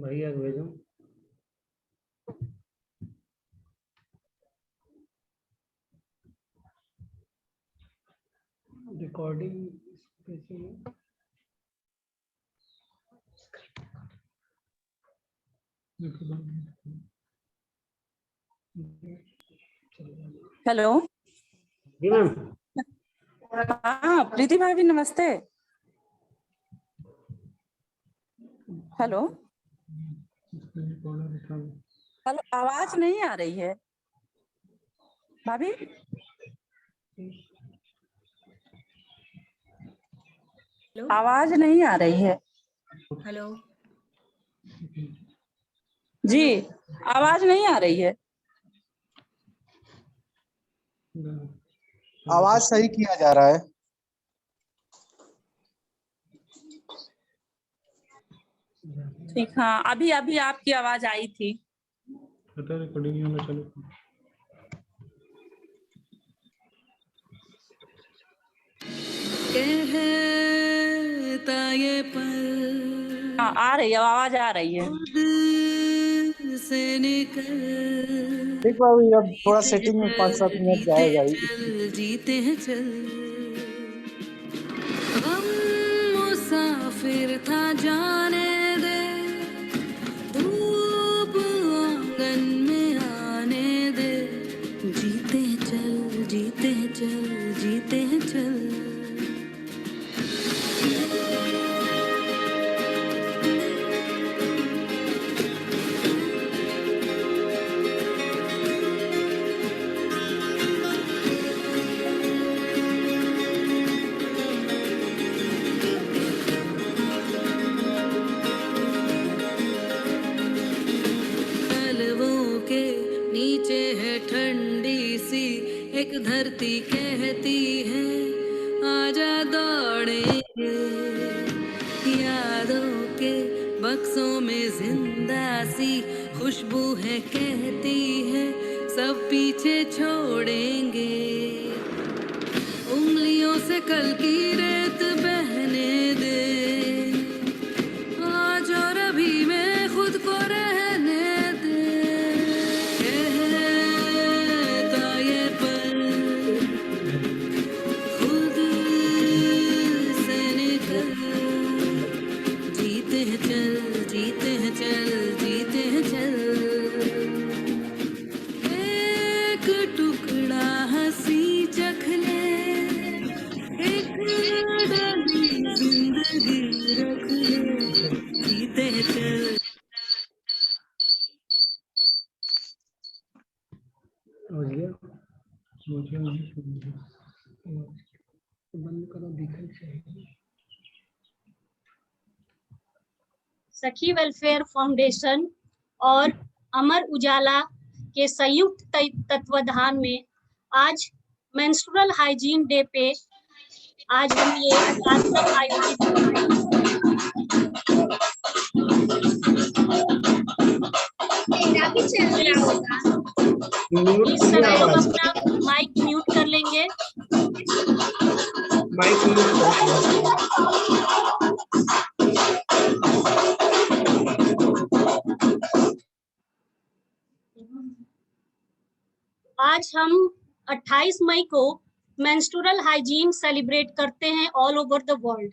भैया भेजो। Recording hello. जी मैम। हाँ प्रीति भाभी नमस्ते। हेलो हेलो, आवाज नहीं आ रही है भाभी। आवाज नहीं आ रही है। हेलो जी आवाज नहीं आ रही है। आवाज सही किया जा रहा है। ठीक, हाँ अभी अभी आपकी आवाज आई थी। रिकॉर्डिंग होना चालू। कहता ये पल हाँ आ रही है, आवाज आ रही है। से निकल ठीक है, अभी अब थोड़ा सेटिंग में 5-7 मिनट जाएगा ही। जीते हैं चल। हम मुसाफिर था जाने दे, धूप आंगन में आने दे। जीते हैं चल, जीते हैं चल, जीते हैं चल। नीचे है ठंडी सी एक धरती, कहती है आजा दौड़ेंगे। यादों के बक्सों में जिंदा सी खुशबू है, कहती है सब पीछे छोड़ेंगे। उंगलियों से कल की रेत बहने दे, आज और अभी में खुद को रहने दे। बंद करो, दिखाई चाहिए। सखी वेलफेयर फाउंडेशन और अमर उजाला के संयुक्त तत्वाधान में आज मेंस्ट्रुअल हाइजीन डे पे आज हम ये कार्यक्रम आयोजित कर रहे हैं। इस समय हम अपना माइक म्यूट कर लेंगे। Mic mute. आज हम 28 मई को मेंस्ट्रुअल हाइजीन सेलिब्रेट करते हैं ऑल ओवर द वर्ल्ड,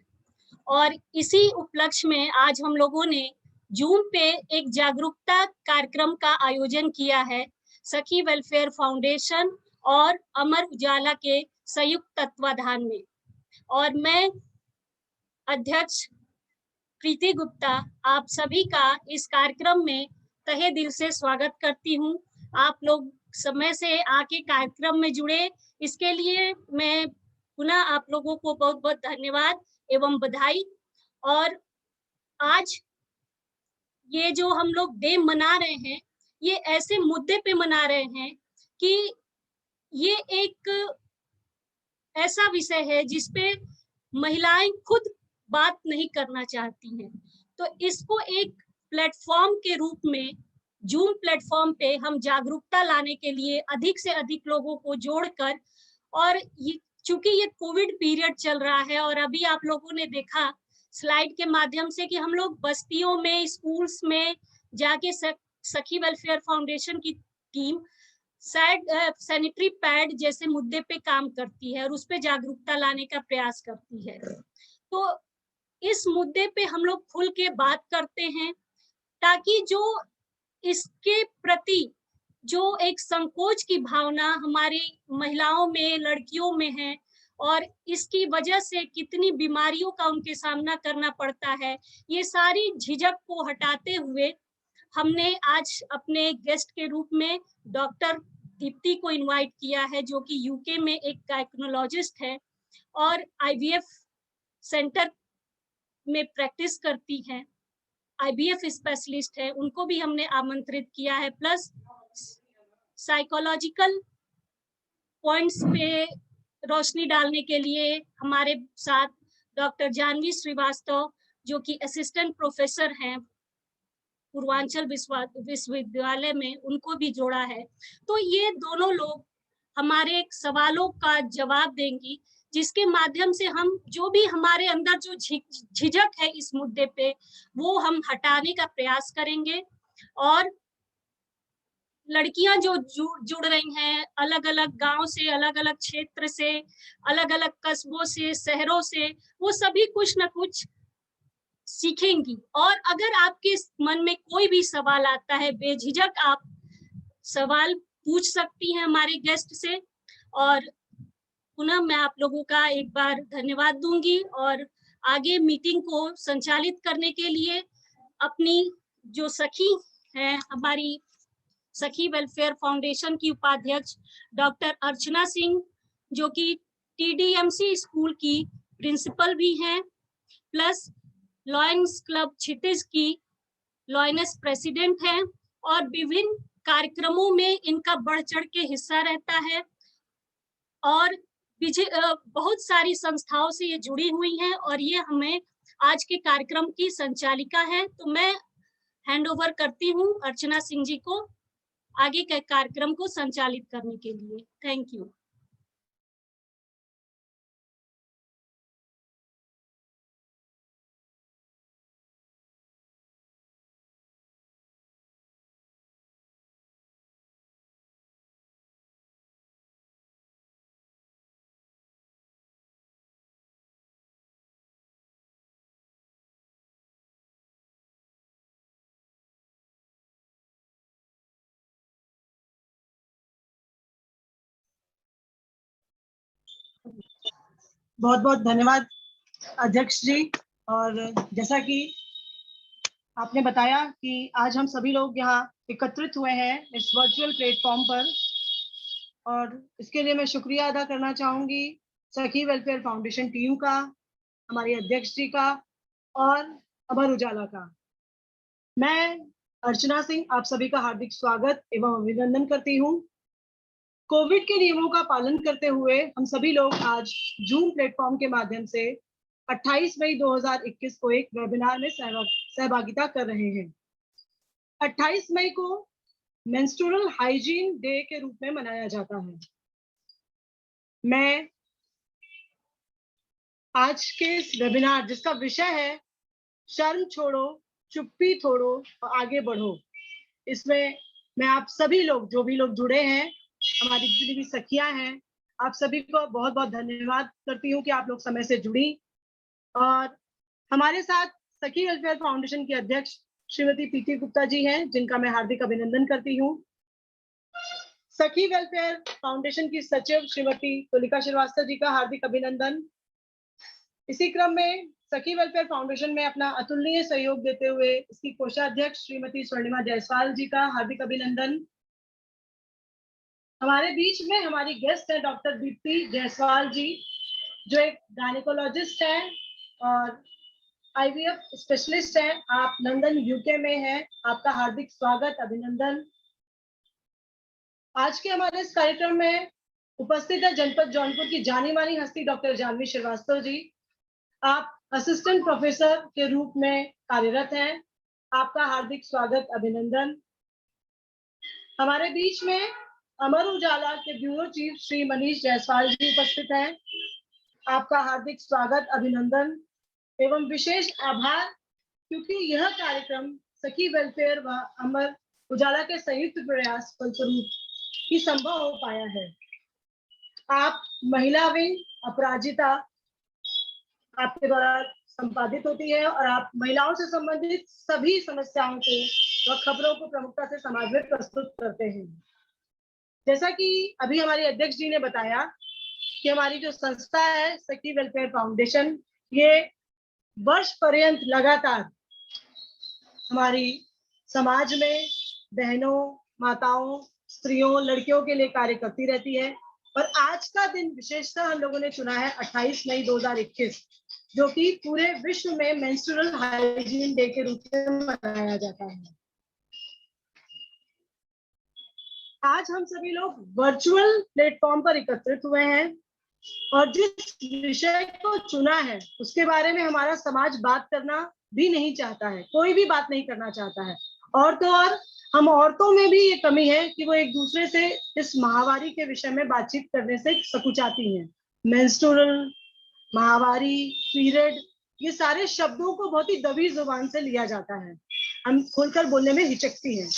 और इसी उपलक्ष्य में आज हम लोगों ने जूम पे एक जागरूकता कार्यक्रम का आयोजन किया है सखी वेलफेयर फाउंडेशन और अमर उजाला के संयुक्त तत्वाधान में। और मैं अध्यक्ष प्रीति गुप्ता आप सभी का इस कार्यक्रम में तहे दिल से स्वागत करती हूँ। आप लोग समय से आके कार्यक्रम में जुड़े, इसके लिए मैं पुनः आप लोगों को बहुत बहुत धन्यवाद एवं बधाई। और आज ये जो हम लोग डे मना रहे हैं, ये ऐसे मुद्दे पे मना रहे हैं कि ये एक ऐसा विषय है जिसपे महिलाएं खुद बात नहीं करना चाहती हैं। तो इसको एक प्लेटफॉर्म के रूप में जूम प्लेटफॉर्म पे हम जागरूकता लाने के लिए अधिक से अधिक लोगों को जोड़कर, और ये चूंकि ये कोविड पीरियड चल रहा है और अभी आप लोगों ने देखा स्लाइड के माध्यम से कि हम लोग बस्तियों में, स्कूल्स में जाके सखी वेलफेयर फाउंडेशन की टीम सैनिटरी पैड जैसे मुद्दे पे काम करती है और उस पे जागरूकता लाने का प्रयास करती है। तो इस मुद्दे पे हम लोग खुल के बात करते हैं ताकि जो इसके प्रति जो एक संकोच की भावना हमारी महिलाओं में, लड़कियों में है और इसकी वजह से कितनी बीमारियों का उनके सामना करना पड़ता है, ये सारी झिझक को हटाते हुए हमने आज अपने गेस्ट के रूप में डॉक्टर दीप्ति को इनवाइट किया है, जो कि यूके में एक गायनेकोलॉजिस्ट है और आईवीएफ सेंटर में प्रैक्टिस करती हैं, आईवीएफ स्पेशलिस्ट है, उनको भी हमने आमंत्रित किया है। प्लस साइकोलॉजिकल पॉइंट्स पे रोशनी डालने के लिए हमारे साथ डॉक्टर जानवी श्रीवास्तव, जो कि असिस्टेंट प्रोफेसर हैं पूर्वांचल विश्वविद्यालय में, उनको भी जोड़ा है। तो ये दोनों लोग हमारे सवालों का जवाब देंगी, जिसके माध्यम से हम जो भी हमारे अंदर जो झिझक है इस मुद्दे पे, वो हम हटाने का प्रयास करेंगे। और लड़कियां जो जुड़ रही हैं अलग अलग गांव से, अलग अलग क्षेत्र से, अलग अलग कस्बों से, शहरों से, वो सभी कुछ ना कुछ सीखेंगी। और अगर आपके मन में कोई भी सवाल आता है, बेझिझक आप सवाल पूछ सकती हैं हमारे गेस्ट से। और पुनः मैं आप लोगों का एक बार धन्यवाद दूंगी और आगे मीटिंग को संचालित करने के लिए अपनी जो सखी हैं, हमारी सखी वेलफेयर फाउंडेशन की उपाध्यक्ष डॉक्टर अर्चना सिंह, जो कि टीडीएमसी स्कूल की प्रिंसिपल भी हैं, प्लस लॉयंस क्लब क्षितिज की लॉयनेस प्रेसिडेंट हैं और विभिन्न कार्यक्रमों में इनका बढ़ चढ़ के हिस्सा रहता है और बहुत सारी संस्थाओं से ये जुड़ी हुई हैं और ये हमें आज के कार्यक्रम की संचालिका है। तो मैं हैंड ओवर करती हूँ अर्चना सिंह जी को आगे के कार्यक्रम को संचालित करने के लिए। Thank you. बहुत बहुत धन्यवाद अध्यक्ष जी। और जैसा कि आपने बताया कि आज हम सभी लोग यहाँ एकत्रित हुए हैं इस वर्चुअल प्लेटफॉर्म पर, और इसके लिए मैं शुक्रिया अदा करना चाहूंगी सखी वेलफेयर फाउंडेशन टीम का, हमारे अध्यक्ष जी का और अमर उजाला का। मैं अर्चना सिंह आप सभी का हार्दिक स्वागत एवं अभिनंदन करती हूँ। कोविड के नियमों का पालन करते हुए हम सभी लोग आज जूम प्लेटफॉर्म के माध्यम से 28 मई 2021 को एक वेबिनार में सहभागिता कर रहे हैं। 28 मई को मेंस्ट्रुअल हाइजीन डे के रूप में मनाया जाता है। मैं आज के इस वेबिनार, जिसका विषय है शर्म छोड़ो, चुप्पी तोड़ो और आगे बढ़ो, इसमें मैं आप सभी लोग, जो भी लोग जुड़े हैं, हमारी जितनी भी सखियां हैं, आप सभी को बहुत बहुत धन्यवाद करती हूँ कि आप लोग समय से जुड़ी। और हमारे साथ सखी वेलफेयर फाउंडेशन की अध्यक्ष श्रीमती पीटी गुप्ता जी हैं, जिनका मैं हार्दिक अभिनंदन करती हूँ। सखी वेलफेयर फाउंडेशन की सचिव श्रीमती तुलिका श्रीवास्तव जी का हार्दिक अभिनंदन। इसी क्रम में सखी वेलफेयर फाउंडेशन में अपना अतुलनीय सहयोग देते हुए इसकी कोषाध्यक्ष श्रीमती स्वर्णिमा जायसवाल जी का हार्दिक अभिनंदन। हमारे बीच में हमारी गेस्ट है डॉक्टर दीप्ति जायसवाल जी, जो एक गायनेकोलॉजिस्ट है और आईवीएफ स्पेशलिस्ट है। आप लंदन यूके में हैं। आपका हार्दिक स्वागत, अभिनंदन। आज के हमारे इस कार्यक्रम में उपस्थित है जनपद जौनपुर की जानी मानी हस्ती डॉक्टर जानवी श्रीवास्तव जी। आप असिस्टेंट प्रोफेसर के रूप में कार्यरत हैं। आपका हार्दिक स्वागत, अभिनंदन। हमारे बीच में अमर उजाला के ब्यूरो चीफ श्री मनीष जायसवाल जी उपस्थित हैं। आपका हार्दिक स्वागत, अभिनंदन एवं विशेष आभार, क्योंकि यह कार्यक्रम सखी वेलफेयर व अमर उजाला के संयुक्त प्रयास फलस्वरूप ही संभव हो पाया है। आप महिला विंग अपराजिता आपके द्वारा संपादित होती है और आप महिलाओं से संबंधित सभी समस्याओं को व खबरों को प्रमुखता से समाज में प्रस्तुत करते हैं। जैसा कि अभी हमारे अध्यक्ष जी ने बताया कि हमारी जो संस्था है सखी वेलफेयर फाउंडेशन, ये वर्ष पर्यंत लगातार हमारी समाज में बहनों, माताओं, स्त्रियों, लड़कियों के लिए कार्य करती रहती है। और आज का दिन विशेषतः हम लोगों ने चुना है 28 मई 2021, जो कि पूरे विश्व में मेंस्ट्रुअल हाइजीन डे के रूप में मनाया जाता है। आज हम सभी लोग वर्चुअल प्लेटफॉर्म पर एकत्रित हुए हैं और जिस विषय को चुना है उसके बारे में हमारा समाज बात करना भी नहीं चाहता है, कोई भी बात नहीं करना चाहता है। और तो और हम औरतों में भी ये कमी है कि वो एक दूसरे से इस महामारी के विषय में बातचीत करने से सकुचाती हैं। मेंस्ट्रुअल, महामारी, पीरियड, ये सारे शब्दों को बहुत ही दबी जुबान से लिया जाता है, हम खुलकर बोलने में हिचकती हैं।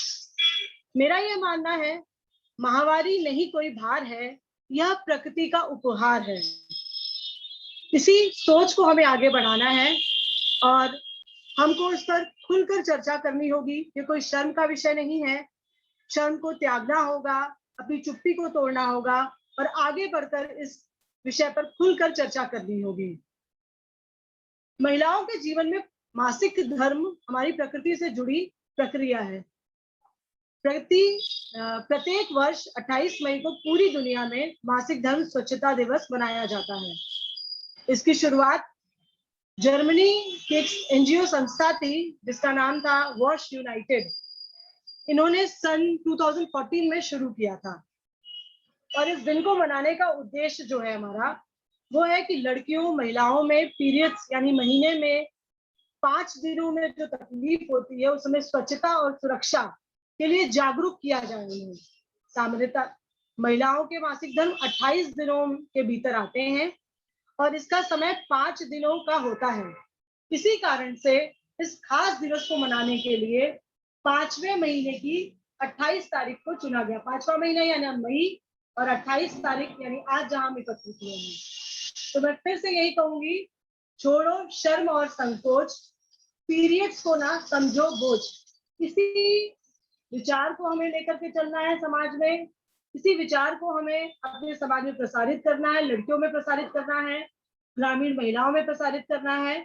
मेरा ये मानना है, महामारी नहीं कोई भार है, यह प्रकृति का उपहार है। इसी सोच को हमें आगे बढ़ाना है और हमको इस पर खुलकर चर्चा करनी होगी। ये कोई शर्म का विषय नहीं है। शर्म को त्यागना होगा, अपनी चुप्पी को तोड़ना होगा और आगे बढ़कर इस विषय पर खुलकर चर्चा करनी होगी। महिलाओं के जीवन में मासिक धर्म हमारी प्रकृति से जुड़ी प्रक्रिया है। प्रत्येक वर्ष 28 मई को पूरी दुनिया में मासिक धर्म स्वच्छता दिवस मनाया जाता है। इसकी शुरुआत जर्मनी की एक एनजीओ संस्था थी जिसका नाम था वॉश यूनाइटेड। इन्होंने सन 2014 में शुरू किया था और इस दिन को मनाने का उद्देश्य जो है हमारा, वो है कि लड़कियों, महिलाओं में पीरियड्स यानी महीने में 5 दिनों में जो तकलीफ होती है उसमें स्वच्छता और सुरक्षा के लिए जागरूक किया जाए उन्हें। सामान्यतः महिलाओं के मासिक धर्म 28 दिनों के भीतर आते हैं और इसका समय 5 दिनों का होता है। इसी कारण से इस खास दिवस को मनाने के लिए 5वें महीने की 28 तारीख को चुना गया। 5वां महीना यानी मई और 28 तारीख यानी आज जहां हम एकत्रित हुए हैं। तो मैं फिर से यही कहूंगी, छोड़ो शर्म और संकोच, पीरियड्स को ना समझो बोझ। इसी विचार को हमें लेकर के चलना है समाज में। इसी विचार को हमें अपने समाज में प्रसारित करना है, लड़कियों में प्रसारित करना है, ग्रामीण महिलाओं में प्रसारित करना है।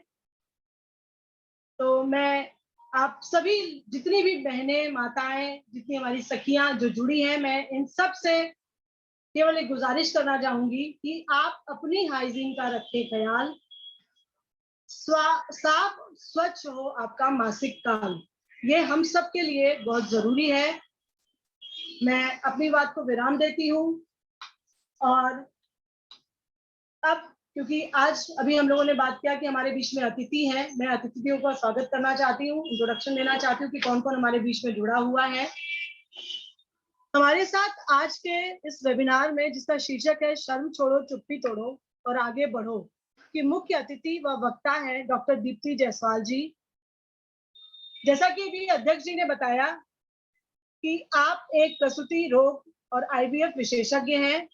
तो मैं आप सभी जितनी भी बहनें, माताएं, जितनी हमारी सखियां जो जुड़ी हैं, मैं इन सब से केवल एक गुजारिश करना चाहूंगी कि आप अपनी हाइजीन का रखें ख्याल। साफ स्वच्छ हो आपका मासिक काल, ये हम सब के लिए बहुत जरूरी है। मैं अपनी बात को विराम देती हूँ और अब क्योंकि आज अभी हम लोगों ने बात किया कि हमारे बीच में अतिथि हैं, मैं अतिथियों का स्वागत करना चाहती हूँ, इंट्रोडक्शन देना चाहती हूँ कि कौन कौन हमारे बीच में जुड़ा हुआ है। हमारे साथ आज के इस वेबिनार में, जिसका शीर्षक है शर्म छोड़ो चुप्पी तोड़ो और आगे बढ़ो, की मुख्य अतिथि व वक्ता है डॉक्टर दीप्ति जायसवाल जी। जैसा कि अभी अध्यक्ष जी ने बताया कि आप एक प्रसूति रोग और आईवीएफ विशेषज्ञ हैं।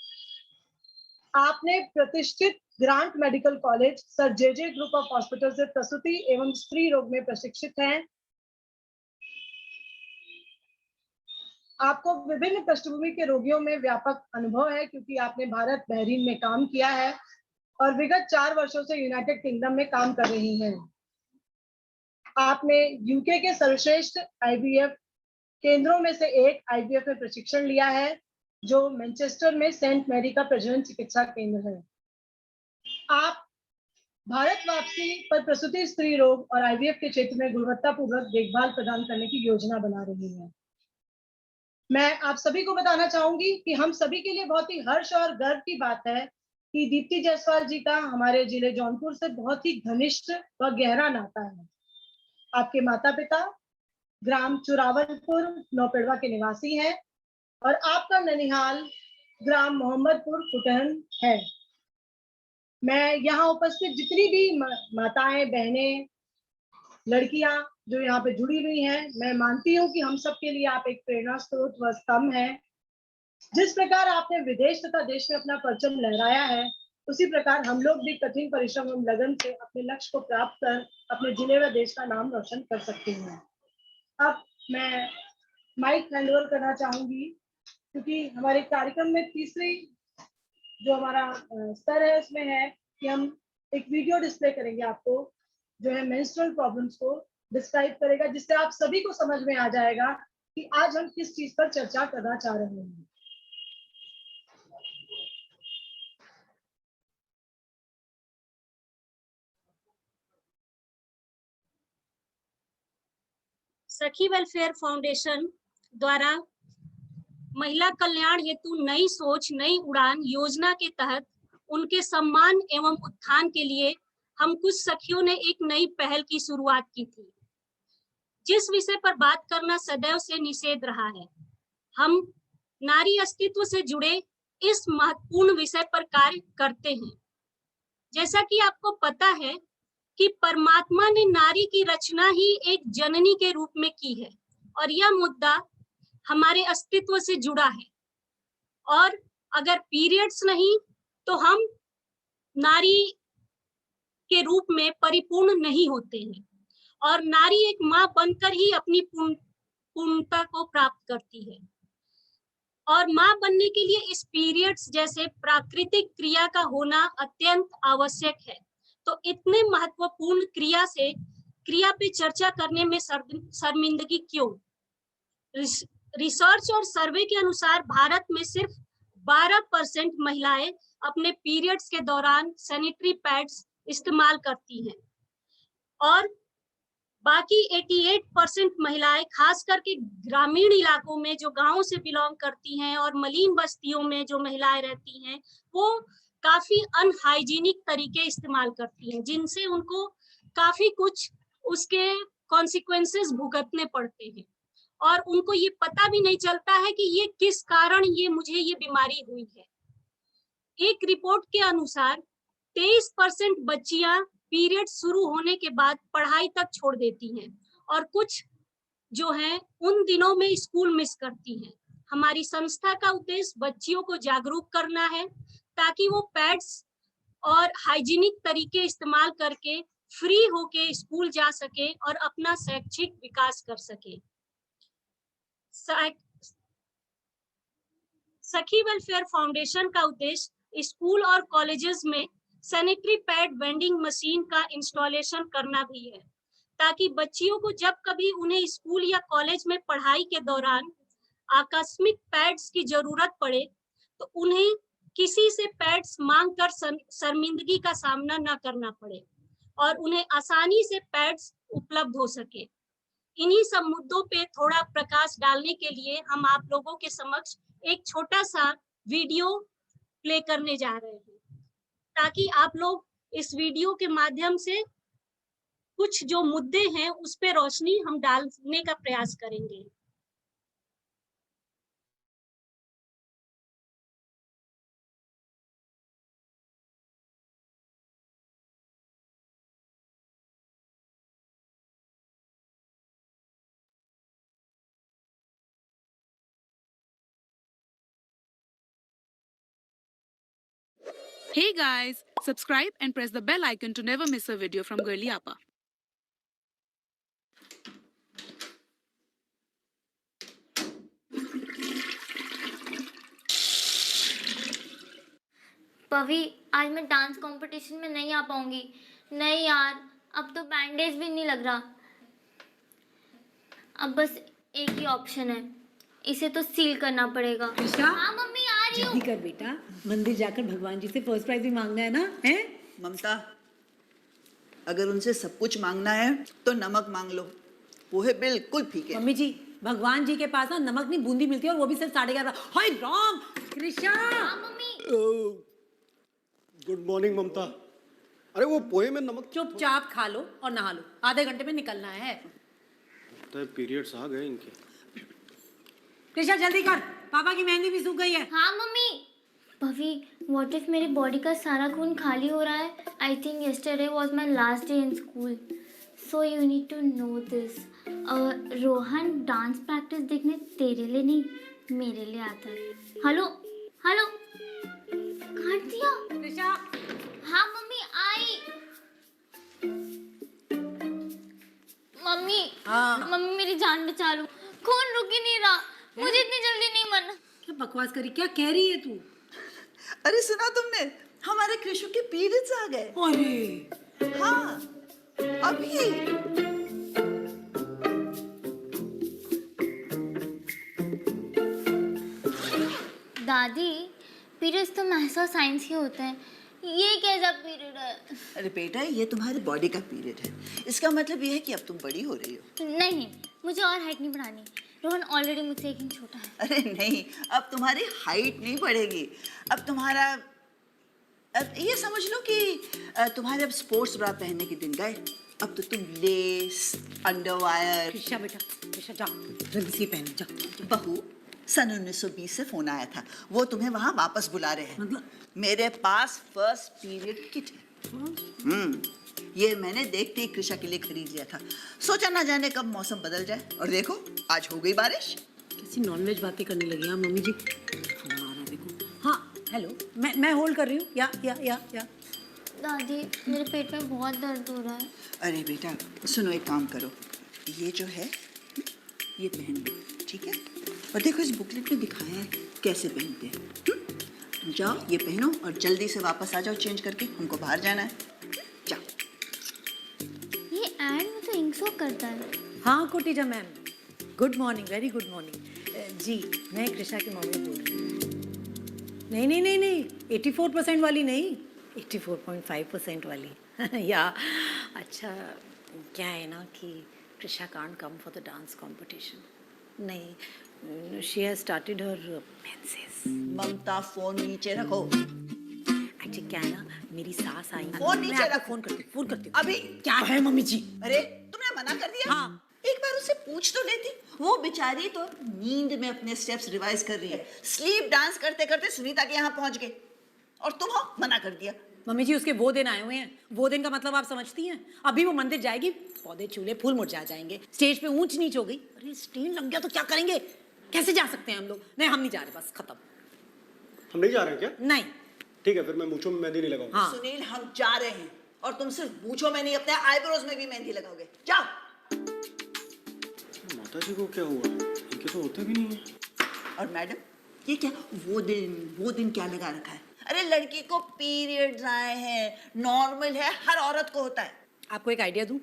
आपने प्रतिष्ठित grant medical college sir J group of hospital से प्रसूति एवं स्त्री रोग में प्रशिक्षित हैं। आपको विभिन्न पृष्ठभूमि के रोगियों में व्यापक अनुभव है, क्योंकि आपने भारत, बहरीन में काम किया है और विगत 4 वर्षों से यूनाइटेड किंगडम में काम कर रही हैं। आपने यूके के सर्वश्रेष्ठ आईवीएफ केंद्रों में से एक आईवीएफ में प्रशिक्षण लिया है, जो मैनचेस्टर में सेंट मैरी का प्रजनन चिकित्सा केंद्र है। आप भारत वापसी पर प्रसूति, स्त्री रोग और आईवीएफ के क्षेत्र में गुणवत्तापूर्वक देखभाल प्रदान करने की योजना बना रही है। मैं आप सभी को बताना चाहूंगी कि हम सभी के लिए बहुत ही हर्ष और गर्व की बात है कि दीप्ति जायसवाल जी का हमारे जिले जौनपुर से बहुत ही घनिष्ठ व गहरा नाता है। आपके माता पिता ग्राम चुरावलपुर नौपेड़वा के निवासी हैं और आपका ननिहाल ग्राम मोहम्मदपुर कुटहन है। मैं यहाँ उपस्थित जितनी भी माताएं, बहनें, लड़कियां जो यहाँ पे जुड़ी हुई हैं, मैं मानती हूँ कि हम सब के लिए आप एक प्रेरणा स्रोत व स्तंभ हैं। जिस प्रकार आपने विदेश तथा देश में अपना परचम लहराया है, उसी प्रकार हम लोग भी कठिन परिश्रम एवं लगन से अपने लक्ष्य को प्राप्त कर अपने जिले व देश का नाम रोशन कर सकते हैं। अब मैं माइक हैंडओवर करना चाहूंगी, क्योंकि हमारे कार्यक्रम में तीसरी जो हमारा स्तर है उसमें है कि हम एक वीडियो डिस्प्ले करेंगे, आपको जो है मेंस्ट्रुअल प्रॉब्लम्स को डिस्क्राइब करेगा, जिससे आप सभी को समझ में आ जाएगा कि आज हम किस चीज पर चर्चा करना चाह रहे हैं। सखी वेलफेयर फाउंडेशन द्वारा महिला कल्याण हेतु नई सोच नई उड़ान योजना के तहत उनके सम्मान एवं उत्थान के लिए हम कुछ सखियों ने एक नई पहल की शुरुआत की थी, जिस विषय पर बात करना सदैव से निषेध रहा है। हम नारी अस्तित्व से जुड़े इस महत्वपूर्ण विषय पर कार्य करते हैं। जैसा कि आपको पता है कि परमात्मा ने नारी की रचना ही एक जननी के रूप में की है और यह मुद्दा हमारे अस्तित्व से जुड़ा है। और अगर पीरियड्स नहीं तो हम नारी के रूप में परिपूर्ण नहीं होते हैं और नारी एक मां बनकर ही अपनी पूर्णता को प्राप्त करती है। और मां बनने के लिए इस पीरियड्स जैसे प्राकृतिक क्रिया का होना अत्यंत आवश्यक है। तो इतने महत्वपूर्ण क्रिया पे चर्चा करने में शर्मिंदगी क्यों? रिसर्च और सर्वे के अनुसार भारत में सिर्फ 12% महिलाएं अपने पीरियड्स के दौरान सैनिटरी पैड्स इस्तेमाल करती हैं और बाकी 88% महिलाएं खास करके ग्रामीण इलाकों में जो गांवों से बिलोंग करती हैं और मलिन बस्तियों में जो महिलाएं रहती हैं वो काफी अनहाइजीनिक तरीके इस्तेमाल करती हैं, जिनसे उनको काफी कुछ उसके कॉन्सिक्वेंसेस भुगतने पड़ते हैं और उनको ये पता भी नहीं चलता है कि ये किस कारण मुझे ये बीमारी हुई है। एक रिपोर्ट के अनुसार 23% बच्चियां पीरियड शुरू होने के बाद पढ़ाई तक छोड़ देती हैं और कुछ जो हैं उन दिनों में स्कूल मिस करती हैं। हमारी संस्था का उद्देश्य बच्चियों को जागरूक करना है ताकि वो पैड्स और हाइजीनिक तरीके इस्तेमाल करके फ्री होके स्कूल जा सके और अपना शैक्षिक विकास कर सके। सखी वेलफेयर फाउंडेशन का उद्देश्य स्कूल और कॉलेजेस में सैनिटरी पैड वेंडिंग मशीन का इंस्टॉलेशन करना भी है, ताकि बच्चियों को जब कभी उन्हें स्कूल या कॉलेज में पढ़ाई के दौरान आकस्मिक पैड्स की जरूरत पड़े तो उन्हें किसी से पैड्स मांगकर शर्मिंदगी का सामना न करना पड़े और उन्हें आसानी से पैड्स उपलब्ध हो सके। इन्हीं सब मुद्दों पे थोड़ा प्रकाश डालने के लिए हम आप लोगों के समक्ष एक छोटा सा वीडियो प्ले करने जा रहे हैं, ताकि आप लोग इस वीडियो के माध्यम से कुछ जो मुद्दे हैं उस पे रोशनी हम डालने का प्रयास करेंगे। Hey guys, subscribe and press the bell icon to never miss a video from Girly Appa. पवी, आज मैं डांस कंपटीशन में नहीं आ पाऊंगी। नहीं यार, अब तो बैंडेज भी नहीं लग रहा। अब बस एक ही ऑप्शन है, इसे तो सील करना पड़ेगा। कृष्णा हाँ मम्मी आ रही जल्दी हूँ। कर बेटा, मंदिर जाकर भगवान जी से फर्स्ट प्राइज भी मांगना है ना, है? ममता, अगर उनसे सब कुछ मांगना है तो नमक मांग लो, पोहे बिल्कुल फीके। मम्मी जी, भगवान जी के पास ना नमक नहीं बूंदी मिलती है, और वो भी सिर्फ 11:30। हाय राम कृष्णा। हाँ मम्मी। गुड मॉर्निंग ममता। अरे वो पोहे में नमक चुपचाप खा लो और नहा लो, आधे घंटे में निकलना है। पीरियड्स आ गए इनके। कृष्णा जल्दी कर, पापा की मेहंदी भी सूख गई है। हाँ मम्मी। भवी, व्हाट इफ मेरी बॉडी का सारा खून खाली हो रहा है? I think yesterday was my last day in school, so you need to know this. Rohan dance practice देखने तेरे लिए नहीं, मेरे लिए आता है। हेलो हेलो, काट दिया। कृष्णा हाँ मम्मी आई। मम्मी हाँ। मम्मी मेरी जान बचा लो, खून रुक ही नहीं रहा, मुझे इतनी जल्दी नहीं मरना। क्या बकवास करी, क्या कह रही है तू? अरे सुना तुमने, हमारे कृष्ण के पीरियड्स आ गए। अरे हाँ, अभी। दादी, पीरियड्स तो मैथ्स और साइंस के होते हैं, ये कैसा पीरियड है? अरे बेटा, ये तुम्हारे बॉडी का पीरियड है। इसका मतलब ये है कि अब तुम बड़ी हो रही हो। नहीं, मुझे और हाइट नहीं बढ़ानी। रोहन ऑलरेडी मुझसे 1 इंच छोटा है। अरे नहीं, अब तुम्हारी हाइट नहीं बढ़ेगी। अब तुम्हारा, अब ये समझ लो कि तुम्हारे अब स्पोर्ट्स ब्रा पहनने के दिन गए। अब तो तुम लेस, अंडरवायर। कृष्णा बेटा, कृष्णा जा जल्दी से पहन जा। बहू, सन 1920 से फोन आया था, वो तुम्हें वहां वापस बुला रहे हैं। मतलब? मेरे पास फर्स्ट पीरियड किट है। ये मैंने देखते ही कृषा के लिए खरीद लिया था। सोचा ना जाने कब मौसम बदल जाए, और देखो आज हो गई बारिश। कैसी नॉनवेज बातें करने लगी हैं मम्मी जी। फोन आ रहा है देखो। हाँ हेलो, मैं होल्ड कर रही हूँ। या दादी, मेरे पेट में बहुत दर्द हो रहा है। अरे बेटा सुनो, एक काम करो, ये जो है ये पहन लो, ठीक है? और देखो इस बुकलेट में दिखाया है कैसे पहनते हैं। तुम जाओ ये पहनो और जल्दी से वापस आ जाओ चेंज करके, हमको बाहर जाना है। जाओ। ये एड में तो इंक शो करता है। हाँ Kotija ma'am, good morning, very good morning. जी मैं कृष्णा की मम्मी बोल रही हूँ। नहीं 84% वाली नहीं, 84.5% वाली। या अच्छा, क्या है ना कि Krishna can't come for the dance competition. नहीं, she has started her menses. Mamta phone नीचे रखो। एक्चुअली क्या है ना, मेरी सास आई। फोन नीचे मैं आपको रखो। फोन करती हूँ अभी क्या है मम्मी जी? अरे तुमने मना कर दिया। हाँ। एक बार उससे पूछ तो लेती। वो बेचारी तो नींद में अपने स्टेप्स रिवाइज कर रही है। स्लीप डांस करते करते सुनीता के यहाँ पहुंच गए, और तुम हो मना कर दिया। मम्मी जी उसके वो दिन आए हुए हैं, वो दिन का मतलब आप समझती हैं? अभी वो मंदिर जाएगी, पौधे चूल्हे फूल मुरझा जाएंगे, स्टेज पे ऊंच नीच हो गई। अरे स्टेज लग गया तो क्या करेंगे? कैसे जा सकते हैं हम लोग? नहीं हम नहीं जा रहे, बस खत्म। हम नहीं जा रहे हैं क्या? नहीं। ठीक है, फिर मैं मूंछों में मेहंदी नहीं लगाऊंगा। हाँ सुनील, हम जा रहे हैं, और तुम सिर्फ मूंछों में नहीं अपने आईब्रोज में भी मेहंदी लगाओगे। जाओ। माता जी को क्या हुआ? इनके तो होते भी नहीं है। और मैडम, ये क्या वो दिन क्या लगा रखा है? अरे लड़की को पीरियड्स आए हैं, नॉर्मल है, हर औरत को होता है। आपको एक आइडिया दूं?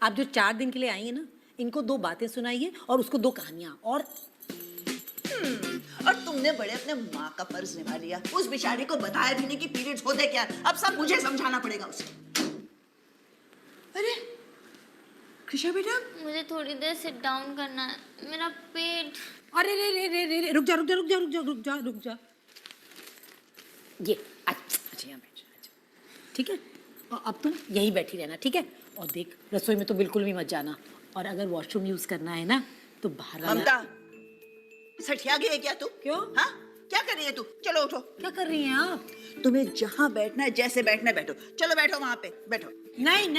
आप जो 4 दिन के लिए आई हैं ना, इनको 2 बातें सुनाइए और उसको 2 कहानियां। और तुमने बड़े अपने माँ का फर्ज निभा लिया। उस बेचारी को बताया भी नहीं कि पीरियड्स होते क्या। अब सब मुझे समझाना पड़ेगा उसे। अरे कृषा बेटा, मुझे थोड़ी देर सिट डाउन करना है, मेरा पेट। अरे रे रुक जा। ये अच्छा यहाँ बैठ जा, ठीक है? और अब तुम यही बैठी रहना, ठीक है? और देख, रसोई में तो बिल्कुल भी मत जाना, और अगर वॉशरूम यूज करना है ना तो बाहर वाला। ममता, सठिया गई है क्या तू? क्यों? हाँ, क्या कर रही है तू? चलो उठो। क्या कर रही हैं आप? तुम्हें जहाँ बैठना है, जैसे बैठना है बैठो। चलो बैठो, वहाँ पे बैठो। नहीं,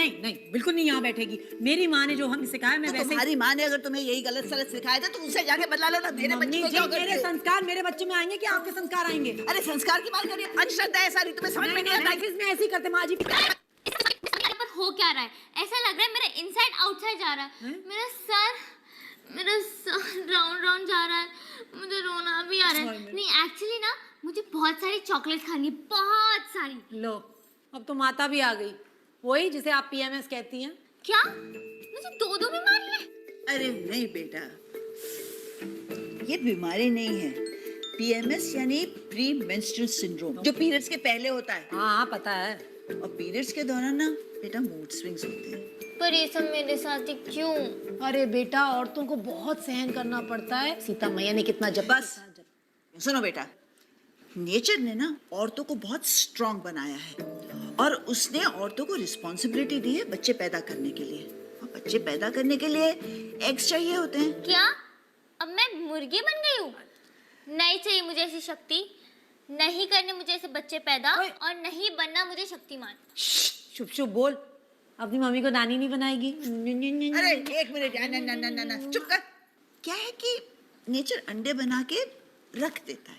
बिल्कुल नहीं यहाँ बैठेगी। मेरी माँ ने जो हमें सिखाया मैं तो वैसे। तुम्हारी माँ ने अगर तुम्हें यही गलत सलत सिखाया था तो उनसे जाके बदला लो ना। मेरे बच्चे को क्यों करती मेरे हो? संस्कार मेरे बच्चे में आएंगे कि आपके संस्कार आएंगे? अरे संस्कार की बात करिए, अंधश्रद्धा है सारी, तुम्हें समझ में नहीं आता। ऑफिस में ऐसे ही करते माँ जी। पर हो क्या रहा है? ऐसा लग रहा है मेरा इनसाइड आउटसाइड जा रहा है। मेरा सर राउंड जा रहा है, मुझे रोना भी आ रहा है। नहीं एक्चुअली ना, मुझे बहुत सारी चॉकलेट खानी है, बहुत सारी। लो, अब तो माता भी आ गई, वही जिसे आप PMS कहती हैं। क्या? मुझे 2 बीमारी है? अरे नहीं बेटा, ये बीमारी नहीं है, पीएमएस यानी प्री मेंस्ट्रुअल सिंड्रोम, जो पीरियड्स के पहले होता है। हाँ पता है। और पीरियड्स के दौरान ना बेटा मूड स्विंग्स होते हैं। पर ये सब मेरे साथ ही क्यों? अरे बेटा, औरतों को बहुत सहन करना पड़ता है। सीता मैया ने कितना जब बस सुनो बेटा, नेचर ने ना औरतों को बहुत स्ट्रांग बनाया है और उसने औरतों को रिस्पॉन्सिबिलिटी दी है बच्चे पैदा करने के लिए। और बच्चे पैदा करने के लिए एग्स चाहिए होते हैं। क्या अब मैं मुर्गी बन गई हूँ? नहीं चाहिए मुझे ऐसी शक्ति, नहीं करने मुझे ऐसे बच्चे पैदा, और नहीं बनना मुझे शक्तिमान। चुप चुप बोल, अपनी मम्मी को नानी नहीं बनाएगी। अरे एक मिनट, ना चुप कर। क्या है कि नेचर अंडे बना के रख देता है।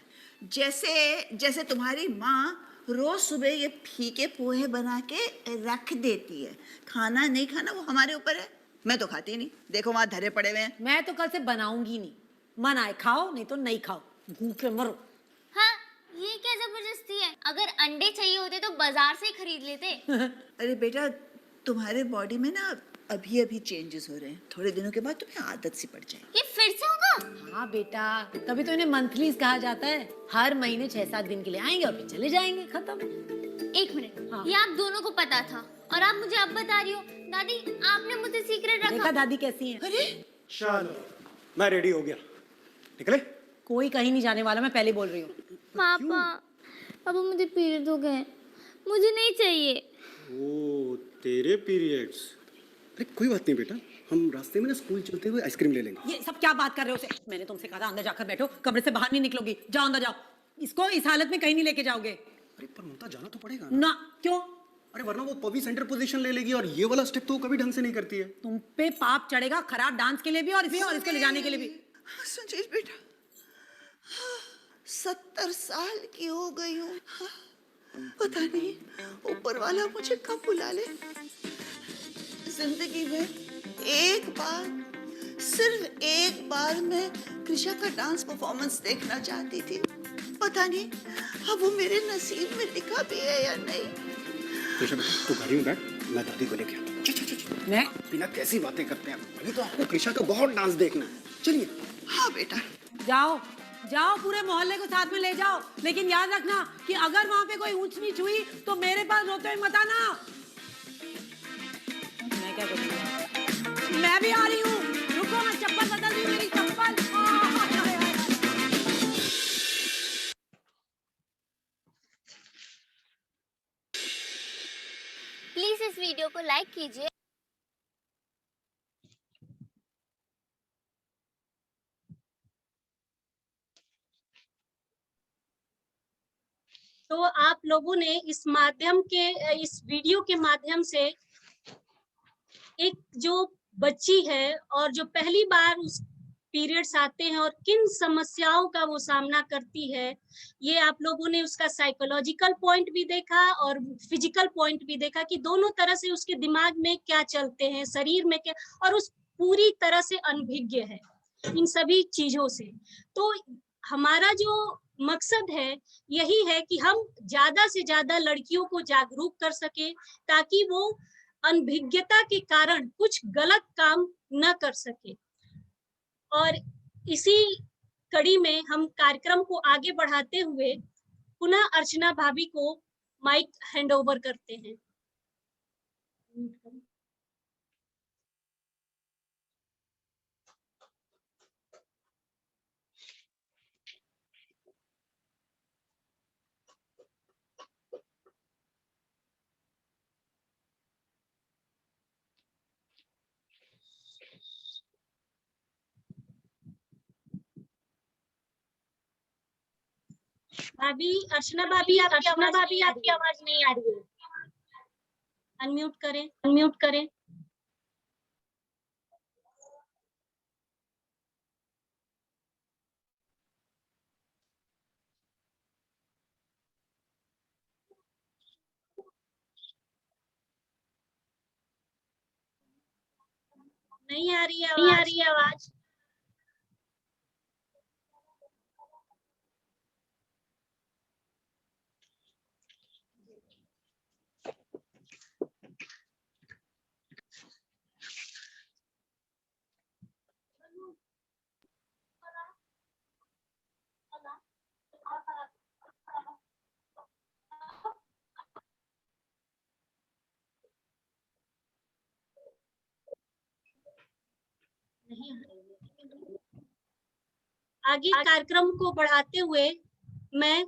जैसे तुम्हारी माँ रोज सुबह ये फीके पोहे बना के रख देती है। खाना नहीं खाना वो हमारे ऊपर है। मैं तो खाती नहीं, देखो वहां धरे पड़े हुए हैं। मैं तो कल से बनाऊंगी नहीं। मन आए खाओ, नहीं तो नहीं खाओ, भूखे मरो। हाँ, ये क्या जबरदस्ती है? अगर अंडे चाहिए होते तो बाजार से ही खरीद लेते। अरे बेटा, तुम्हारे बॉडी में ना अभी चेंजेस हो रहे हैं। थोड़े दिनों के बाद तुम्हें आदत सी पड़ जाएगी। ये फिर से होगा? हाँ बेटा, तभी तो इन्हें मंथलीज कहा जाता है। हर महीने 6-7 दिन के लिए आएंगे और फिर चले जाएंगे, खत्म। एक मिनट, हाँ। ये आप दोनों को पता था और आप मुझे अब बता रही हो? दादी, आपने मुझसे सीक्रेट रखा। देखा दादी कैसी है? अरे चलो मैं रेडी हो गया, निकले। कोई कहीं नहीं जाने वाला, मैं पहले बोल रही हूँ। पापा, अब मुझे पीरियड हो गए, मुझे नहीं चाहिए। ओ तेरे पीरियड्स। अरे कोई बात नहीं बेटा, हम रास्ते में ना स्कूल चलते हुए आइसक्रीम ले लेंगे। ये सब क्या बात कर रहे हो? मैंने तुमसे कहा था अंदर जाकर बैठो, कमरे से बाहर नहीं निकलोगी। जाओ अंदर जाओ, इसको इस हालत में कहीं नहीं लेके जाओगे। अरे पर ममता जाना तो पड़ेगा ना। क्यों? अरे वरना वो पवी सेंटर पोजीशन ले लेगी और ये वाला स्टेप तो वो कभी ढंग से नहीं करती है। तुम पे पाप चढ़ेगा, खराब डांस के लिए भी और इसके ले जाने के लिए भी। संजीव बेटा, 70 साल की हो गई हूँ। पता नहीं ऊपर वाला मुझे कब बुला ले। जिंदगी में एक बार, सिर्फ एक बार मैं कृषा का डांस परफॉर्मेंस देखना चाहती थी। पता नहीं अब वो मेरे नसीब में लिखा भी है या नहीं। कृषा बेटा तू गाड़ी में बैठ, मैं दादी को लेके आता हूँ। मैं बिना कैसी बातें करते हैं, अभी तो आपको कृषा का बहुत डांस देखना है। चलिए। हाँ बेटा। जाओ जाओ, पूरे मोहल्ले को साथ में ले जाओ, लेकिन याद रखना कि अगर वहां पे कोई ऊंच नीच हुई तो मेरे पास रोते हुए मत आना। मैं क्या करूँगी? मैं भी आ रही हूँ, रुको मैं चप्पल बदल रही हूँ, मेरी चप्पल। प्लीज इस वीडियो को लाइक कीजिए। तो आप लोगों ने इस वीडियो के माध्यम से एक जो बच्ची है और जो पहली बार उस पीरियड्स आते हैं और किन समस्याओं का वो सामना करती है, ये आप लोगों ने उसका साइकोलॉजिकल पॉइंट भी देखा और फिजिकल पॉइंट भी देखा कि दोनों तरह से उसके दिमाग में क्या चलते हैं, शरीर में क्या, और उस पूरी तरह से अनभिज्ञ है इन सभी चीजों से। तो हमारा जो मकसद है यही है कि हम ज्यादा से ज्यादा लड़कियों को जागरूक कर सके ताकि वो अनभिज्ञता के कारण कुछ गलत काम न कर सके। और इसी कड़ी में हम कार्यक्रम को आगे बढ़ाते हुए पुनः अर्चना भाभी को माइक हैंड ओवर करते हैं। भाभी, अर्चना भाभी, आपकी आवाज नहीं आ रही है। अनम्यूट करें। नहीं आ रही है आवाज। आगे कार्यक्रम को बढ़ाते हुए मैं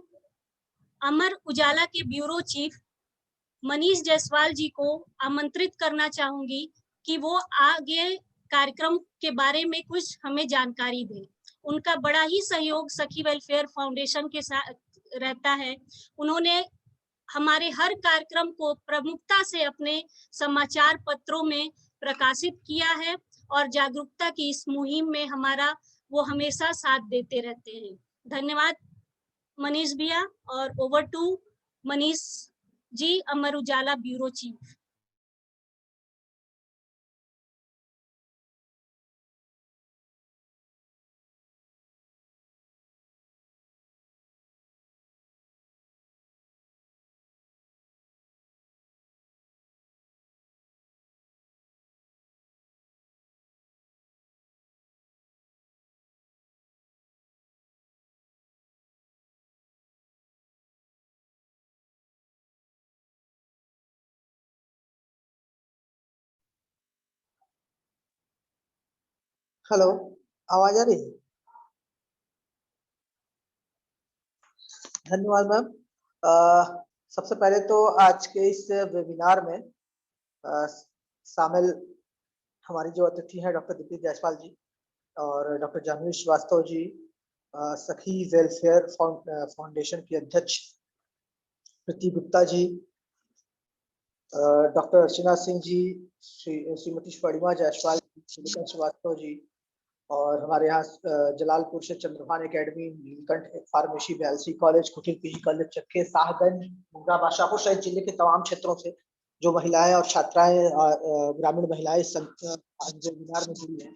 अमर उजाला के ब्यूरो चीफ मनीष जायसवाल जी को आमंत्रित करना चाहूंगी कि वो आगे कार्यक्रम के बारे में कुछ हमें जानकारी दें। उनका बड़ा ही सहयोग सखी वेलफेयर फाउंडेशन के साथ रहता है। उन्होंने हमारे हर कार्यक्रम को प्रमुखता से अपने समाचार पत्रों में प्रकाशित किया है और जागरूकता की इस मुहिम में हमारा वो हमेशा साथ देते रहते हैं। धन्यवाद मनीष भैया, और over to Manish ji, Amar Ujala bureau chief. Hello, आवाज आ रही है? धन्यवाद मैम। सबसे पहले तो आज के इस वेबिनार में शामिल हमारी जो अतिथि हैं डॉक्टर दीप्ति जायसवाल जी और डॉक्टर जानवी श्रीवास्तव जी, सखी वेलफेयर फाउंडेशन की अध्यक्ष प्रीति गुप्ता जी, डॉक्टर अर्चना सिंह जी, श्रीमती स्वर्णिमा जायसवाल, श्रीवास्तव जी, और हमारे यहाँ जलालपुर से Chandrabhan academy, Neelkanth pharmacy, BLC college, कुटिल पीजी कॉलेज चक्के, शाहगंज, मुंगरा, बादशाहपुर सहित जिले के तमाम क्षेत्रों से जो महिलाएं और छात्राएं, ग्रामीण महिलाएं वेबिनार में जुड़ी हैं,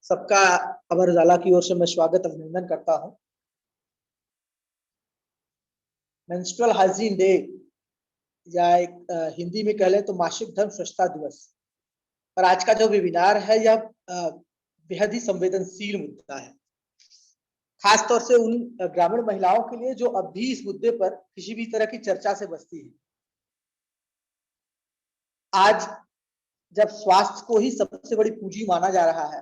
सबका अमर उजाला की ओर से मैं स्वागत अभिनंदन करता हूं। मेंस्ट्रुअल हाइजीन डे, या एक हिंदी में कह लें तो मासिक धर्म स्वच्छता दिवस पर आज का जो वेबिनार है यह बेहद ही संवेदनशील मुद्दा है, खास तौर से उन ग्रामीण महिलाओं के लिए जो अब भी इस मुद्दे पर किसी भी तरह की चर्चा से बचती है। आज जब स्वास्थ्य को ही सबसे बड़ी पूंजी माना जा रहा है,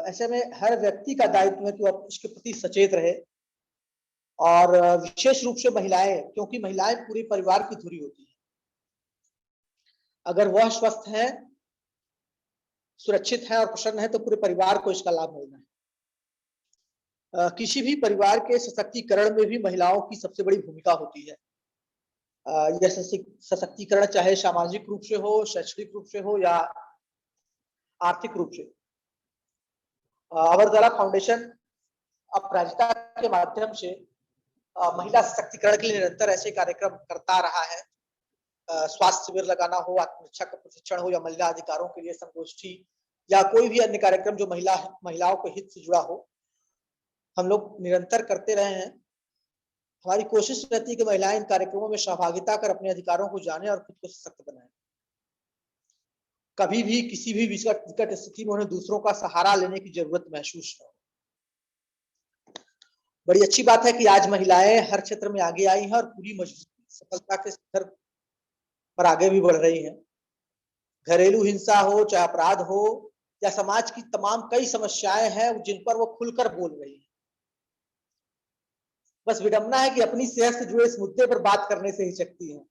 ऐसे में हर व्यक्ति का दायित्व है कि वो इसके प्रति सचेत रहे, और विशेष रूप से महिलाएं, क्योंकि महिलाएं पूरे परिवार की धुरी होती है। अगर वह स्वस्थ है, सुरक्षित है और प्रसन्न है तो पूरे परिवार को इसका लाभ मिलना है। किसी भी परिवार के सशक्तिकरण में भी महिलाओं की सबसे बड़ी भूमिका होती है। यह सशक्तिकरण चाहे सामाजिक रूप से हो, शैक्षणिक रूप से हो या आर्थिक रूप से। अमर उजाला फाउंडेशन अपराजिता के माध्यम से महिला सशक्तिकरण के लिए निरंतर ऐसे कार्यक्रम करता रहा है। स्वास्थ्य शिविर लगाना हो, आत्मरक्षा का प्रशिक्षण हो, या महिला अधिकारों के लिए संगोष्ठी, या कोई भी अन्य कार्यक्रम जो महिलाओं के हित से जुड़ा हो, हम लोग निरंतर करते रहे हैं। हमारी कोशिश रहती है कि महिलाएं इन कार्यक्रमों में सहभागिता कर अपने अधिकारों को जाने और खुद को सशक्त बनाएं। कभी भी किसी भी विकट स्थिति में उन्हें दूसरों का सहारा लेने की जरूरत महसूस न हो। बड़ी अच्छी बात है कि आज महिलाएं हर क्षेत्र में आगे आई हैं और पूरी मजबूत सफलता के शिखर पर आगे भी बढ़ रही हैं। घरेलू हिंसा हो, चाहे अपराध हो, या समाज की तमाम कई समस्याएं हैं जिन पर वो खुलकर बोल रही है। बस विडंबना है कि अपनी सेहत से जुड़े इस मुद्दे पर बात करने से हिचकती है।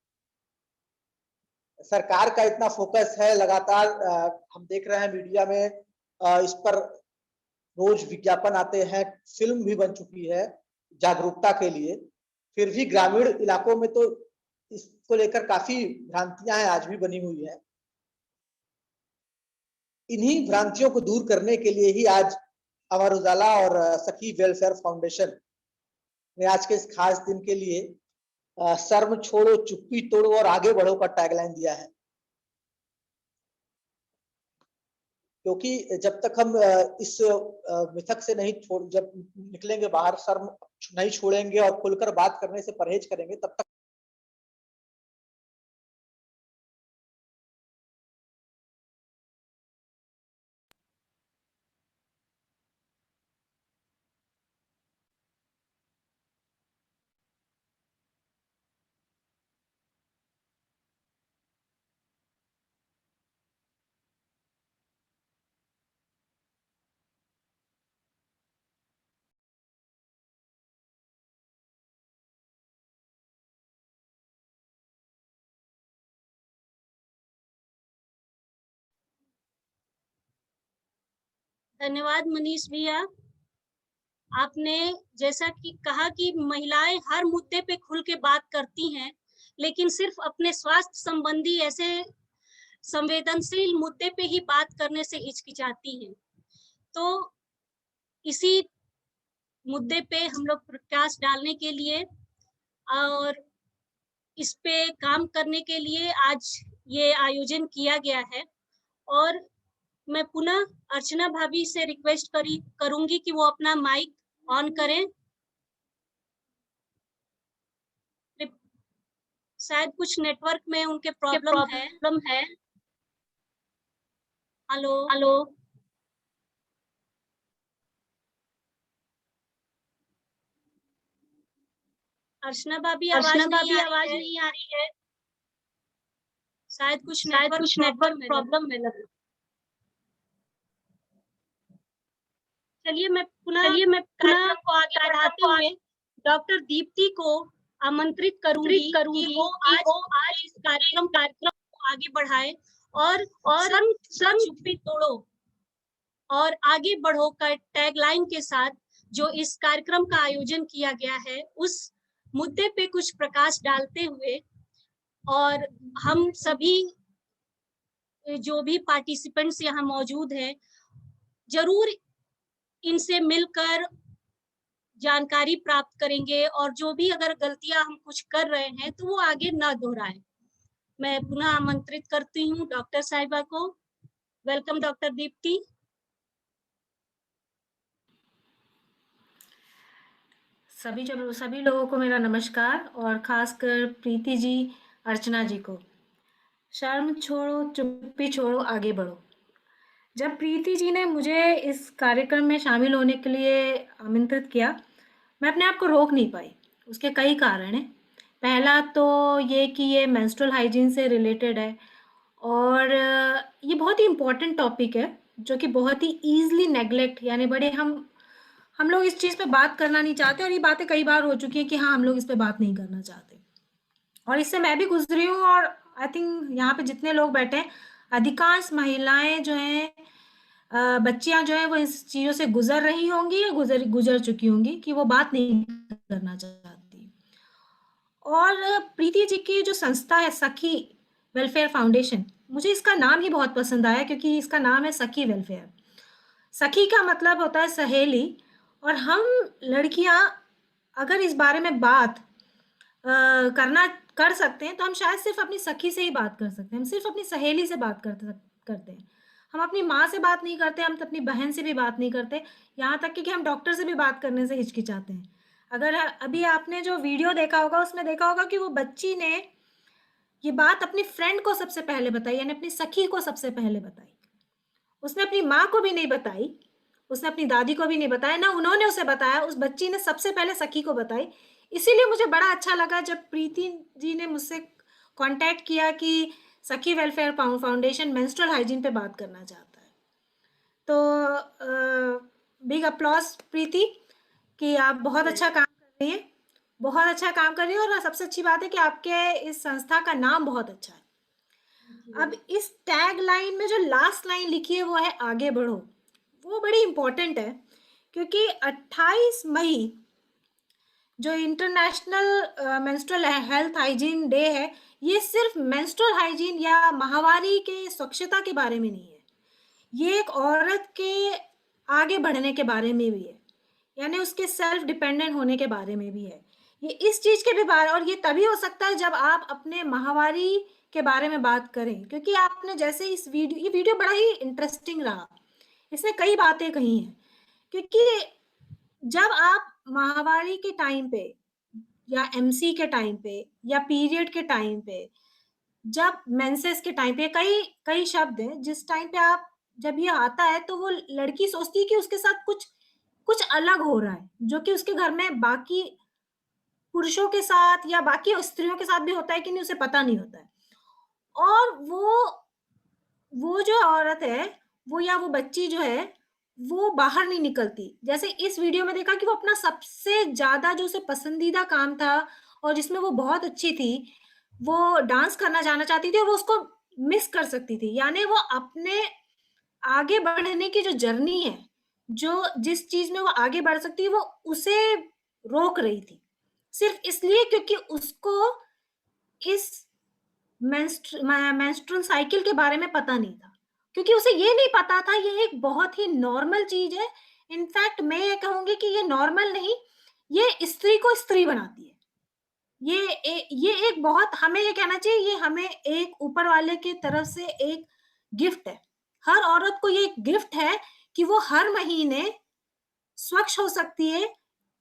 सरकार का इतना फोकस है, लगातार हम देख रहे हैं मीडिया में इस पर रोज विज्ञापन आते हैं, फिल्म भी बन चुकी है जागरूकता के लिए, फिर भी ग्रामीण इलाकों में तो इसको लेकर काफी भ्रांतियां हैं, आज भी बनी हुई है। इन्हीं भ्रांतियों को दूर करने के लिए ही आज अमर उजाला और सखी वेलफेयर फाउंडेशन ने आज के इस खास दिन के लिए शर्म छोड़ो, चुप्पी तोड़ो और आगे बढ़ो का टैगलाइन दिया है। क्योंकि जब तक हम इस मिथक से जब निकलेंगे बाहर, शर्म नहीं छोड़ेंगे और खुलकर बात करने से परहेज करेंगे, तब तक धन्यवाद मनीष भैया। आपने जैसा कि कहा कि महिलाएं हर मुद्दे पे खुल के बात करती हैं, लेकिन सिर्फ अपने स्वास्थ्य संबंधी ऐसे संवेदनशील मुद्दे पे ही बात करने से हिचकिचाती हैं। तो इसी मुद्दे पे हम लोग प्रकाश डालने के लिए और इस पे काम करने के लिए आज ये आयोजन किया गया है। और मैं पुनः अर्चना भाभी से रिक्वेस्ट करूंगी कि वो अपना माइक ऑन करें। शायद कुछ नेटवर्क में उनके प्रॉब्लम है। हेलो। अर्चना भाभी आवाज नहीं आ रही है। शायद कुछ नेटवर्क प्रॉब्लम है लग। चलिए मैं पुनः को आगे बढ़ाते हुए डॉक्टर दीप्ति को आमंत्रित करूंगी कि वो आज इस कार्यक्रम को आगे बढ़ाए और सन चुप्पी तोड़ो और आगे बढ़ो का टैगलाइन के साथ जो इस कार्यक्रम का आयोजन किया गया है उस मुद्दे पे कुछ प्रकाश डालते हुए और हम सभी जो भी पार्टिसिपेंट्स यहाँ मौजूद हैं जरूर इनसे मिलकर जानकारी प्राप्त करेंगे और जो भी अगर गलतियां हम कुछ कर रहे हैं तो वो आगे न दोहराएं। मैं पुनः आमंत्रित करती हूँ डॉक्टर साहिबा को। Welcome doctor Deepti. सभी लोगों को मेरा नमस्कार और खासकर प्रीति जी, अर्चना जी को। शर्म छोड़ो, चुप्पी छोड़ो, आगे बढ़ो। जब प्रीति जी ने मुझे इस कार्यक्रम में शामिल होने के लिए आमंत्रित किया, मैं अपने आप को रोक नहीं पाई। उसके कई कारण हैं। पहला तो ये कि ये मेंस्ट्रुअल हाइजीन से रिलेटेड है और ये बहुत ही इम्पोर्टेंट टॉपिक है जो कि बहुत ही ईजिली नेग्लेक्ट, यानी बड़े हम लोग इस चीज़ पे बात करना नहीं चाहते और ये बातें कई बार हो चुकी हैं कि हाँ हम लोग इस पे बात नहीं करना चाहते। और इससे मैं भी गुजरी हूँ और आई थिंक यहाँ पे जितने लोग बैठे हैं अधिकांश महिलाएं जो हैं, बच्चियां जो हैं वो इस चीज़ों से गुजर रही होंगी या गुजर चुकी होंगी कि वो बात नहीं करना चाहती। और प्रीति जी की जो संस्था है सखी वेलफेयर फाउंडेशन, मुझे इसका नाम ही बहुत पसंद आया क्योंकि इसका नाम है सखी वेलफेयर। सखी का मतलब होता है सहेली और हम लड़कियां अगर इस बारे में बात कर सकते हैं तो हम शायद सिर्फ अपनी सखी से ही बात कर सकते हैं। हम सिर्फ अपनी सहेली से बात करते हैं। हम अपनी माँ से बात नहीं करते, हम तो अपनी बहन से भी बात नहीं करते, यहाँ तक कि हम डॉक्टर से भी बात करने से हिचकिचाते हैं। अगर अभी आपने जो वीडियो देखा होगा उसमें देखा होगा कि वो बच्ची ने ये बात अपनी फ्रेंड को सबसे पहले बताई, यानी अपनी सखी को सबसे पहले बताई। उसने अपनी माँ को भी नहीं बताई, उसने अपनी दादी को भी नहीं बताया, ना उन्होंने उसे बताया। उस बच्ची ने सबसे पहले सखी को बताई। इसीलिए मुझे बड़ा अच्छा लगा जब प्रीति जी ने मुझसे कांटेक्ट किया कि सखी वेलफेयर फाउंडेशन मेंस्ट्रुअल हाइजीन पे बात करना चाहता है। तो बिग अप्लॉज प्रीति कि आप बहुत अच्छा काम कर रही हैं, बहुत अच्छा काम कर रही हैं। और सबसे अच्छी बात है कि आपके इस संस्था का नाम बहुत अच्छा है। अब इस टैग लाइन में जो लास्ट लाइन लिखी है वो है आगे बढ़ो। वो बड़ी इम्पोर्टेंट है क्योंकि 28 मई जो international menstrual health hygiene day है, ये सिर्फ मेंस्ट्रुअल हाइजीन या माहवारी के स्वच्छता के बारे में नहीं है, ये एक औरत के आगे बढ़ने के बारे में भी है, यानी उसके सेल्फ डिपेंडेंट होने के बारे में भी है। ये इस चीज़ के भी बारे, और ये तभी हो सकता है जब आप अपने माहवारी के बारे में बात करें। क्योंकि आपने जैसे ये वीडियो बड़ा ही इंटरेस्टिंग रहा, इसमें कई बातें कही हैं। क्योंकि जब आप माहवारी के टाइम पे या एमसी के टाइम पे या पीरियड के टाइम पे, जब मेंसेस के टाइम पे, कई शब्द हैं जिस टाइम पे आप जब ये आता है तो वो लड़की सोचती है कि उसके साथ कुछ अलग हो रहा है, जो कि उसके घर में बाकी पुरुषों के साथ या बाकी स्त्रियों के साथ भी होता है कि नहीं, उसे पता नहीं होता है। और वो जो औरत है वो या वो बच्ची जो है वो बाहर नहीं निकलती। जैसे इस वीडियो में देखा कि वो अपना सबसे ज्यादा जो उसे पसंदीदा काम था और जिसमें वो बहुत अच्छी थी, वो डांस करना जाना चाहती थी और वो उसको मिस कर सकती थी। यानी वो अपने आगे बढ़ने की जो जर्नी है जो जिस चीज में वो आगे बढ़ सकती है वो उसे रोक रही थी, सिर्फ इसलिए क्योंकि उसको इस मेंस्ट्रुअल साइकिल के बारे में पता नहीं था, क्योंकि उसे ये नहीं पता था ये एक बहुत ही नॉर्मल चीज है। इनफैक्ट मैं ये कहूंगी कि ये नॉर्मल नहीं, ये स्त्री को स्त्री बनाती है। ये एक बहुत, हमें ये कहना चाहिए, ये हमें एक ऊपर वाले की तरफ से एक गिफ्ट है। हर औरत को ये एक गिफ्ट है कि वो हर महीने स्वच्छ हो सकती है,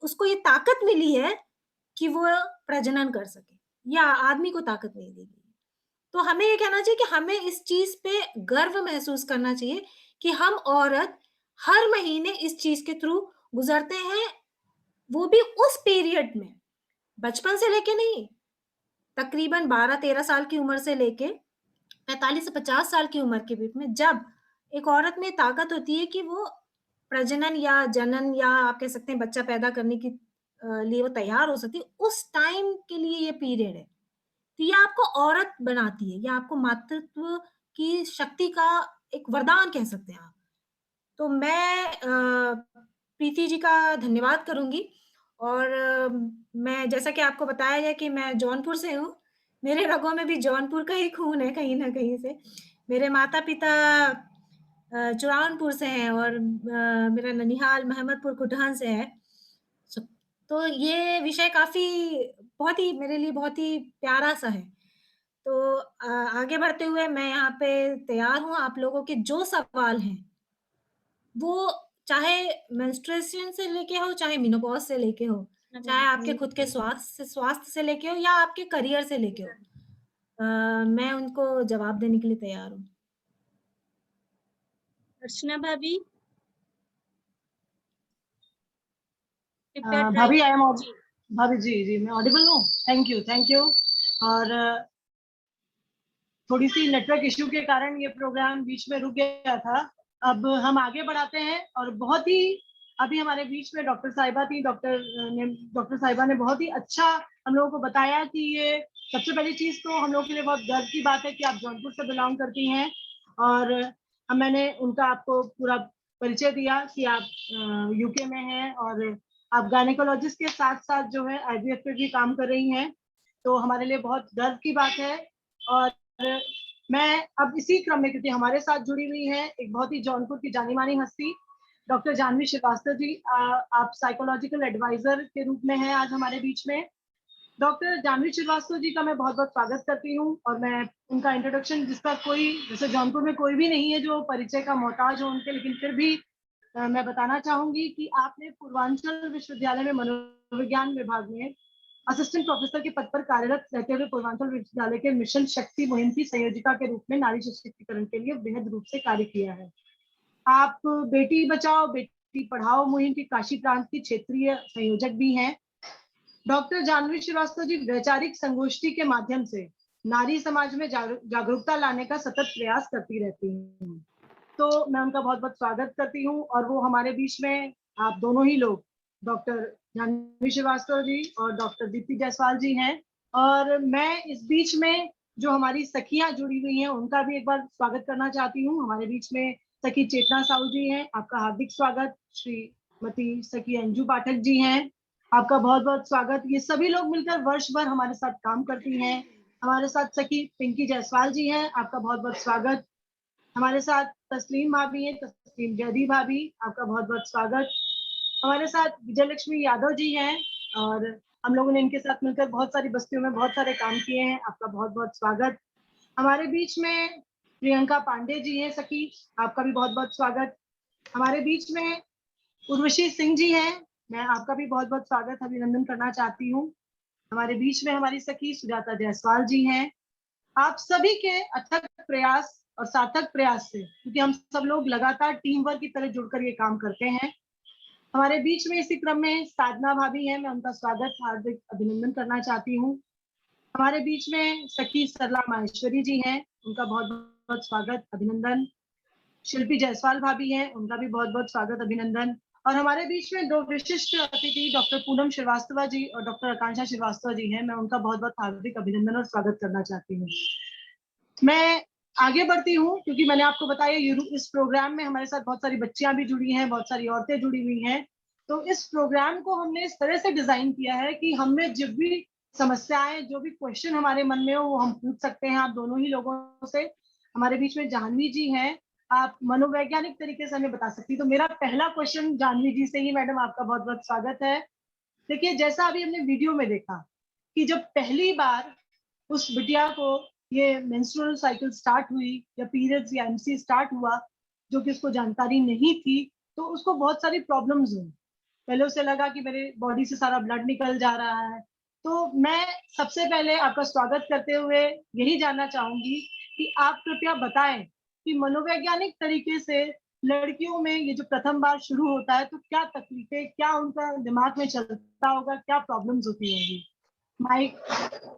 उसको ये ताकत मिली है कि वो प्रजनन कर सके, या आदमी को ताकत नहीं दी गई। तो हमें ये कहना चाहिए कि हमें इस चीज पे गर्व महसूस करना चाहिए कि हम औरत हर महीने इस चीज के थ्रू गुजरते हैं, वो भी उस पीरियड में, बचपन से लेके नहीं, तकरीबन 12-13 साल की उम्र से लेके 45 से 50 साल की उम्र के बीच में, जब एक औरत में ताकत होती है कि वो प्रजनन या जनन या आप कह सकते हैं बच्चा पैदा करने की लिए वो तैयार हो सकती है, उस टाइम के लिए ये पीरियड है। तो ये आपको औरत बनाती है, या आपको मातृत्व की शक्ति का एक वरदान कह सकते हैं आप। तो मैं प्रीति जी का धन्यवाद करूंगी। और मैं, जैसा कि आपको बताया गया कि मैं जौनपुर से हूँ, मेरे रगों में भी जौनपुर का ही खून है कहीं ना कहीं से। मेरे माता पिता चुरानपुर से हैं और मेरा ननिहाल महमदपुर कुटहन से है। तो ये विषय काफी, बहुत ही मेरे लिए बहुत ही प्यारा सा है। तो आगे बढ़ते हुए मैं यहाँ पे तैयार हूँ आप लोगों के जो सवाल हैं, वो चाहे मेंस्ट्रुएशन से लेके हो, चाहे मेनोपॉज से लेके हो, चाहे आपके खुद के स्वास्थ्य से लेके हो, या आपके करियर से लेके हो, मैं उनको जवाब देने के लिए तैयार हूँ। अर्चना भाभी। भाभी आई एम भाभी जी मैं ऑडिबल हूँ? Thank you. और थोड़ी सी नेटवर्क इश्यू के कारण ये प्रोग्राम बीच में रुक गया था। अब हम आगे बढ़ाते हैं, और बहुत ही अभी हमारे बीच में डॉक्टर साहिबा थी। डॉक्टर साहिबा ने बहुत ही अच्छा हम लोगों को बताया कि ये सबसे पहली चीज तो हम लोगों के लिए बहुत गर्व की बात है कि आप जौनपुर से बिलोंग करती हैं, और मैंने उनका आपको पूरा परिचय दिया कि आप यूके में हैं और आप गायनेकोलॉजिस्ट के साथ साथ जो है IVF पे भी काम कर रही हैं, तो हमारे लिए बहुत गर्व की बात है। और मैं अब इसी क्रम में, क्योंकि हमारे साथ जुड़ी हुई है एक बहुत ही जौनपुर की जानी मानी हस्ती डॉक्टर जानवी श्रीवास्तव जी, आप साइकोलॉजिकल एडवाइजर के रूप में हैं आज हमारे बीच में। डॉक्टर जानवी श्रीवास्तव जी का मैं बहुत बहुत स्वागत करती हूँ, और मैं उनका इंट्रोडक्शन, जिसका कोई, जैसे जौनपुर में कोई भी नहीं है जो परिचय का मोहताज हो उनके, लेकिन फिर भी मैं बताना चाहूंगी कि आपने पूर्वांचल विश्वविद्यालय में मनोविज्ञान विभाग में असिस्टेंट प्रोफेसर के पद पर कार्यरत रहते हुए पूर्वांचल विश्वविद्यालय के मिशन शक्ति मुहिम की संयोजिका के रूप में नारी सशक्तिकरण के लिए बेहद रूप से कार्य किया है। आप बेटी बचाओ बेटी पढ़ाओ मुहिम की काशी प्रांत की क्षेत्रीय संयोजक भी हैं। डॉक्टर जानवी श्रीवास्तव जी वैचारिक संगोष्ठी के माध्यम से नारी समाज में जागरूकता लाने का सतत प्रयास करती रहती हैं, तो मैं उनका बहुत बहुत स्वागत करती हूँ। और वो हमारे बीच में, आप दोनों ही लोग, डॉक्टर जानवी श्रीवास्तव जी और डॉक्टर दीप्ति जायसवाल जी हैं। और मैं इस बीच में जो हमारी सखियां जुड़ी हुई हैं उनका भी एक बार स्वागत करना चाहती हूँ। हमारे बीच में सखी चेतना साहू जी हैं, आपका हार्दिक स्वागत। श्रीमती सखी अंजू पाठक जी हैं, आपका बहुत बहुत स्वागत। ये सभी लोग मिलकर वर्ष भर हमारे साथ काम करती हैं। हमारे साथ सखी पिंकी जायसवाल जी हैं, आपका बहुत बहुत स्वागत। हमारे साथ तस्लीम भाभी हैं, तस्लीम जयदी भाभी, आपका बहुत बहुत स्वागत। हमारे साथ विजय लक्ष्मी यादव जी हैं, और हम लोगों ने इनके साथ मिलकर बहुत सारी बस्तियों में बहुत सारे काम किए हैं, आपका बहुत बहुत स्वागत। हमारे बीच में प्रियंका पांडे जी हैं सखी, आपका भी बहुत बहुत स्वागत। हमारे बीच में उर्वशी सिंह जी हैं, मैं आपका भी बहुत बहुत स्वागत अभिनंदन करना चाहती हूँ। हमारे बीच में हमारी सखी सुजाता जायसवाल जी हैं। आप सभी के अथक प्रयास और सार्थक प्रयास से, क्योंकि हम सब लोग लगातार टीम वर्क की तरह जुड़कर ये काम करते हैं। हमारे बीच में इसी क्रम में साधना भाभी हैं, मैं उनका स्वागत हार्दिक अभिनंदन करना चाहती हूँ। हमारे बीच में सखी सरला माहेश्वरी जी हैं, उनका बहुत बहुत स्वागत अभिनंदन। शिल्पी जायसवाल भाभी हैं, उनका भी बहुत बहुत स्वागत अभिनंदन। और हमारे बीच में दो विशिष्ट अतिथि डॉक्टर पूनम श्रीवास्तव जी और डॉक्टर आकांक्षा श्रीवास्तव जी हैं, मैं उनका बहुत बहुत हार्दिक अभिनंदन और स्वागत करना चाहती हूँ। मैं आगे बढ़ती हूँ, क्योंकि मैंने आपको बताया इस प्रोग्राम में हमारे साथ बहुत सारी बच्चियां भी जुड़ी हैं, बहुत सारी औरतें जुड़ी हुई हैं। तो इस प्रोग्राम को हमने इस तरह से डिजाइन किया है कि हमें जब भी समस्याएं, जो भी क्वेश्चन हमारे मन में हो, वो हम पूछ सकते हैं आप दोनों ही लोगों से। हमारे बीच में जानवी जी हैं, आप मनोवैज्ञानिक तरीके से हमें बता सकती। तो मेरा पहला क्वेश्चन जानवी जी से ही। मैडम, आपका बहुत बहुत स्वागत है। देखिए, जैसा अभी हमने वीडियो में देखा कि जब पहली बार उस बिटिया को ये मेंस्ट्रुअल साइकिल स्टार्ट हुई या पीरियड्स या एमसी स्टार्ट हुआ, जो कि उसको जानकारी नहीं थी, तो उसको बहुत सारी प्रॉब्लम्स हुई। पहले उसे लगा कि मेरे बॉडी से सारा ब्लड निकल जा रहा है। तो मैं सबसे पहले आपका स्वागत करते हुए यही जानना चाहूंगी कि आप कृपया बताएं कि मनोवैज्ञानिक तरीके से लड़कियों में ये जो प्रथम बार शुरू होता है, तो क्या तकलीफें, क्या उनका दिमाग में चलता होगा, क्या प्रॉब्लम्स होती होंगी। Mic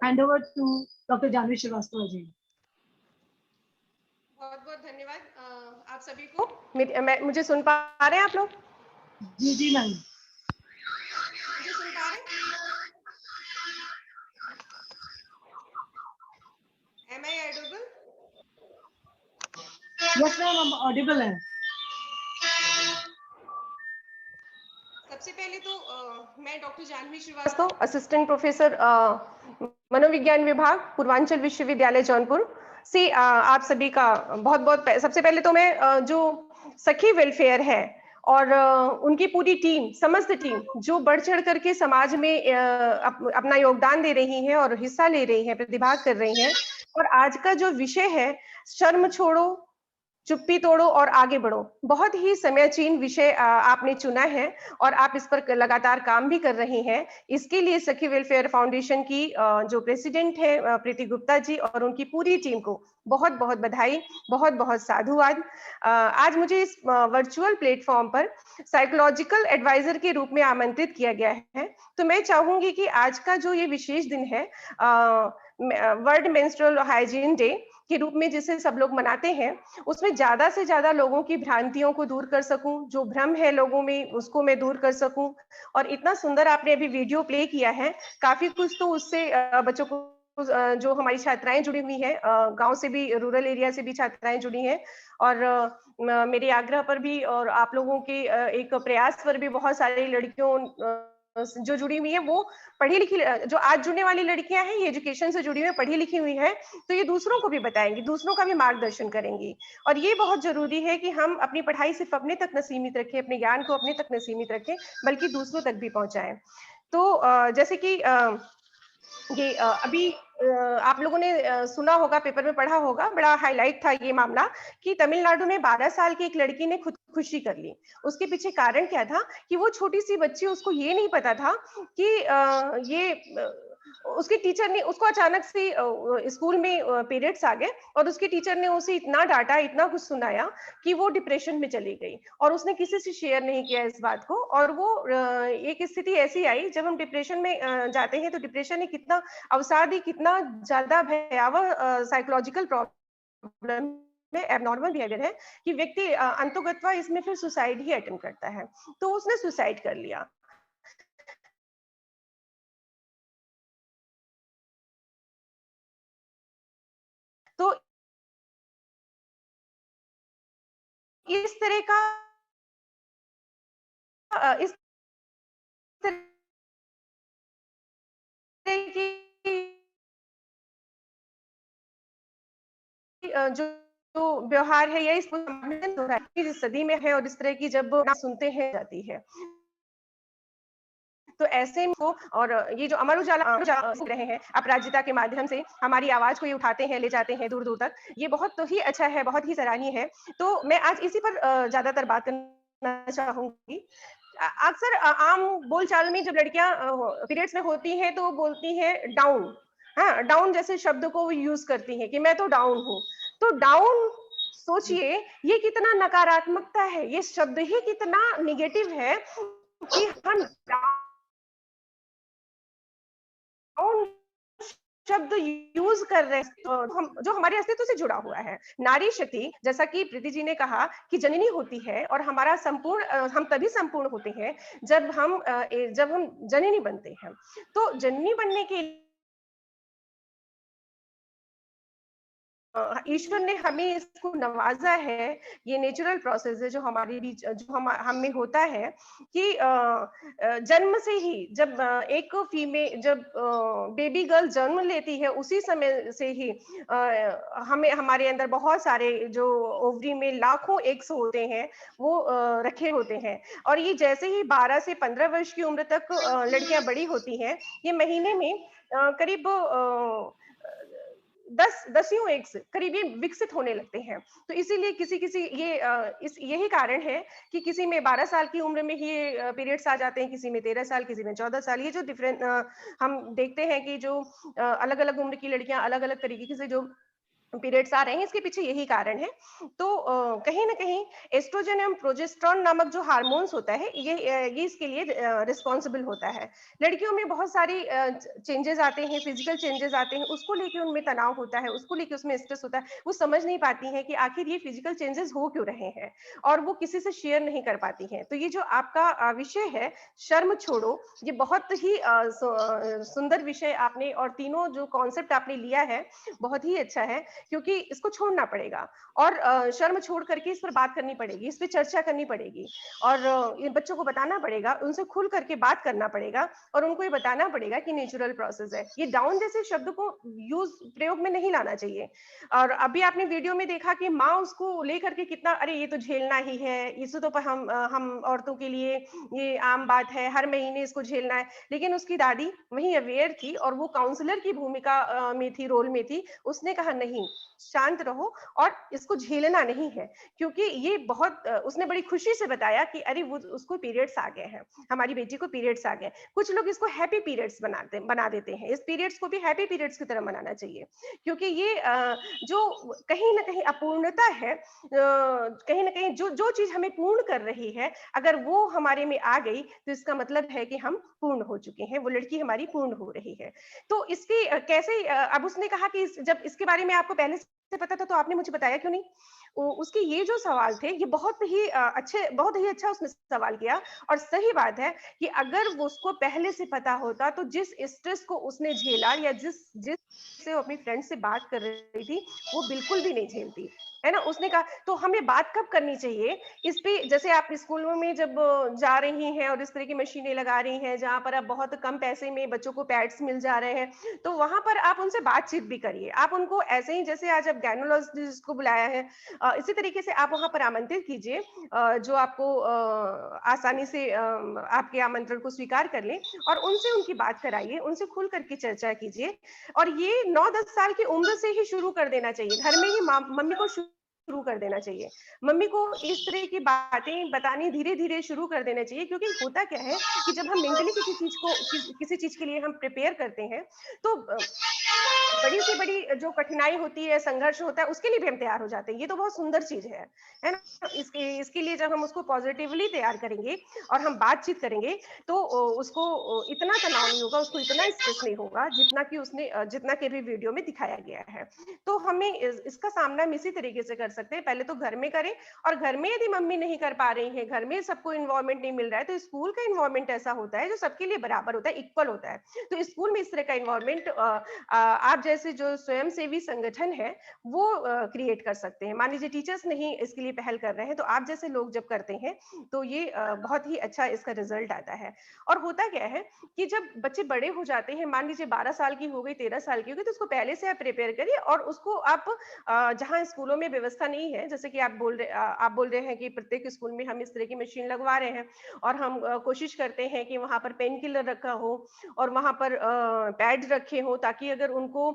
hand over to doctor Janvi Srivastava ji. बहुत बहुत धन्यवाद आप सभी को। मुझे सुन पा रहे हैं आप लोग? जी जी मैम, मुझे सुन पा रहे हैं? Am I audible? Yes ma'am, हम ऑडिबल हैं। सबसे पहले तो मैं doctor Janvi Srivastava, assistant professor मनोविज्ञान विभाग, पूर्वांचल विश्वविद्यालय जौनपुर से आप सभी का बहुत बहुत, सबसे पहले तो मैं जो सखी वेलफेयर है और उनकी पूरी टीम, समस्त टीम जो बढ़ चढ़ करके समाज में अपना योगदान दे रही है और हिस्सा ले रही है, प्रतिभाग कर रही है। और आज का जो विषय है, शर्म छोड़ो, चुप्पी तोड़ो और आगे बढ़ो, बहुत ही समयचीन विषय आपने चुना है और आप इस पर लगातार काम भी कर रही हैं। इसके लिए सखी वेलफेयर फाउंडेशन की जो प्रेसिडेंट है प्रीति गुप्ता जी और उनकी पूरी टीम को बहुत बहुत बधाई, बहुत बहुत साधुवाद। आज मुझे इस वर्चुअल प्लेटफॉर्म पर साइकोलॉजिकल एडवाइजर के रूप में आमंत्रित किया गया है। तो मैं चाहूंगी कि आज का जो ये विशेष दिन है, वर्ल्ड मेंस्ट्रुअल हाइजीन डे के रूप में जिसे सब लोग मनाते हैं, उसमें ज्यादा से ज्यादा लोगों की भ्रांतियों को दूर कर सकूं, जो भ्रम है लोगों में उसको मैं दूर कर सकूं। और इतना सुंदर आपने अभी वीडियो प्ले किया है, काफी कुछ तो उससे बच्चों को, जो हमारी छात्राएं जुड़ी हुई हैं, गांव से भी, रूरल एरिया से भी छात्राएं जुड़ी हैं, और मेरे आग्रह पर भी और आप लोगों के एक प्रयास पर भी बहुत सारी लड़कियों जो जुड़ी हुई है, वो पढ़ी लिखी, जो आज जुड़ने वाली लड़कियां हैं, ये एजुकेशन से जुड़ी हुई, पढ़ी लिखी हुई है, तो ये दूसरों को भी बताएंगी, दूसरों का भी मार्गदर्शन करेंगी। और ये बहुत जरूरी है कि हम अपनी पढ़ाई सिर्फ अपने तक न सीमित रखें, अपने ज्ञान को अपने तक न सीमित रखें, बल्कि दूसरों तक भी पहुंचाएं। तो जैसे कि ये अभी आप लोगों ने सुना होगा, पेपर में पढ़ा होगा, बड़ा हाईलाइट था ये मामला कि तमिलनाडु में 12 साल की एक लड़की ने खुदकुशी कर ली। उसके पीछे कारण क्या था कि वो छोटी सी बच्ची, उसको ये नहीं पता था कि उसके टीचर ने उसको, अचानक से स्कूल में पीरियड्स आ गए और उसके टीचर ने उसे इतना डांटा, इतना कुछ सुनाया कि वो डिप्रेशन में चली गई और उसने किसी से शेयर नहीं किया इस बात को। और वो एक स्थिति ऐसी आई, जब हम डिप्रेशन में जाते हैं तो डिप्रेशन एक कितना अवसादी, कितना ज्यादा भयावह साइकोलॉजिकल प्रॉब्लम में एबनॉर्मल बिहेवियर है कि व्यक्ति अंतोगत्वा इसमें फिर सुसाइड ही अटेम्प्ट करता है। तो उसने सुसाइड कर लिया। तो इस तरह का इस तरह की जो व्यवहार है, या इस सदी में है और इस तरह की जब ना सुनते हैं जाती है, तो ऐसे में को, और ये जो अमर उजाला रहे हैं अपराजिता के माध्यम से हमारी आवाज को ये उठाते हैं, ले जाते हैं दूर दूर तक, ये बहुत तो ही अच्छा है, बहुत ही सराहनीय है। तो मैं आज इसी पर ज्यादातर बात करना चाहूंगी। अक्सर आम बोलचाल में जब लड़कियां पीरियड्स में होती हैं तो बोलती हैं डाउन, हाँ, डाउन जैसे शब्द को वो यूज करती हैं कि मैं तो डाउन हूँ। तो डाउन, सोचिए ये कितना नकारात्मकता है, ये शब्द ही कितना निगेटिव है कि हम शब्द यूज कर रहे हैं, तो हम, जो हमारे अस्तित्व से जुड़ा हुआ है। नारी शक्ति, जैसा कि प्रीति जी ने कहा कि जननी होती है और हमारा संपूर्ण, हम तभी संपूर्ण होते हैं जब हम जननी बनते हैं। तो जननी बनने के ईश्वर ने हमें इसको नवाजा है, ये नेचुरल प्रोसेस है जो हमारे बीच जो हम में होता है कि जन्म से ही जब एक फीमेल जब बेबी गर्ल जन्म लेती है उसी समय से ही हमें हमारे अंदर बहुत सारे जो ओवरी में लाखों एग्स होते हैं वो रखे होते हैं, और ये जैसे ही 12 से 15 वर्ष की उम्र तक लड़कियां बड़ी होती हैं, ये महीने में करीब 10 एग्स करीब ये विकसित होने लगते हैं। तो इसीलिए किसी किसी ये यही कारण है कि किसी में 12 साल की उम्र में ही पीरियड्स आ जाते हैं, किसी में 13 साल, किसी में 14 साल। ये जो डिफरेंट हम देखते हैं कि जो अलग अलग उम्र की लड़कियां अलग अलग तरीके से जो पीरियड्स आ रहे हैं, इसके पीछे यही कारण है। तो कहीं ना कहीं एस्ट्रोजन एवं प्रोजेस्टेरोन नामक जो हार्मोन्स होता है ये इसके लिए रिस्पॉन्सिबल होता है। लड़कियों में बहुत सारी चेंजेस आते हैं, फिजिकल चेंजेस आते हैं, उसको लेके उनमें तनाव होता है, उसको लेके उसमें स्ट्रेस होता है। वो समझ नहीं पाती हैं कि आखिर ये फिजिकल चेंजेस हो क्यों रहे हैं, और वो किसी से शेयर नहीं कर पाती हैं। तो ये जो आपका विषय है शर्म छोड़ो, ये बहुत ही सुंदर विषय आपने, और तीनों जो कॉन्सेप्ट आपने लिया है बहुत ही अच्छा है, क्योंकि इसको छोड़ना पड़ेगा और शर्म छोड़ करके इस पर बात करनी पड़ेगी, इस पर चर्चा करनी पड़ेगी, और इन बच्चों को बताना पड़ेगा, उनसे खुल करके बात करना पड़ेगा, और उनको ये बताना पड़ेगा कि नेचुरल प्रोसेस है। ये डाउन जैसे शब्द को प्रयोग में नहीं लाना चाहिए। और अभी आपने वीडियो में देखा कि माँ उसको लेकर के कितना, अरे ये तो झेलना ही है, इसे तो हम औरतों के लिए ये आम बात है, हर महीने इसको झेलना है। लेकिन उसकी दादी वही अवेयर थी और वो काउंसलर की भूमिका में थी, रोल में थी। उसने कहा नहीं, शांत रहो और इसको झेलना नहीं है, क्योंकि ये बहुत उसने बड़ी खुशी से बताया कि अरे वो उसको पीरियड्स आ गए हैं, हमारी बेटी को पीरियड्स आ गए। कुछ लोग इसको हैप्पी पीरियड्स बना देते हैं, इस पीरियड्स को भी हैप्पी पीरियड्स की तरह मनाना चाहिए, क्योंकि ये जो कहीं ना कहीं अपूर्णता है, कहीं ना कहीं जो चीज हमें पूर्ण कर रही है, अगर वो हमारे में आ गई तो इसका मतलब है कि हम पूर्ण हो चुके हैं, वो लड़की हमारी पूर्ण हो रही है। तो इसकी कैसे, अब उसने कहा कि जब इसके बारे में आपको पहले से पता था तो आपने मुझे बताया क्यों नहीं। उसके ये जो सवाल थे ये बहुत ही अच्छा उसने सवाल किया, और सही बात है कि अगर वो उसको पहले से पता होता तो जिस स्ट्रेस को उसने झेला, या जिस से वो अपनी फ्रेंड से बात कर रही थी, वो बिल्कुल भी नहीं झेलती, है ना। उसने कहा तो हमें बात कब करनी चाहिए इस पे, जैसे आप स्कूलों में जब जा रही हैं और इस तरह की मशीनें लगा रही हैं जहां पर अब बहुत कम पैसे में बच्चों को पैड्स मिल जा रहे हैं, तो वहां पर आप उनसे बातचीत भी करिए। आप उनको ऐसे ही, जैसे आज अब गायनोलॉजिस्ट को बुलाया है, इसी तरीके से आप वहां पर आमंत्रित कीजिए, जो आपको आसानी से आपके आमंत्रण को स्वीकार कर लें, और उनसे उनकी बात कराइए, उनसे खुल करके चर्चा कीजिए। और ये 9-10 साल की उम्र से ही शुरू कर देना चाहिए, घर में ही मम्मी को शुरू कर देना चाहिए, मम्मी को इस तरह की बातें बतानी धीरे धीरे शुरू कर देना चाहिए। क्योंकि होता क्या है कि जब हम मेंटली किसी चीज के लिए हम प्रिपेयर करते हैं, तो बड़ी से बड़ी जो कठिनाई होती है, संघर्ष होता है, उसके लिए भी हम तैयार हो जाते हैं। ये तो बहुत सुंदर चीज है ना। इसके लिए जब हम उसको पॉजिटिवली तैयार करेंगे और हम बातचीत करेंगे, तो उसको इतना तनाव नहीं होगा, उसको इतना स्ट्रेस नहीं होगा जितना कि भी वीडियो में दिखाया गया है। तो हमें इसका सामना हम इसी तरीके से कर सकते हैं। पहले तो घर में करें, और घर में यदि मम्मी नहीं कर पा रही है, घर में सबको इन्वॉल्वमेंट नहीं मिल रहा है, तो स्कूल का इन्वॉल्वमेंट ऐसा होता है जो सबके लिए बराबर होता है, इक्वल होता है। तो स्कूल में इस तरह का इन्वॉल्वमेंट आप जैसे जो स्वयंसेवी संगठन है वो क्रिएट कर सकते हैं। मान लीजिए टीचर्स नहीं इसके लिए पहल कर रहे हैं, तो आप जैसे लोग जब करते हैं तो ये बहुत ही अच्छा इसका रिजल्ट आता है। और होता क्या है कि जब बच्चे बड़े हो जाते हैं, मान लीजिए 12 साल की हो गई, 13 साल की हो गई, तो उसको पहले से आप प्रिपेयर करिए, और उसको आप जहाँ स्कूलों में व्यवस्था नहीं है, जैसे कि आप बोल रहे हैं कि प्रत्येक स्कूल में हम इस तरह की मशीन लगवा रहे हैं, और हम कोशिश करते हैं कि वहां पर पेन किलर रखा हो और वहां पर पैड रखे हो, ताकि अगर उनको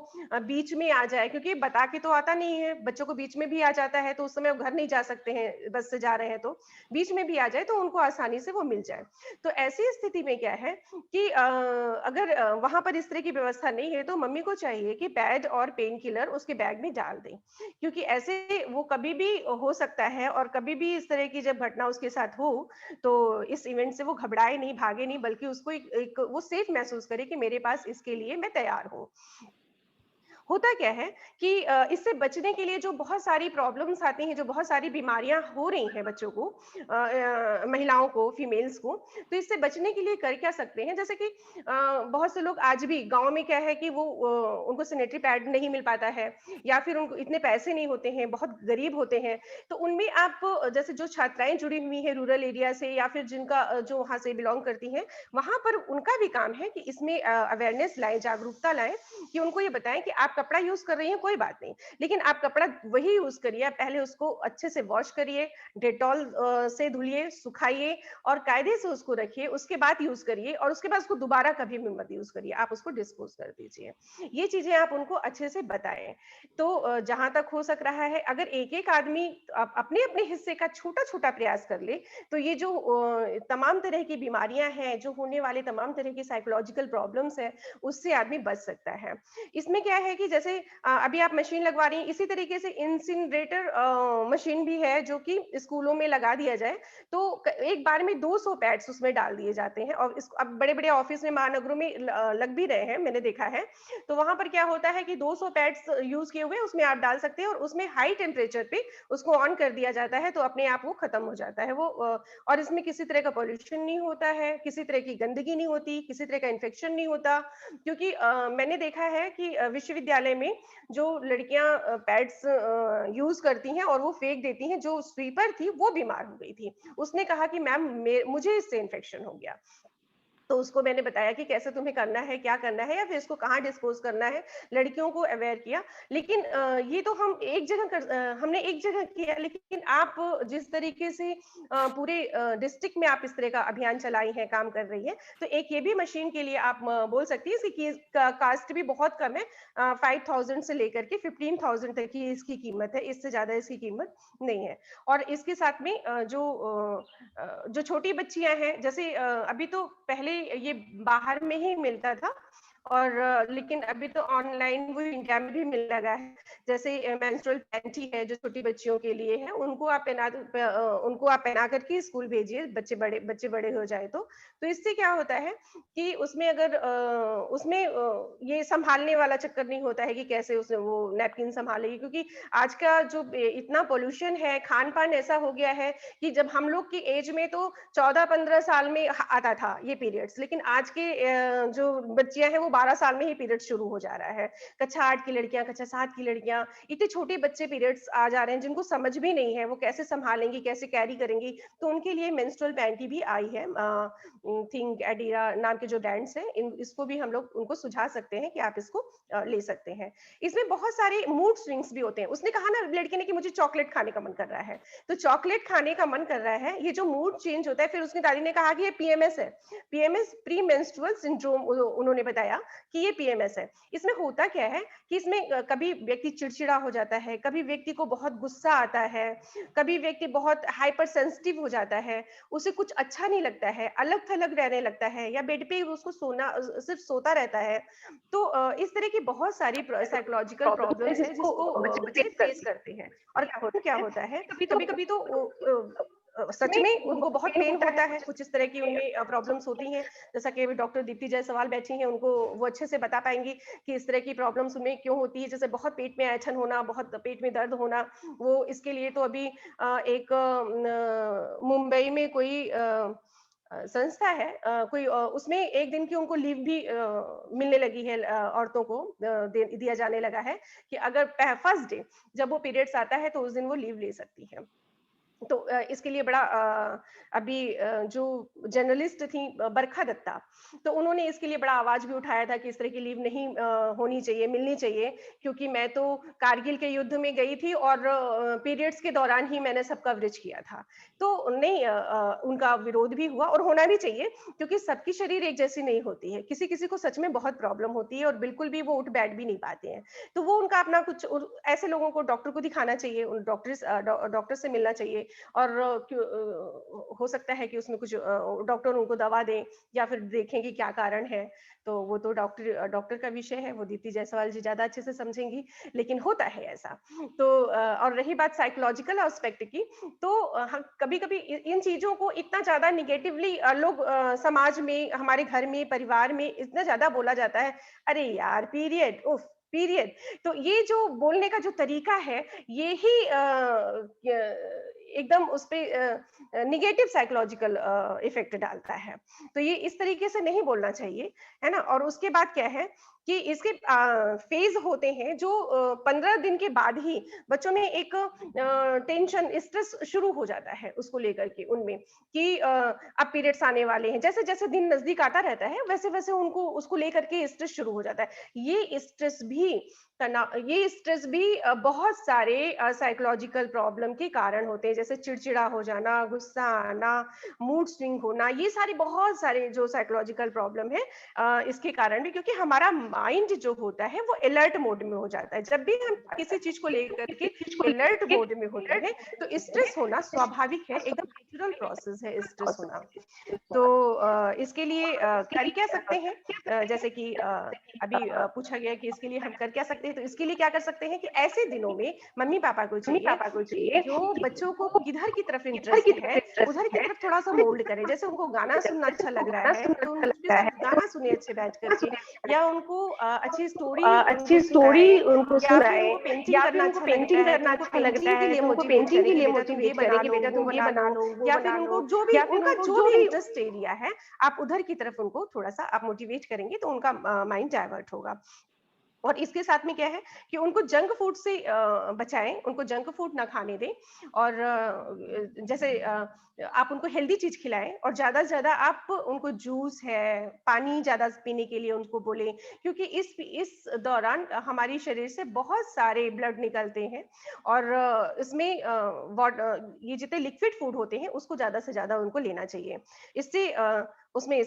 बीच में आ जाए, क्योंकि बता के तो आता नहीं है, बच्चों को बीच में भी आ जाता है, तो उस समय वो घर नहीं जा सकते हैं, बस से जा रहे हैं, तो बीच में भी आ जाए तो उनको आसानी से वो मिल जाए। तो ऐसी स्थिति में क्या है कि अगर वहां पर इस तरह की व्यवस्था नहीं है, तो मम्मी को चाहिए कि पैड और पेन किलर उसके बैग में डाल दें, क्योंकि ऐसे वो कभी भी हो सकता है, और कभी भी इस तरह की जब घटना उसके साथ हो, तो इस इवेंट से वो घबराए नहीं, भागे नहीं, बल्कि उसको एक वो सेफ महसूस करे कि मेरे पास इसके लिए मैं तैयार हूँ। होता क्या है कि इससे बचने के लिए जो बहुत सारी प्रॉब्लम्स आती हैं, जो बहुत सारी बीमारियां हो रही हैं बच्चों को, महिलाओं को, फीमेल्स को, तो इससे बचने के लिए कर क्या सकते हैं? जैसे कि बहुत से लोग आज भी गांव में क्या है कि वो उनको सैनिटरी पैड नहीं मिल पाता है, या फिर उनको इतने पैसे नहीं होते हैं, बहुत गरीब होते हैं, तो उनमें आप जैसे जो छात्राएं जुड़ी हुई हैं रूरल एरिया से, या फिर जिनका जो वहां से बिलोंग करती हैं, वहां पर उनका भी काम है कि इसमें अवेयरनेस लाएं, जागरूकता लाएं, कि उनको ये बताएं कि आप कपड़ा यूज कर रही हैं कोई बात नहीं, लेकिन आप कपड़ा वही यूज करिए, पहले उसको अच्छे से वॉश करिए, डेटॉल से धुलिए, सुखाइए और कायदे से उसको रखिए, उसके बाद यूज करिए, और उसके बाद उसको दोबारा कभी भी मत यूज करिए, आप उसको डिस्पोज कर दीजिए। ये चीजें आप उनको अच्छे से बताएं। तो जहां तक हो सक रहा है, अगर एक एक आदमी अपने अपने हिस्से का छोटा छोटा प्रयास कर ले, तो ये जो तमाम तरह की बीमारियां हैं, जो होने वाले तमाम तरह की साइकोलॉजिकल प्रॉब्लम्स है, उससे आदमी बच सकता है। इसमें क्या है कि जैसे अभी आप मशीन लगवा रही हैं, इसी तरीके से इंसिनरेटर मशीन भी है जो कि स्कूलों में लगा दिया जाए, तो एक बार में 200 पैड्स उसमें डाल दिए जाते हैं, और अब बड़े बड़े ऑफिस में, महानगरों में लग भी रहे हैं, मैंने देखा है। तो वहां पर क्या होता है कि 200 पैड्स यूज किए हुए उसमें आप डाल सकते हैं, और उसमें हाई टेम्परेचर पे उसको ऑन कर दिया जाता है, तो अपने आप वो खत्म हो जाता है वो। और इसमें किसी तरह का पॉल्यूशन नहीं होता है, किसी तरह की गंदगी नहीं होती, किसी तरह का इन्फेक्शन नहीं होता, क्योंकि मैंने देखा है कि विश्वविद्यालय में जो लड़कियां पैड्स यूज करती हैं और वो फेंक देती हैं, जो स्वीपर थी वो बीमार हो गई थी, उसने कहा कि मैम मुझे इससे इन्फेक्शन हो गया। तो उसको मैंने बताया कि कैसे तुम्हें करना है, क्या करना है, या फिर इसको कहाँ डिस्पोज करना है, लड़कियों को अवेयर किया। लेकिन ये तो हमने एक जगह किया, लेकिन आप जिस तरीके से पूरे डिस्ट्रिक्ट में आप इस तरह का अभियान चलाई हैं, काम कर रही है, तो एक ये भी मशीन के लिए आप बोल सकती है। इसकी कास्ट भी बहुत कम है, 5000 से लेकर के 15,000 तक की इसकी कीमत है, इससे ज्यादा इसकी कीमत नहीं है। और इसके साथ में जो छोटी बच्चियां हैं, जैसे अभी तो पहले ये बाहर में ही मिलता था, और लेकिन अभी तो ऑनलाइन वो इंडिया में भी मिल लगा है। जैसे मेंस्ट्रुअल पैंटी है जो छोटी बच्चियों के लिए है, उनको आप पहना करके स्कूल भेजिए, बच्चे बड़े हो जाए तो इससे क्या होता है कि उसमें अगर उसमें ये संभालने वाला चक्कर नहीं होता है कि कैसे उसने वो नैपकिन संभालेगी, क्योंकि आज का जो इतना पोल्यूशन है, खान पान ऐसा हो गया है कि जब हम लोग की एज में तो 14-15 साल में आता था ये पीरियड्स, लेकिन आज के जो बच्चियां हैं वो 12 साल में ही पीरियड शुरू हो जा रहा है। कक्षा 8 की लड़कियां, कक्षा 7 की लड़कियां, इतने छोटे बच्चे पीरियड्स आ जा रहे हैं जिनको समझ भी नहीं है वो कैसे संभालेंगी, कैसे कैरी करेंगी। तो उनके लिए मेंस्ट्रुअल पैंटी भी आई है, थिंक एडिरा नाम के जो ब्रांड्स हैं, इसको भी हम लोग उनको सुझा सकते हैं कि आप इसको ले सकते हैं। इसमें बहुत सारे मूड स्विंग्स भी होते हैं। उसने कहा ना लड़की ने कि मुझे चॉकलेट खाने का मन कर रहा है, तो चॉकलेट खाने का मन कर रहा है, ये जो मूड चेंज होता है, फिर उसकी दादी ने कहा कि ये पीएमएस है, पीएमएस प्री मेंस्ट्रुअल सिंड्रोम उन्होंने बताया कि ये पीएमएस है। इसमें होता क्या है कि इसमें कभी व्यक्ति चिड़चिड़ा हो जाता है, कभी व्यक्ति को बहुत गुस्सा आता है, कभी व्यक्ति बहुत हाइपर सेंसिटिव हो जाता है, उसे कुछ अच्छा नहीं लगता है, अलग थलग रहने लगता है, या बेड पे उसको सिर्फ सोता रहता है। तो इस तरह की बहुत सारी साइकोलॉजिकल प्रॉब्लम्स है जिसको बच्चे फेस करते हैं। और क्या होता है कभी कभी तो सच में उनको बहुत पेन होता है, कुछ इस तरह की उनमें प्रॉब्लम्स होती हैं, जैसा कि अभी डॉक्टर दीप्ति जायसवाल बैठी हैं, उनको वो अच्छे से बता पाएंगी कि इस तरह की प्रॉब्लम्स उनमें क्यों होती है। जैसे बहुत पेट में ऐंठन होना, बहुत पेट में दर्द होना, वो इसके लिए तो अभी एक मुंबई में कोई संस्था है, कोई उसमें एक दिन की उनको लीव भी मिलने लगी है, औरतों को दिया जाने लगा है कि अगर फर्स्ट डे जब वो पीरियड्स आता है तो उस दिन वो लीव ले सकती है। तो इसके लिए बड़ा अभी जो जर्नलिस्ट थी बरखा दत्ता, तो उन्होंने इसके लिए बड़ा आवाज भी उठाया था कि इस तरह की लीव नहीं होनी चाहिए, मिलनी चाहिए, क्योंकि मैं तो कारगिल के युद्ध में गई थी और पीरियड्स के दौरान ही मैंने सब कवरेज किया था। तो नहीं, उनका विरोध भी हुआ और होना भी चाहिए, क्योंकि सबकी शरीर एक जैसी नहीं होती है, किसी किसी को सच में बहुत प्रॉब्लम होती है और बिल्कुल भी वो उठ बैठ भी नहीं पाते हैं। तो वो उनका अपना कुछ ऐसे लोगों को डॉक्टर को दिखाना चाहिए, डॉक्टर से मिलना चाहिए, और हो सकता है कि उसमें कुछ डॉक्टर उनको दवा दें या फिर देखें कि क्या कारण है। तो वो तो डॉक्टर का विषय है, वो दीप्ति जायसवाल जी ज्यादा अच्छे से समझेंगी, लेकिन होता है ऐसा। तो और रही बात साइकोलॉजिकल एस्पेक्ट की, तो हम कभी कभी इन चीजों को इतना ज्यादा निगेटिवली लोग समाज में, हमारे घर में, परिवार में इतना ज्यादा बोला जाता है, अरे यार पीरियड, उफ पीरियड। तो ये जो बोलने का जो तरीका है, ये ही एकदम उस पे निगेटिव साइकोलॉजिकल इफेक्ट डालता है। तो ये इस तरीके से नहीं बोलना चाहिए, है ना। और उसके बाद क्या है कि इसके फेज होते हैं जो 15 दिन के बाद ही बच्चों में एक टेंशन, स्ट्रेस शुरू हो जाता है उसको लेकर के उनमें, कि अब पीरियड्स आने वाले हैं। जैसे जैसे दिन नजदीक आता रहता है वैसे वैसे उनको उसको लेकर के स्ट्रेस शुरू हो जाता है। ये स्ट्रेस भी बहुत सारे साइकोलॉजिकल प्रॉब्लम के कारण होते हैं, जैसे चिड़चिड़ा हो जाना, गुस्सा आना, मूड स्विंग होना, ये सारी बहुत सारे जो साइकोलॉजिकल प्रॉब्लम है इसके कारण भी, क्योंकि हमारा माइंड जो होता है वो अलर्ट मोड में हो जाता है। जब भी हम किसी चीज को लेकर के अलर्ट मोड में होते हैं तो स्ट्रेस होना स्वाभाविक है, एकदम नेचुरल प्रोसेस है स्ट्रेस होना। तो इसके लिए कर क्या सकते हैं, जैसे कि अभी पूछा गया कि इसके लिए हम कर क्या सकते हैं, तो इसके लिए क्या कर सकते हैं कि ऐसे दिनों में मम्मी पापा को चाहिए जो बच्चों को किधर की तरफ इंटरेस्ट है उधर की तरफ थोड़ा सा मोल्ड करें। जैसे उनको गाना सुनना अच्छा लग रहा है तो उनके साथ गाना सुने अच्छे बैठ करके, या उनको अच्छी स्टोरी उनको सुनाए, या फिर उनको पेंटिंग करना अच्छा लगता है तो उनको पेंटिंग के लिए मोटिवेट करें कि बेटा तुम ये बना लो, या फिर उनको जो भी इंटरेस्ट एरिया है आप उधर की तरफ उनको थोड़ा सा आप मोटिवेट करेंगे तो उनका माइंड डाइवर्ट होगा। और इसके साथ में क्या है कि उनको जंक फूड से बचाएं, उनको जंक फूड ना खाने दें, और जैसे आप उनको हेल्दी चीज खिलाएं, और ज्यादा से ज्यादा आप उनको जूस है, पानी ज्यादा पीने के लिए उनको बोलें, क्योंकि इस दौरान हमारी शरीर से बहुत सारे ब्लड निकलते हैं, और इसमें ये जितने लिक्विड फूड होते हैं उसको ज्यादा से ज्यादा उनको लेना चाहिए। इससे उसमें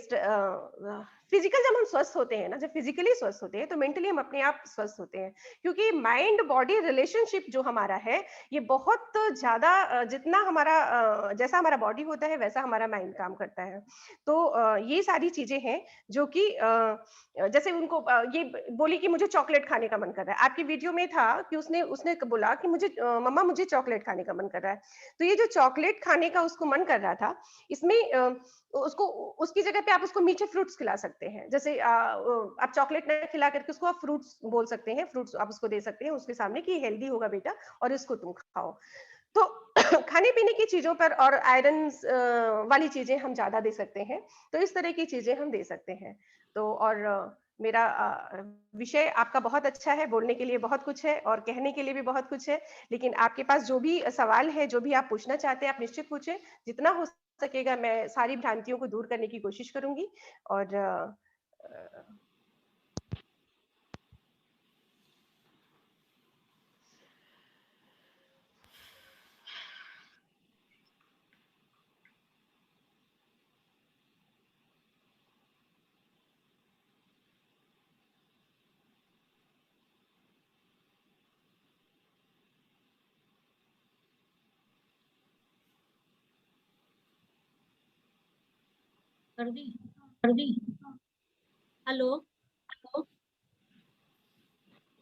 फिजिकल, जब हम स्वस्थ होते हैं ना, जब फिजिकली स्वस्थ होते हैं तो मेंटली हम अपने आप स्वस्थ होते हैं, क्योंकि माइंड बॉडी रिलेशनशिप जो हमारा है ये बहुत ज्यादा, जितना हमारा जैसा हमारा बॉडी होता है वैसा हमारा माइंड काम करता है। तो ये सारी चीजें हैं जो कि जैसे उनको ये बोली कि मुझे चॉकलेट खाने का मन कर रहा है। आपकी वीडियो में था कि उसने बोला कि मुझे मम्मा मुझे चॉकलेट खाने का मन कर रहा है। तो ये जो चॉकलेट खाने का उसको मन कर रहा था, इसमें उसको उसकी जगह पे आप उसको मीठे फ्रूट्स खिला सकते हैं। जैसे आप चॉकलेट ना खिला करके उसको आप फ्रूट्स बोल सकते हैं, फ्रूट्स आप उसको दे सकते हैं उसके सामने कि हेल्दी होगा बेटा और इसको तुम खाओ। तो खाने पीने की चीजों पर और आयरन वाली चीजें हम ज्यादा दे सकते हैं, तो इस तरह की चीजें हम दे सकते हैं। तो और मेरा विषय आपका बहुत अच्छा है, बोलने के लिए बहुत कुछ है और कहने के लिए भी बहुत कुछ है, लेकिन आपके पास जो भी सवाल है, जो भी आप पूछना चाहते हैं आप निश्चित पूछें। जितना हो सकेगा मैं सारी भ्रांतियों को दूर करने की कोशिश करूंगी। और कर दी हेलो,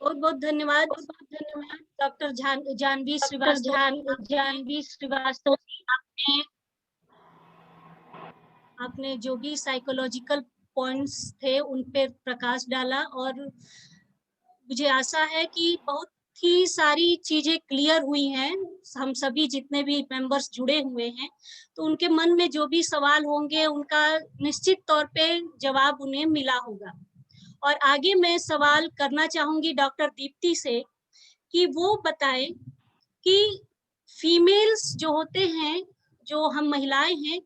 बहुत बहुत धन्यवाद डॉक्टर जानवी श्रीवास्तव, आपने जो भी साइकोलॉजिकल पॉइंट्स थे उन पे प्रकाश डाला, और मुझे आशा है कि बहुत ही सारी चीजें क्लियर हुई हैं। हम सभी जितने भी मेंबर्स जुड़े हुए हैं तो उनके मन में जो भी सवाल होंगे उनका निश्चित तौर पे जवाब उन्हें मिला होगा। और आगे मैं सवाल करना चाहूंगी डॉक्टर दीप्ति से कि वो बताएं कि फीमेल्स जो होते हैं, जो हम महिलाएं हैं,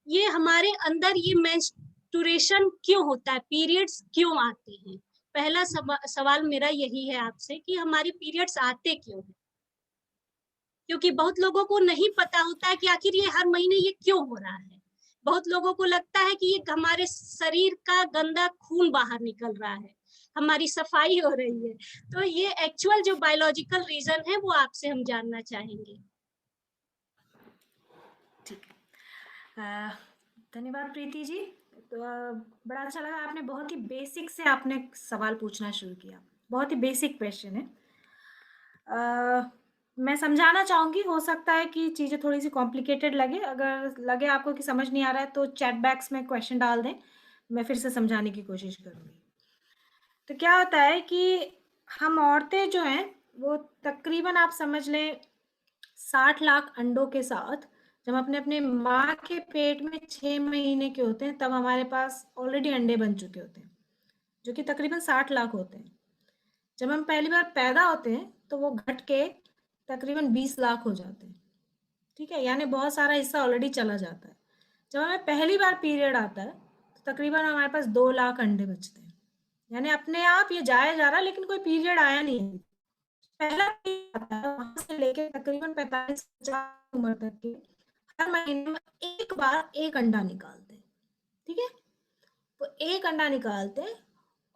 ये हमारे अंदर ये मेंस्ट्रुएशन क्यों होता है, पीरियड्स क्यों आते हैं। पहला सवाल मेरा यही है आपसे कि हमारी पीरियड्स आते क्यों हैं, क्योंकि बहुत लोगों को नहीं पता होता है कि आखिर ये हर महीने ये क्यों हो रहा है। बहुत लोगों को लगता है कि ये हमारे शरीर का गंदा खून बाहर निकल रहा है, हमारी सफाई हो रही है। तो ये एक्चुअल जो बायोलॉजिकल रीजन है वो आपसे हम जानना चाहेंगे। ठीक है, धन्यवाद प्रीति जी। तो बड़ा अच्छा लगा, आपने बहुत ही बेसिक से आपने सवाल पूछना शुरू किया, बहुत ही बेसिक क्वेश्चन है। मैं समझाना चाहूँगी, हो सकता है कि चीज़ें थोड़ी सी कॉम्प्लिकेटेड लगे, अगर लगे आपको कि समझ नहीं आ रहा है तो चैट बॉक्स में क्वेश्चन डाल दें, मैं फिर से समझाने की कोशिश करूँगी। तो क्या होता है कि हम औरतें जो हैं वो तकरीबन आप समझ लें 60 लाख अंडों के साथ जब हम अपने अपने माँ के पेट में 6 महीने के होते हैं तब हमारे पास ऑलरेडी अंडे बन चुके होते हैं, जो कि तकरीबन 60 लाख होते हैं। जब हम पहली बार पैदा होते हैं तो वो घट के तकरीबन 20 लाख हो जाते हैं, ठीक है, यानी बहुत सारा हिस्सा ऑलरेडी चला जाता है। जब हमें पहली बार पीरियड आता है तो तकरीबन हमारे पास 2 लाख अंडे बचते हैं, यानी अपने आप ये जाया जा रहा है लेकिन कोई पीरियड आया नहीं है। पहला पीरियड आता है वहां से लेके तकरीबन 45-50 उम्र तक के हर महीने में एक बार एक अंडा निकालते हैं, ठीक है, तो एक अंडा निकालते हैं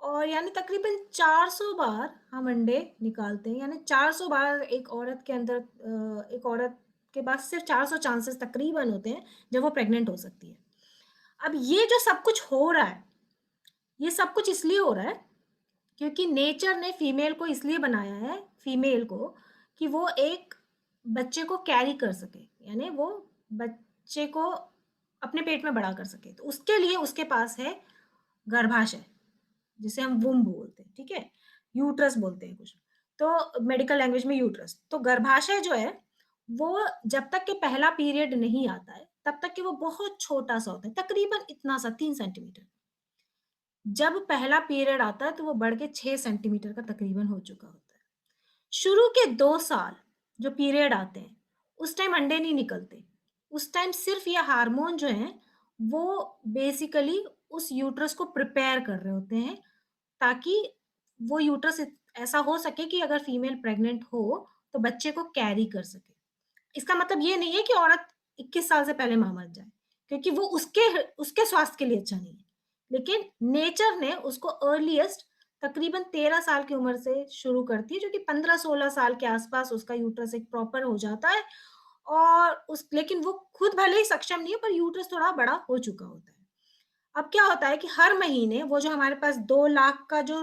और यानी तकरीबन 400 बार हम अंडे निकालते हैं, यानी 400 बार एक औरत के अंदर एक औरत के पास सिर्फ 400 चांसेस तकरीबन होते हैं जब वो प्रेग्नेंट हो सकती है। अब ये जो सब कुछ हो रहा है, ये सब कुछ इसलिए हो रहा है क्योंकि नेचर ने फीमेल को इसलिए बनाया है, फीमेल को, कि वो एक बच्चे को कैरी कर सके, यानी वो बच्चे को अपने पेट में बड़ा कर सके। तो उसके लिए उसके पास है गर्भाशय, जिसे हम वुम्ब बोलते हैं, ठीक है, यूट्रस बोलते हैं कुछ, तो मेडिकल लैंग्वेज में यूट्रस। तो गर्भाशय जो है वो जब तक के पहला पीरियड नहीं आता है तब तक कि वो बहुत छोटा सा होता है, तकरीबन इतना सा 3 सेंटीमीटर। जब पहला पीरियड आता है तो वो बढ़ के 6 सेंटीमीटर का तकरीबन हो चुका होता है। शुरू के 2 साल जो पीरियड आते हैं उस टाइम अंडे नहीं निकलते, उस टाइम सिर्फ ये हार्मोन जो है वो बेसिकली उस यूट्रस को प्रिपेयर कर रहे होते हैं ताकि वो यूट्रस ऐसा हो सके कि अगर फीमेल प्रेग्नेंट हो तो बच्चे को कैरी कर सके। इसका मतलब ये नहीं है कि औरत 21 साल से पहले मां मर जाए, क्योंकि वो उसके स्वास्थ्य के लिए अच्छा नहीं है, लेकिन नेचर ने उसको अर्लीस्ट तकरीबन 13 साल की उम्र से शुरू करती है, जो कि 15-16 साल के आसपास उसका यूट्रस एक प्रॉपर हो जाता है और उस लेकिन वो खुद भले ही सक्षम नहीं है पर यूट्रस थोड़ा बड़ा हो चुका होता है। अब क्या होता है कि हर महीने वो जो हमारे पास 2 लाख का जो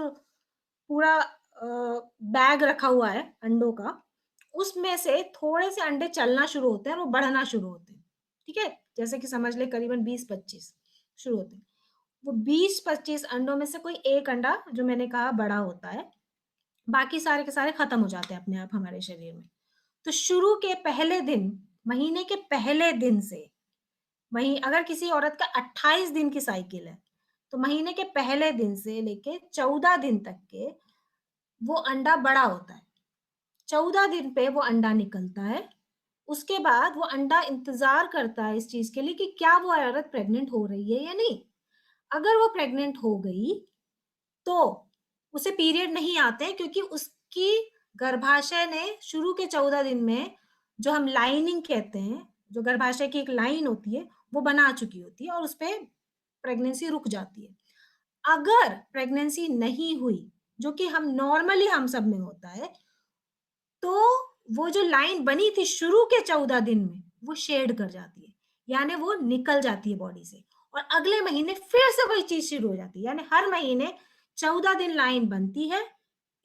पूरा बैग रखा हुआ है अंडों का, उसमें से थोड़े से अंडे चलना शुरू होते हैं और वो बढ़ना शुरू होते हैं, ठीक है, जैसे कि समझ ले करीबन 20-25 शुरू होते हैं। वो 20-25 अंडों में से कोई एक अंडा जो मैंने कहा बड़ा होता है, बाकी सारे के सारे खत्म हो जाते हैं अपने आप हमारे शरीर में। तो शुरू के पहले दिन, महीने के पहले दिन से, वहीं अगर किसी औरत का 28 दिन की साइकिल है तो महीने के पहले दिन से लेके 14 दिन तक के वो अंडा बड़ा होता है। 14 दिन पे वो अंडा निकलता है, उसके बाद वो अंडा इंतजार करता है इस चीज के लिए कि क्या वो औरत प्रेग्नेंट हो रही है या नहीं। अगर वो प्रेग्नेंट हो गई तो उसे पीरियड नहीं आते हैं, क्योंकि उसकी गर्भाशय ने शुरू के 14 दिन में जो हम लाइनिंग कहते हैं, जो गर्भाशय की एक लाइन होती है वो बना चुकी होती है और उस पे प्रेगनेंसी रुक जाती है। अगर प्रेगनेंसी नहीं हुई, जो कि हम नॉर्मली हम सब में होता है, तो वो जो लाइन बनी थी शुरू के 14 दिन में वो शेड कर जाती है, यानी वो निकल जाती है बॉडी से और अगले महीने फिर से वही चीज शुरू हो जाती है। यानी हर महीने 14 दिन लाइन बनती है,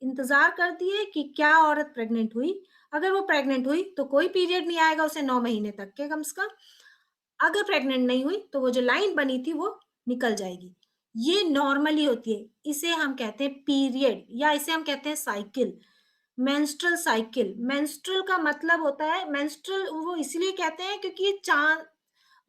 इंतजार करती है कि क्या औरत प्रेग्नेंट हुई। अगर वो प्रेग्नेंट हुई तो कोई पीरियड नहीं आएगा उसे 9 महीने तक के कम से कम। अगर प्रेग्नेंट नहीं हुई तो वो जो लाइन बनी थी वो निकल जाएगी। ये नॉर्मली होती है, इसे हम कहते हैं पीरियड या इसे हम कहते हैं साइकिल, मेंस्ट्रुअल साइकिल। मेंस्ट्रुअल का मतलब होता है, मेंस्ट्रुअल वो इसलिए कहते हैं क्योंकि ये चांद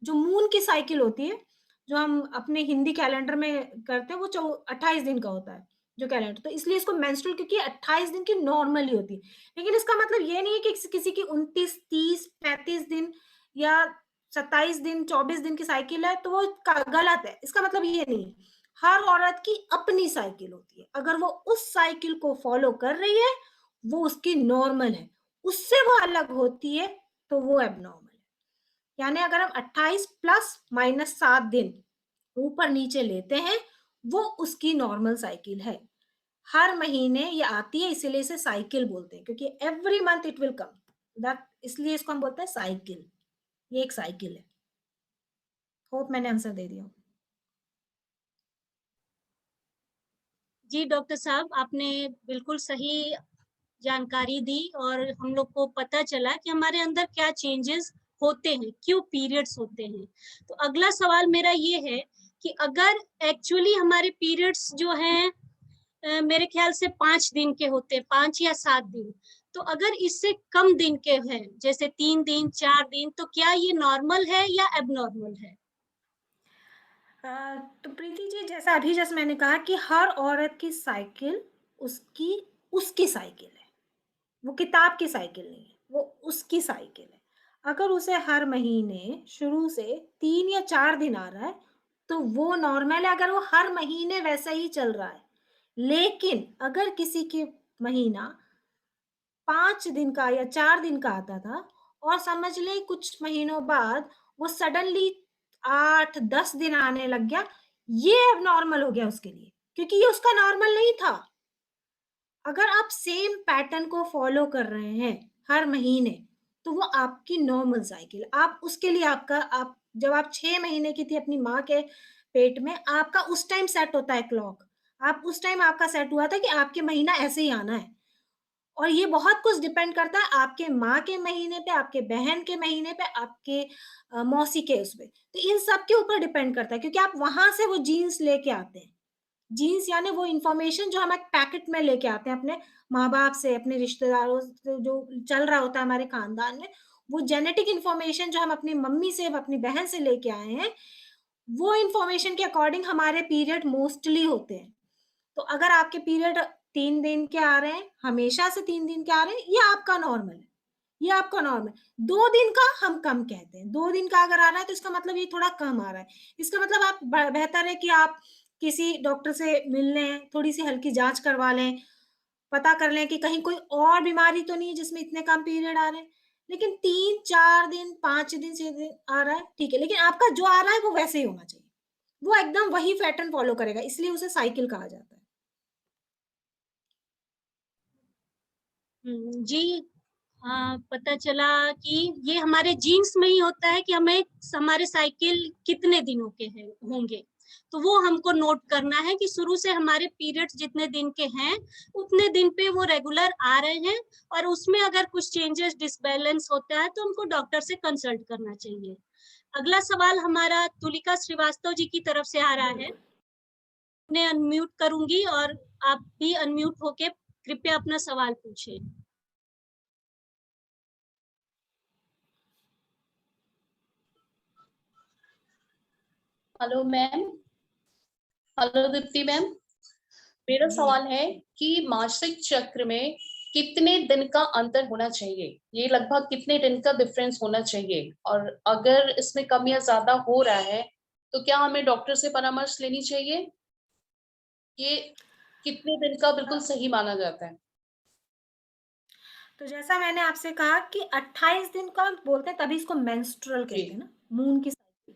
जो मून की साइकिल होती है जो हम अपने हिंदी कैलेंडर में करते हैं वो 28 दिन का होता है जो कैलेंडर, तो इसलिए इसको मेंस्ट्रुअल क्योंकि 28 दिन की नॉर्मली होती है। लेकिन इसका मतलब ये नहीं है कि किसी की 29, 30, 35 दिन या 27 दिन, 24 दिन की साइकिल है तो वो गलत है, इसका मतलब ये नहीं है। हर औरत की अपनी साइकिल होती है, अगर वो उस साइकिल को फॉलो कर रही है वो उसकी नॉर्मल है, उससे वो अलग होती है तो वो एबनॉर्मल है। यानी अगर हम 28 प्लस माइनस 7 दिन ऊपर नीचे लेते हैं वो उसकी नॉर्मल साइकिल है। हर महीने ये आती है इसीलिए इसे साइकिल बोलते हैं, क्योंकि every month it will come, that इसलिए इसको हम बोलते हैं साइकिल। ये एक साइकिल है। होप मैंने आंसर दे दिया। जी डॉक्टर साहब, आपने बिल्कुल सही जानकारी दी और हम लोग को पता चला कि हमारे अंदर क्या चेंजेस होते हैं, क्यों पीरियड्स होते हैं। तो अगला सवाल मेरा ये है कि अगर एक्चुअली हमारे पीरियड्स जो हैं मेरे ख्याल से 5 दिन के होते हैं, 5 या 7 दिन। तो अगर इससे कम दिन के हैं, जैसे 3 दिन, 4 दिन, तो क्या ये नॉर्मल है या एबनॉर्मल है? तो प्रीति जी, जैसा अभी जैसे मैंने कहा कि हर औरत की साइकिल उसकी उसकी साइकिल है, वो किताब की साइकिल नहीं है, वो उसकी साइकिल है। अगर उसे हर महीने शुरू से 3 या 4 दिन आ रहा है तो वो नॉर्मल है, अगर वो हर महीने वैसा ही चल रहा है। लेकिन अगर किसी की महीना 5 दिन का या 4 दिन का आता था और समझ लें कुछ महीनों बाद वो सडनली 8-10 दिन आने लग गया, ये अब नॉर्मल हो गया उसके लिए, क्योंकि ये उसका नॉर्मल नहीं था। अगर आप सेम पैटर्न को फॉलो कर रहे हैं हर महीने, तो वो आपकी नॉर्मल साइकिल, आप उसके लिए आप जब आप 6 महीने की थी अपनी माँ के पेट में, आपका उस टाइम सेट होता है क्लॉक। आप उस टाइम आपका सेट हुआ था कि आपके महीना ऐसे ही आना है। और ये बहुत कुछ डिपेंड करता है आपके माँ के महीने पे, आपके बहन के महीने पे, आपके मौसी के उस पे। तो इन सब के ऊपर डिपेंड करता है, क्योंकि आप वहां से वो जीन्स लेके आते हैं। जीन्स यानी वो इन्फॉर्मेशन जो हम एक पैकेट में लेके आते हैं अपने माँ-बाप से, अपने रिश्तेदारों से, जो चल रहा होता है हमारे खानदान में, वो जेनेटिक इन्फॉर्मेशन जो हम अपनी मम्मी से, अपनी बहन से लेके आए हैं, वो इन्फॉर्मेशन के अकॉर्डिंग हमारे पीरियड मोस्टली होते हैं। तो अगर आपके पीरियड 3 दिन के आ रहे हैं, हमेशा से 3 दिन के आ रहे हैं, ये आपका नॉर्मल है, ये आपका नॉर्मल। 2 दिन का हम कम कहते हैं, 2 दिन का अगर आ रहा है तो इसका मतलब ये थोड़ा कम आ रहा है। इसका मतलब आप बेहतर है कि आप किसी डॉक्टर से मिल लें, थोड़ी-सी हल्की जाँच करवा लें, पता कर लें कि कहीं कोई और बीमारी तो नहीं है जिसमें इतने कम पीरियड आ रहे हैं। लेकिन 3-4 दिन, 5 दिन, 6 दिन आ रहा है, ठीक है, लेकिन आपका जो आ रहा है वो वैसे ही होना चाहिए। वो एकदम वही पैटर्न फॉलो करेगा, इसलिए उसे साइकिल कहा जाता है। जी, पता चला कि ये हमारे जीन्स में ही होता है कि हमें हमारे साइकिल कितने दिनों के हैं होंगे। तो वो हमको नोट करना है कि शुरू से हमारे पीरियड्स जितने दिन के हैं, उतने दिन पे वो रेगुलर आ रहे हैं, और उसमें अगर कुछ चेंजेस, डिसबैलेंस होता है तो हमको डॉक्टर से कंसल्ट करना चाहिए। अगला सवाल हमारा तुलिका श्रीवास्तव जी की तरफ से आ रहा है। मैं अनम्यूट करूंगी और आप भी अनम्यूट होके कृपया अपना सवाल पूछें। Hello ma'am. Hello Deepti ma'am. मेरा सवाल है कि मासिक चक्र में कितने दिन का अंतर होना चाहिए, ये लगभग कितने दिन का डिफरेंस होना चाहिए, और अगर इसमें कम या ज्यादा हो रहा है तो क्या हमें डॉक्टर से परामर्श लेनी चाहिए? ये कितने दिन का बिल्कुल सही माना जाता है? तो जैसा मैंने आपसे कहा कि 28 दिन का बोलते हैं, तभी इसको मेंस्ट्रुअल कहते हैं ना, मून की साइकिल।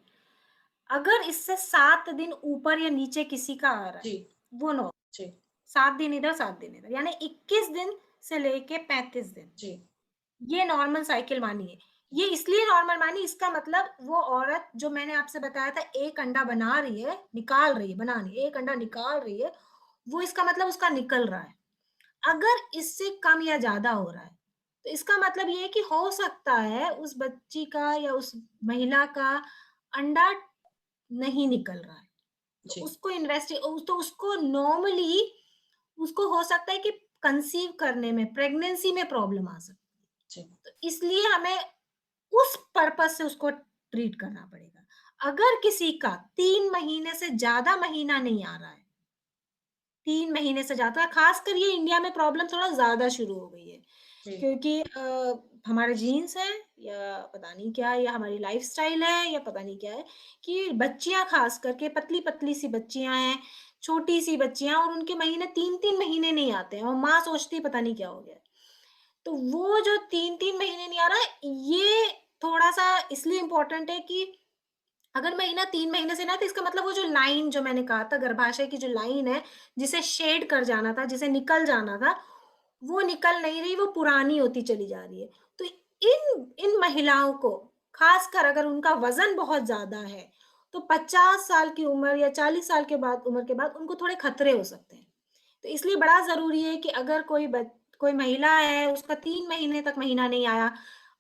अगर इससे 7 दिन ऊपर या नीचे किसी का आ रहा है, वो नॉर्मल। 7 दिन इधर 7 दिन इधर, यानी 21 दिन से लेके 35 दिन, ये नॉर्मल साइकिल मानिए। ये इसलिए नॉर्मल मानी, इसका मतलब वो औरत जो मैंने आपसे बताया था, एक अंडा बना रही है, निकाल रही है, बना नहीं, एक अंडा निकाल रही है, वो इसका मतलब उसका निकल रहा है। अगर इससे कम या ज्यादा हो रहा है तो इसका मतलब ये है कि हो सकता है उस बच्ची का या उस महिला का अंडा नहीं निकल रहा है, तो उसको तो उसको नॉर्मली उसको हो सकता है कि कंसीव करने में, प्रेगनेंसी में प्रॉब्लम आ सकती है। तो इसलिए हमें उस पर्पस से उसको ट्रीट करना पड़ेगा। अगर किसी का 3 महीने से ज्यादा महीना नहीं आ रहा है, 3 महीने से ज्यादा, खासकर ये इंडिया में प्रॉब्लम थोड़ा ज्यादा शुरू हो गई है, क्योंकि हमारे जीन्स है या पता नहीं क्या है, या हमारी लाइफस्टाइल है, या पता नहीं क्या है, कि बच्चियां खास करके पतली पतली सी बच्चियां हैं, छोटी सी बच्चियां, और उनके महीने 3-3 महीने नहीं आते हैं, और माँ सोचती है पता नहीं क्या हो गया। तो वो जो 3-3 महीने नहीं आ रहा है, ये थोड़ा सा इसलिए इम्पोर्टेंट है कि अगर महीना 3 महीने से ना, तो इसका मतलब वो जो लाइन जो मैंने कहा था, गर्भाशय की जो लाइन है जिसे शेड कर जाना था, जिसे निकल जाना था, वो निकल नहीं रही, वो पुरानी होती चली जा रही है। तो इन महिलाओं को, खासकर अगर उनका वजन बहुत ज्यादा है, तो 50 साल की उम्र या 40 साल के बाद उम्र के बाद उनको थोड़े खतरे हो सकते हैं। तो इसलिए बड़ा जरूरी है कि अगर कोई महिला है, उसका 3 महीने तक महीना नहीं आया,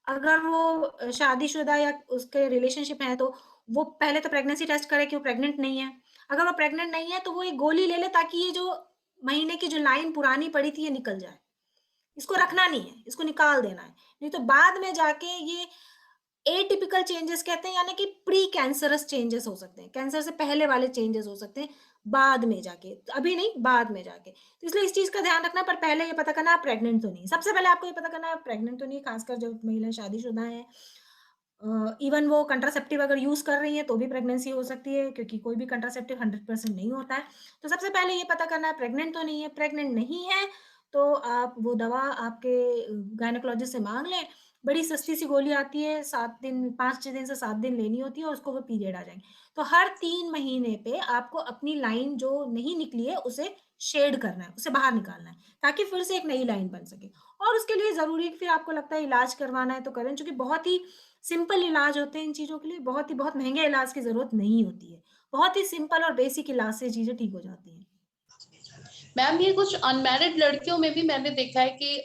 अगर वो शादीशुदा या उसके रिलेशनशिप है, तो वो पहले तो प्रेगनेंसी टेस्ट करे कि वो प्रेग्नेंट नहीं है। अगर वो प्रेग्नेंट नहीं है तो वो एक गोली ले ले, ताकि ये जो महीने की जो लाइन पुरानी पड़ी थी ये निकल जाए। इसको रखना नहीं है, इसको निकाल देना है, नहीं तो बाद में जाके ये एटिपिकल चेंजेस कहते हैं, यानी कि प्री कैंसरस चेंजेस हो सकते हैं, कैंसर से पहले वाले चेंजेस हो सकते हैं बाद में जाके, अभी नहीं बाद में जाके। तो इसलिए इस चीज का ध्यान रखना, पर पहले ये पता करना आप प्रेग्नेंट तो नहीं, सबसे पहले आपको ये पता करना आप प्रेग्नेंट तो नहीं, खासकर जब महिलाएं शादीशुदा हैं। इवन वो कंट्रासेप्टिव अगर यूज कर रही है तो भी प्रेगनेंसी हो सकती है, क्योंकि कोई भी कंट्रासेप्टिव 100% नहीं होता है। तो सबसे पहले ये पता करना है प्रेग्नेंट तो नहीं है। प्रेग्नेंट नहीं है तो आप वो दवा आपके गायनेकोलॉजिस्ट से मांग लें, बड़ी सस्ती सी गोली आती है, 5-6 दिन से 7 दिन लेनी होती है और उसको वो पीरियड आ जाएंगे। तो हर 3 महीने पे आपको अपनी लाइन जो नहीं निकली है उसे शेड करना है, उसे बाहर निकालना है, ताकि फिर से एक नई लाइन बन सके। और उसके लिए जरूरी है कि फिर आपको लगता है इलाज करवाना है तो करें, क्योंकि बहुत ही सिंपल इलाज होते हैं इन चीजों के लिए, बहुत महंगे इलाज की जरूरत नहीं होती है, बहुत ही सिंपल और बेसिक इलाज से चीजें ठीक हो जाती हैं। मैम ये कुछ अनमैरिड लड़कियों में भी मैंने देखा है कि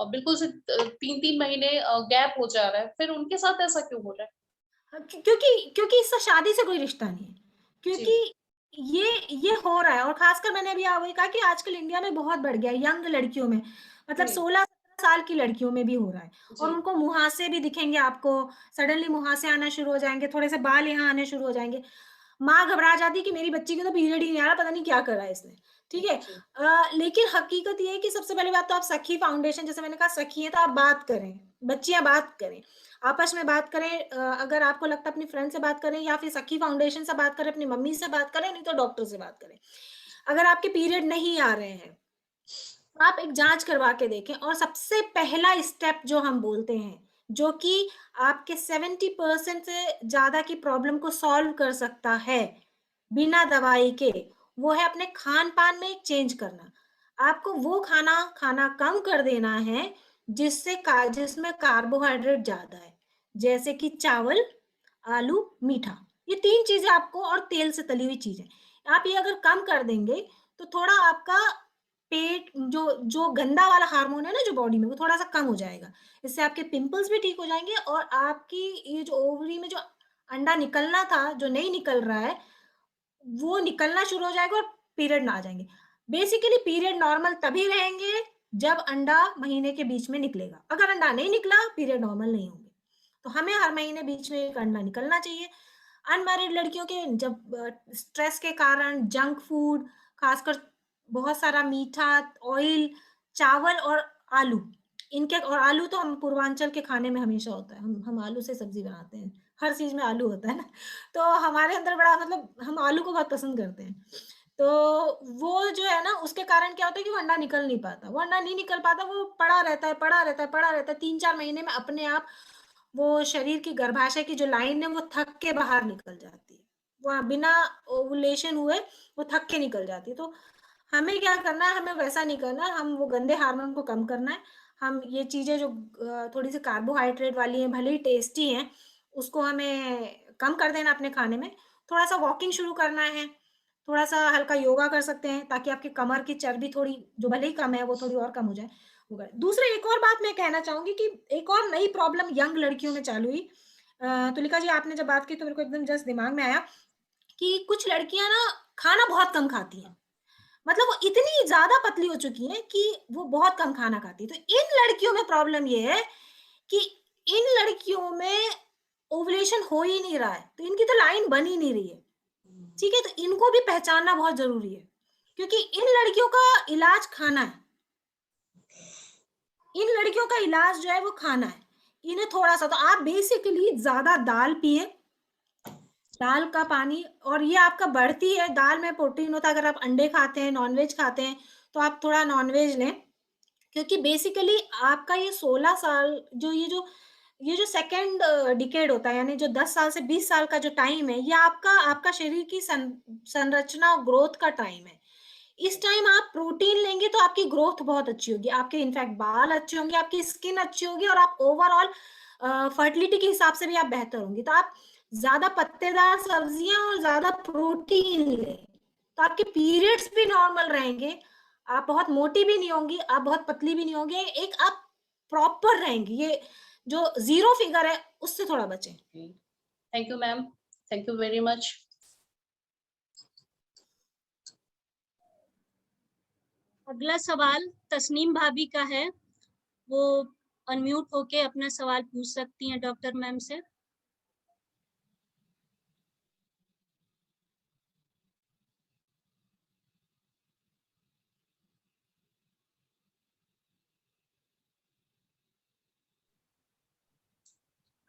बिल्कुल से 3-3 महीने गैप हो जा रहा है, फिर उनके साथ ऐसा क्यों हो रहा है? क्योंकि इससे शादी से कोई रिश्ता नहीं है, क्योंकि ये हो रहा है। और खासकर मैंने अभी वही कहा कि आजकल इंडिया में बहुत बढ़ गया है यंग लड़कियों में, मतलब 16-17 साल की लड़कियों में भी हो रहा है। और उनको मुहासे भी दिखेंगे आपको, सडनली मुहासे आना शुरू हो जाएंगे, थोड़े से बाल यहाँ आने शुरू हो जाएंगे। माँ घबरा जाती है कि मेरी बच्ची को तो पीरियड ही नहीं आ रहा, पता नहीं क्या करा है इसने, ठीक है। लेकिन हकीकत ये है कि सबसे पहली बात तो आप सखी फाउंडेशन, जैसे मैंने कहा सखी है तो आप बात करें, बच्चियां बात करें, आपस में बात करें। अगर आपको लगता है अपनी फ्रेंड से बात करें, या फिर सखी फाउंडेशन से बात करें, अपनी मम्मी से बात करें, नहीं तो डॉक्टर से बात करें। अगर आपके पीरियड नहीं आ रहे हैं तो आप एक जांच करवा के देखें। और सबसे पहला स्टेप जो हम बोलते हैं, जो कि आपके 70% से ज्यादा की प्रॉब्लम को सॉल्व कर सकता है बिना दवाई के, वो है अपने खान पान में एक चेंज करना। आपको वो खाना खाना कम कर देना है जिसमें कार्बोहाइड्रेट ज्यादा है, जैसे कि चावल, आलू, मीठा, ये 3 चीजें आपको, और तेल से तली हुई चीजें, आप ये अगर कम कर देंगे तो थोड़ा आपका पेट जो गंदा वाला हार्मोन है ना जो बॉडी में, वो थोड़ा सा कम हो जाएगा। इससे आपके पिंपल्स भी ठीक हो जाएंगे, और आपकी ये जो ओवरी में जो अंडा निकलना था जो नहीं निकल रहा है वो निकलना शुरू हो जाएगा, और पीरियड ना आ जाएंगे। बेसिकली पीरियड नॉर्मल तभी रहेंगे जब अंडा महीने के बीच में निकलेगा। अगर अंडा नहीं निकला, पीरियड नॉर्मल नहीं होंगे। तो हमें हर महीने बीच में एक अंडा निकलना चाहिए। अनमैरिड लड़कियों के जब स्ट्रेस के कारण जंक फूड, खासकर बहुत सारा मीठा, ऑयल, चावल और आलू, इनके, और आलू तो हम पूर्वांचल के खाने में हमेशा होता है, हम आलू से सब्जी बनाते हैं, हर चीज में आलू होता है ना, तो हमारे अंदर बड़ा, मतलब हम आलू को बहुत पसंद करते हैं। तो वो जो है ना, उसके कारण क्या होता है कि वो अंडा निकल नहीं पाता, वो अंडा नहीं निकल पाता, वो पड़ा रहता है, पड़ा रहता है, पड़ा रहता है। 3-4 महीने में अपने आप वो शरीर की गर्भाशय की जो लाइन है वो थक के बाहर निकल जाती है, वो बिना ओवुलेशन हुए वो थक के निकल जाती है। तो हमें क्या करना है, हमें वैसा नहीं करना, हम वो गंदे हार्मोन को कम करना है। हम ये चीजें जो थोड़ी सी कार्बोहाइड्रेट वाली हैं, भले ही टेस्टी हैं, उसको हमें कम कर देना अपने खाने में। थोड़ा सा वॉकिंग शुरू करना है, थोड़ा सा हल्का योगा कर सकते हैं, ताकि आपकी कमर की चर्बी थोड़ी, जो भले ही कम है, वो थोड़ी और कम हो जाए। दूसरा एक और बात मैं कहना चाहूंगी कि एक और नई प्रॉब्लम यंग लड़कियों में चालू हुई। तुलिका जी, आपने जब बात की तो मेरे को एकदम जस्ट दिमाग में आया कि कुछ लड़कियां ना खाना बहुत कम खाती हैं, मतलब वो इतनी ज्यादा पतली हो चुकी हैं कि वो बहुत कम खाना खाती है। तो इन लड़कियों में प्रॉब्लम ये है कि इन लड़कियों में ओवुलेशन हो ही नहीं रहा है, तो इनकी तो लाइन बन ही नहीं रही है, ठीक है। तो इनको भी पहचानना बहुत जरूरी है, क्योंकि इन लड़कियों का इलाज खाना है, इन लड़कियों का इलाज जो है वो खाना है। इन्हें थोड़ा सा, तो आप बेसिकली ज्यादा दाल पिए, दाल का पानी, और ये आपका बढ़ती है, दाल में प्रोटीन होता है। अगर आप अंडे खाते हैं, नॉनवेज खाते हैं, तो आप थोड़ा नॉनवेज लें, क्योंकि बेसिकली आपका ये 16 साल ये जो सेकेंड डिकेड होता है, यानी जो 10 साल से 20 साल का जो टाइम है, ये आपका शरीर की संरचना और ग्रोथ का टाइम है। इस टाइम आप प्रोटीन लेंगे तो आपकी ग्रोथ बहुत अच्छी होगी, आपके इनफैक्ट बाल अच्छे होंगे, आपकी स्किन अच्छी होगी, और आप ओवरऑल फर्टिलिटी के हिसाब से भी आप बेहतर होंगे। तो आप ज्यादा पत्तेदार सब्जियां और ज्यादा प्रोटीन लें, तो आपके पीरियड्स भी नॉर्मल रहेंगे, आप बहुत मोटी भी नहीं होंगी, आप बहुत पतली भी नहीं होंगे, एक आप प्रॉपर रहेंगी। ये जो 0 फिगर है उससे थोड़ा बचें। Thank you ma'am, thank you very much. अगला सवाल तस्नीम भाभी का है, वो अनम्यूट होके अपना सवाल पूछ सकती हैं डॉक्टर मैम से।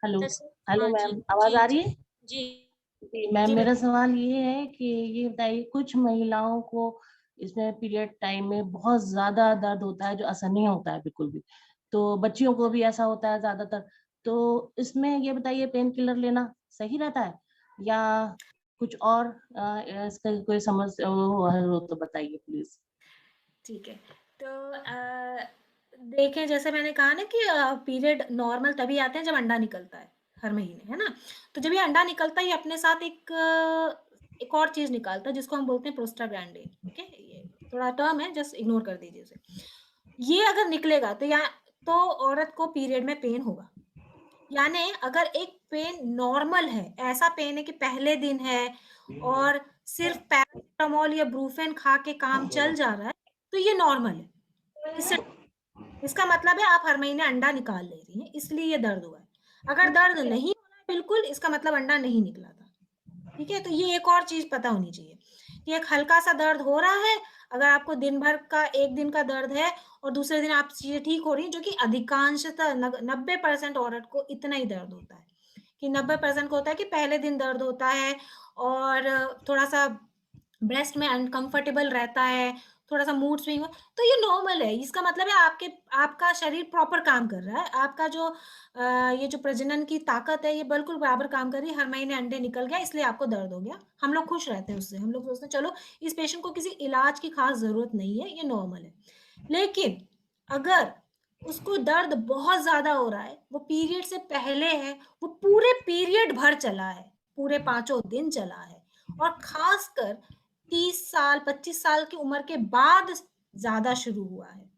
हेलो तस- हेलो हाँ जी मैम, आवाज जी आ रही जी है? जी जी मैम, जी मेरा बेटा। सवाल ये है कि ये बताइए, कुछ महिलाओं को इसमें पीरियड टाइम में बहुत ज्यादा दर्द होता है जो असर नहीं होता है बिल्कुल भी, तो बच्चियों को भी ऐसा होता है ज्यादातर। तो इसमें ये बताइए, पेन किलर लेना सही रहता है या कुछ और इसका कोई समस्या हो तो बताइए प्लीज। ठीक है। तो देखें, जैसे मैंने कहा ना कि पीरियड नॉर्मल तभी आते हैं जब अंडा निकलता है हर महीने, है ना? तो जब ये अंडा निकलता है, ये अपने साथ एक और चीज निकालता है जिसको हम बोलते हैं प्रोस्टाग्लैंडिन। ओके, ये थोड़ा टर्म है, जस्ट इग्नोर कर दीजिए उसे। ये अगर निकलेगा तो या तो औरत को पीरियड में पेन होगा। यानी अगर एक पेन नॉर्मल है, ऐसा पेन है कि पहले दिन है और सिर्फ पैरासिटामोल या ब्रूफेन खा के काम चल जा रहा है, तो ये नॉर्मल है। इससे इसका मतलब है आप हर महीने अंडा निकाल ले रही हैं, इसलिए ये दर्द हुआ है। अगर दर्द नहीं हो रहा है बिल्कुल, इसका मतलब अंडा नहीं निकला था। ठीक है, तो ये एक और चीज पता होनी चाहिए कि एक हल्का सा दर्द हो रहा है, अगर आपको दिन भर का एक दिन का दर्द है और दूसरे दिन आप चीजें ठीक हो रही हैं, जो कि अधिकांशतः 90% औरत को इतना ही दर्द होता है कि 90% को होता है कि पहले दिन दर्द होता है और थोड़ा सा ब्रेस्ट में अनकंफर्टेबल रहता है, थोड़ा सा मूड स्विंग हो, तो ये नॉर्मल है। इसका मतलब है आपका शरीर प्रॉपर काम कर रहा है, आपका जो ये जो प्रजनन की ताकत है ये बिल्कुल बराबर काम कर रही है। हर महीने अंडे निकल गया इसलिए आपको दर्द हो गया, हम लोग खुश रहते हैं उससे, हम लोग सोचते हैं चलो इस पेशेंट को किसी इलाज की खास जरूरत नहीं है, ये नॉर्मल है। लेकिन अगर उसको दर्द बहुत ज्यादा हो रहा है, वो पीरियड से पहले है, वो पूरे पीरियड भर चला है, पूरे 5 दिन चला है, और खासकर 30 साल 25 साल की उम्र के बाद ज्यादा शुरू हुआ है,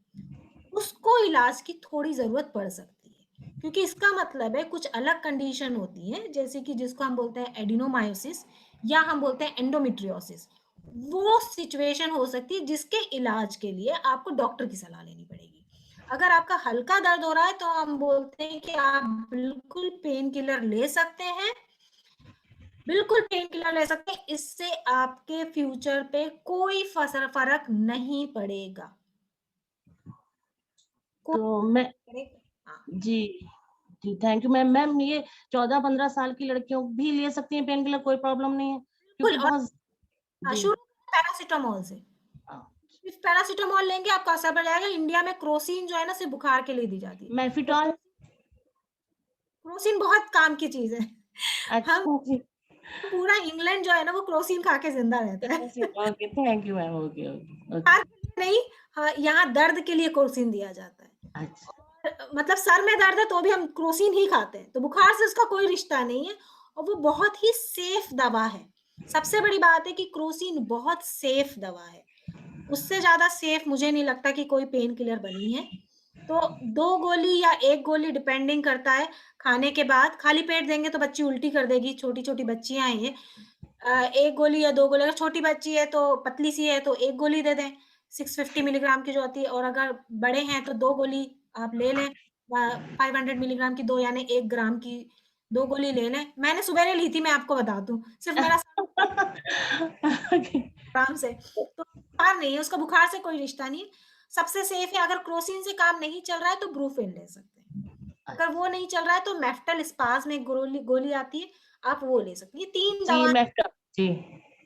उसको इलाज की थोड़ी जरूरत पड़ सकती है। क्योंकि इसका मतलब है कुछ अलग कंडीशन होती है, जैसे कि जिसको हम बोलते हैं एडिनोमायोसिस या हम बोलते हैं एंडोमेट्रियोसिस। वो सिचुएशन हो सकती है जिसके इलाज के लिए आपको डॉक्टर की सलाह लेनी पड़ेगी। अगर आपका हल्का दर्द हो रहा है तो हम बोलते हैं कि आप बिल्कुल पेन किलर ले सकते हैं, बिल्कुल पेन किलर ले सकते हैं, इससे आपके फ्यूचर पे कोई फर्क नहीं पड़ेगा। तो मैं जी जी थैंक यू मैम। मैम ये 14-15 साल की लड़कियों भी ले सकती हैं पेन किलर, कोई प्रॉब्लम नहीं है? क्योंकि बहुत जी शुरू पैरासिटामोल से, सिर्फ पैरासिटामोल लेंगे आपका असर बढ़ जाएगा। इंडिया में क्रोसिन जो है ना सिर्फ बुखार के लिए दी जाती है। मेफिटॉल, क्रोसिन बहुत काम की चीज है। हम अच्छा पूरा इंग्लैंड जो है ना वो क्रोसिन खा के जिंदा रहता है। Okay thank you ma'am, okay बुखार के लिए नहीं, हाँ, यहाँ दर्द के लिए क्रोसिन दिया जाता है। अच्छा मतलब सर में दर्द है तो भी हम क्रोसिन ही खाते हैं, तो बुखार से उसका कोई रिश्ता नहीं है और वो बहुत ही सेफ दवा है। सबसे बड़ी बात है कि क्रोसिन बहुत सेफ दवा है, उससे ज्यादा सेफ मुझे नहीं लगता कि कोई पेन किलर बनी है। तो 2 गोली या 1 गोली डिपेंडिंग करता है, खाने के बाद खाली पेट देंगे तो बच्ची उल्टी कर देगी, छोटी छोटी बच्चियां हैं। 1 गोली या 2 गोली, अगर छोटी बच्ची है तो पतली सी है तो 1 गोली दे दें 650 मिलीग्राम की जो आती है, और अगर बड़े हैं तो 2 गोली आप ले लें 500 मिलीग्राम की, 2 यानी 1 ग्राम की 2 गोली ले लें। मैंने सुबह ली थी, मैं आपको बता दूं, सिर्फ मेरा आराम से, तो बुखार नहीं है, उसका बुखार से कोई रिश्ता नहीं है, सबसे सेफ है। अगर क्रोसिन से काम नहीं चल रहा है तो ब्रूफेन ले सकते हैं, अगर वो नहीं चल रहा है तो मेफ्टल स्पाज में गोली आती है, आप वो ले सकते हैं। 3 जी दवा मेफ्टल जी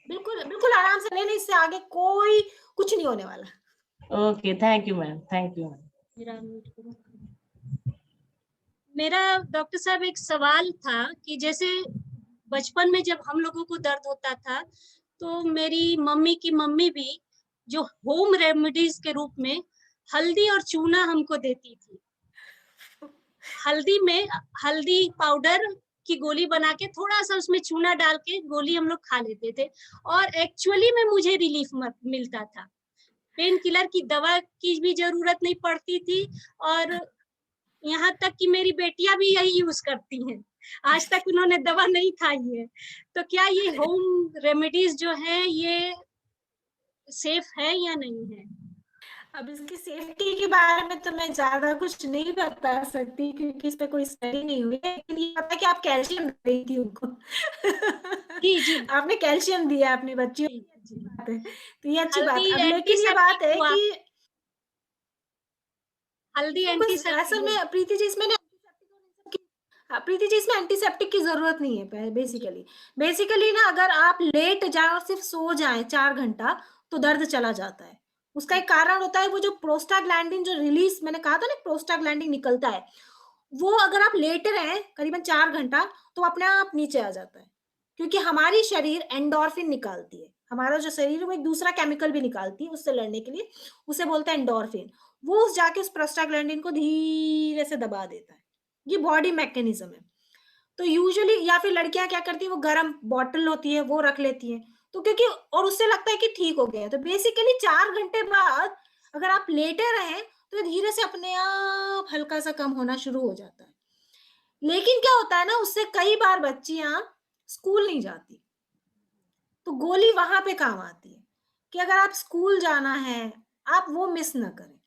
बिल्कुल बिल्कुल आराम से ले लें, इससे आगे कोई कुछ नहीं होने वाला। Okay thank you ma'am, thank you ma'am. मेरा डॉक्टर साहब एक सवाल था कि जैसे बचपन में जब हम लोगों को दर्द होता था तो मेरी मम्मी की मम्मी भी जो होम रेमेडीज के रूप में हल्दी और चूना हमको देती थी। हल्दी पाउडर की गोली बना के थोड़ा सा उसमें चूना डाल के गोली हम लोग खा लेते थे और एक्चुअली में मुझे रिलीफ मिलता था, पेन किलर की दवा की भी जरूरत नहीं पड़ती थी और यहाँ तक कि मेरी बेटियां भी यही यूज करती हैं, आज तक उन्होंने दवा नहीं खाई है। तो क्या ये होम रेमेडीज जो है ये सेफ है या नहीं है? अब इसकी सेफ्टी के बारे में तो मैं ज्यादा कुछ नहीं बता सकती क्योंकि इस पे कोई स्टडी नहीं हुई है, लेकिन ये पता है कि आप कैल्शियम दे रही थी उनको। जी जी आपने कैल्शियम दिया अपनी बच्चियों को, अच्छी बात है। तो ये अच्छी बात। हल्दी अब लेकिन ये बात है एंटीसेप्टिक कि हल्दी बस असल में प्रीति जी इसमें प्रीति जी इसमें एंटीसेप्टिक की जरूरत नहीं है बेसिकली ना। अगर आप लेट जाए और सिर्फ सो जाए 4 घंटा तो दर्द चला जाता है। उसका एक कारण होता है वो जो प्रोस्टाग्लैंडिन जो रिलीज, मैंने कहा था ना प्रोस्टाग्लैंडिन निकलता है, वो अगर आप लेट रहे करीबन 4 घंटा तो अपने आप नीचे आ जाता है, क्योंकि हमारी शरीर एंडोर्फिन निकालती है। हमारा जो शरीर है वो एक दूसरा केमिकल भी निकालती है उससे लड़ने के लिए, उसे बोलते हैं एंडोर्फिन। वो उस जाके उस प्रोस्टाग्लैंडिन को धीरे से दबा देता है। ये बॉडी मैकेनिज्म है। तो यूजुअली या फिर लड़कियां क्या करती है, वो गर्म बॉटल होती है वो रख लेती है, तो क्योंकि और उससे लगता है कि ठीक हो गया है। तो बेसिकली 4 घंटे बाद अगर आप लेटे रहे तो धीरे से अपने आप हल्का सा कम होना शुरू हो जाता है। लेकिन क्या होता है ना, उससे कई बार बच्चियां स्कूल नहीं जाती, तो गोली वहां पे काम आती है कि अगर आप स्कूल जाना है आप वो मिस ना करें,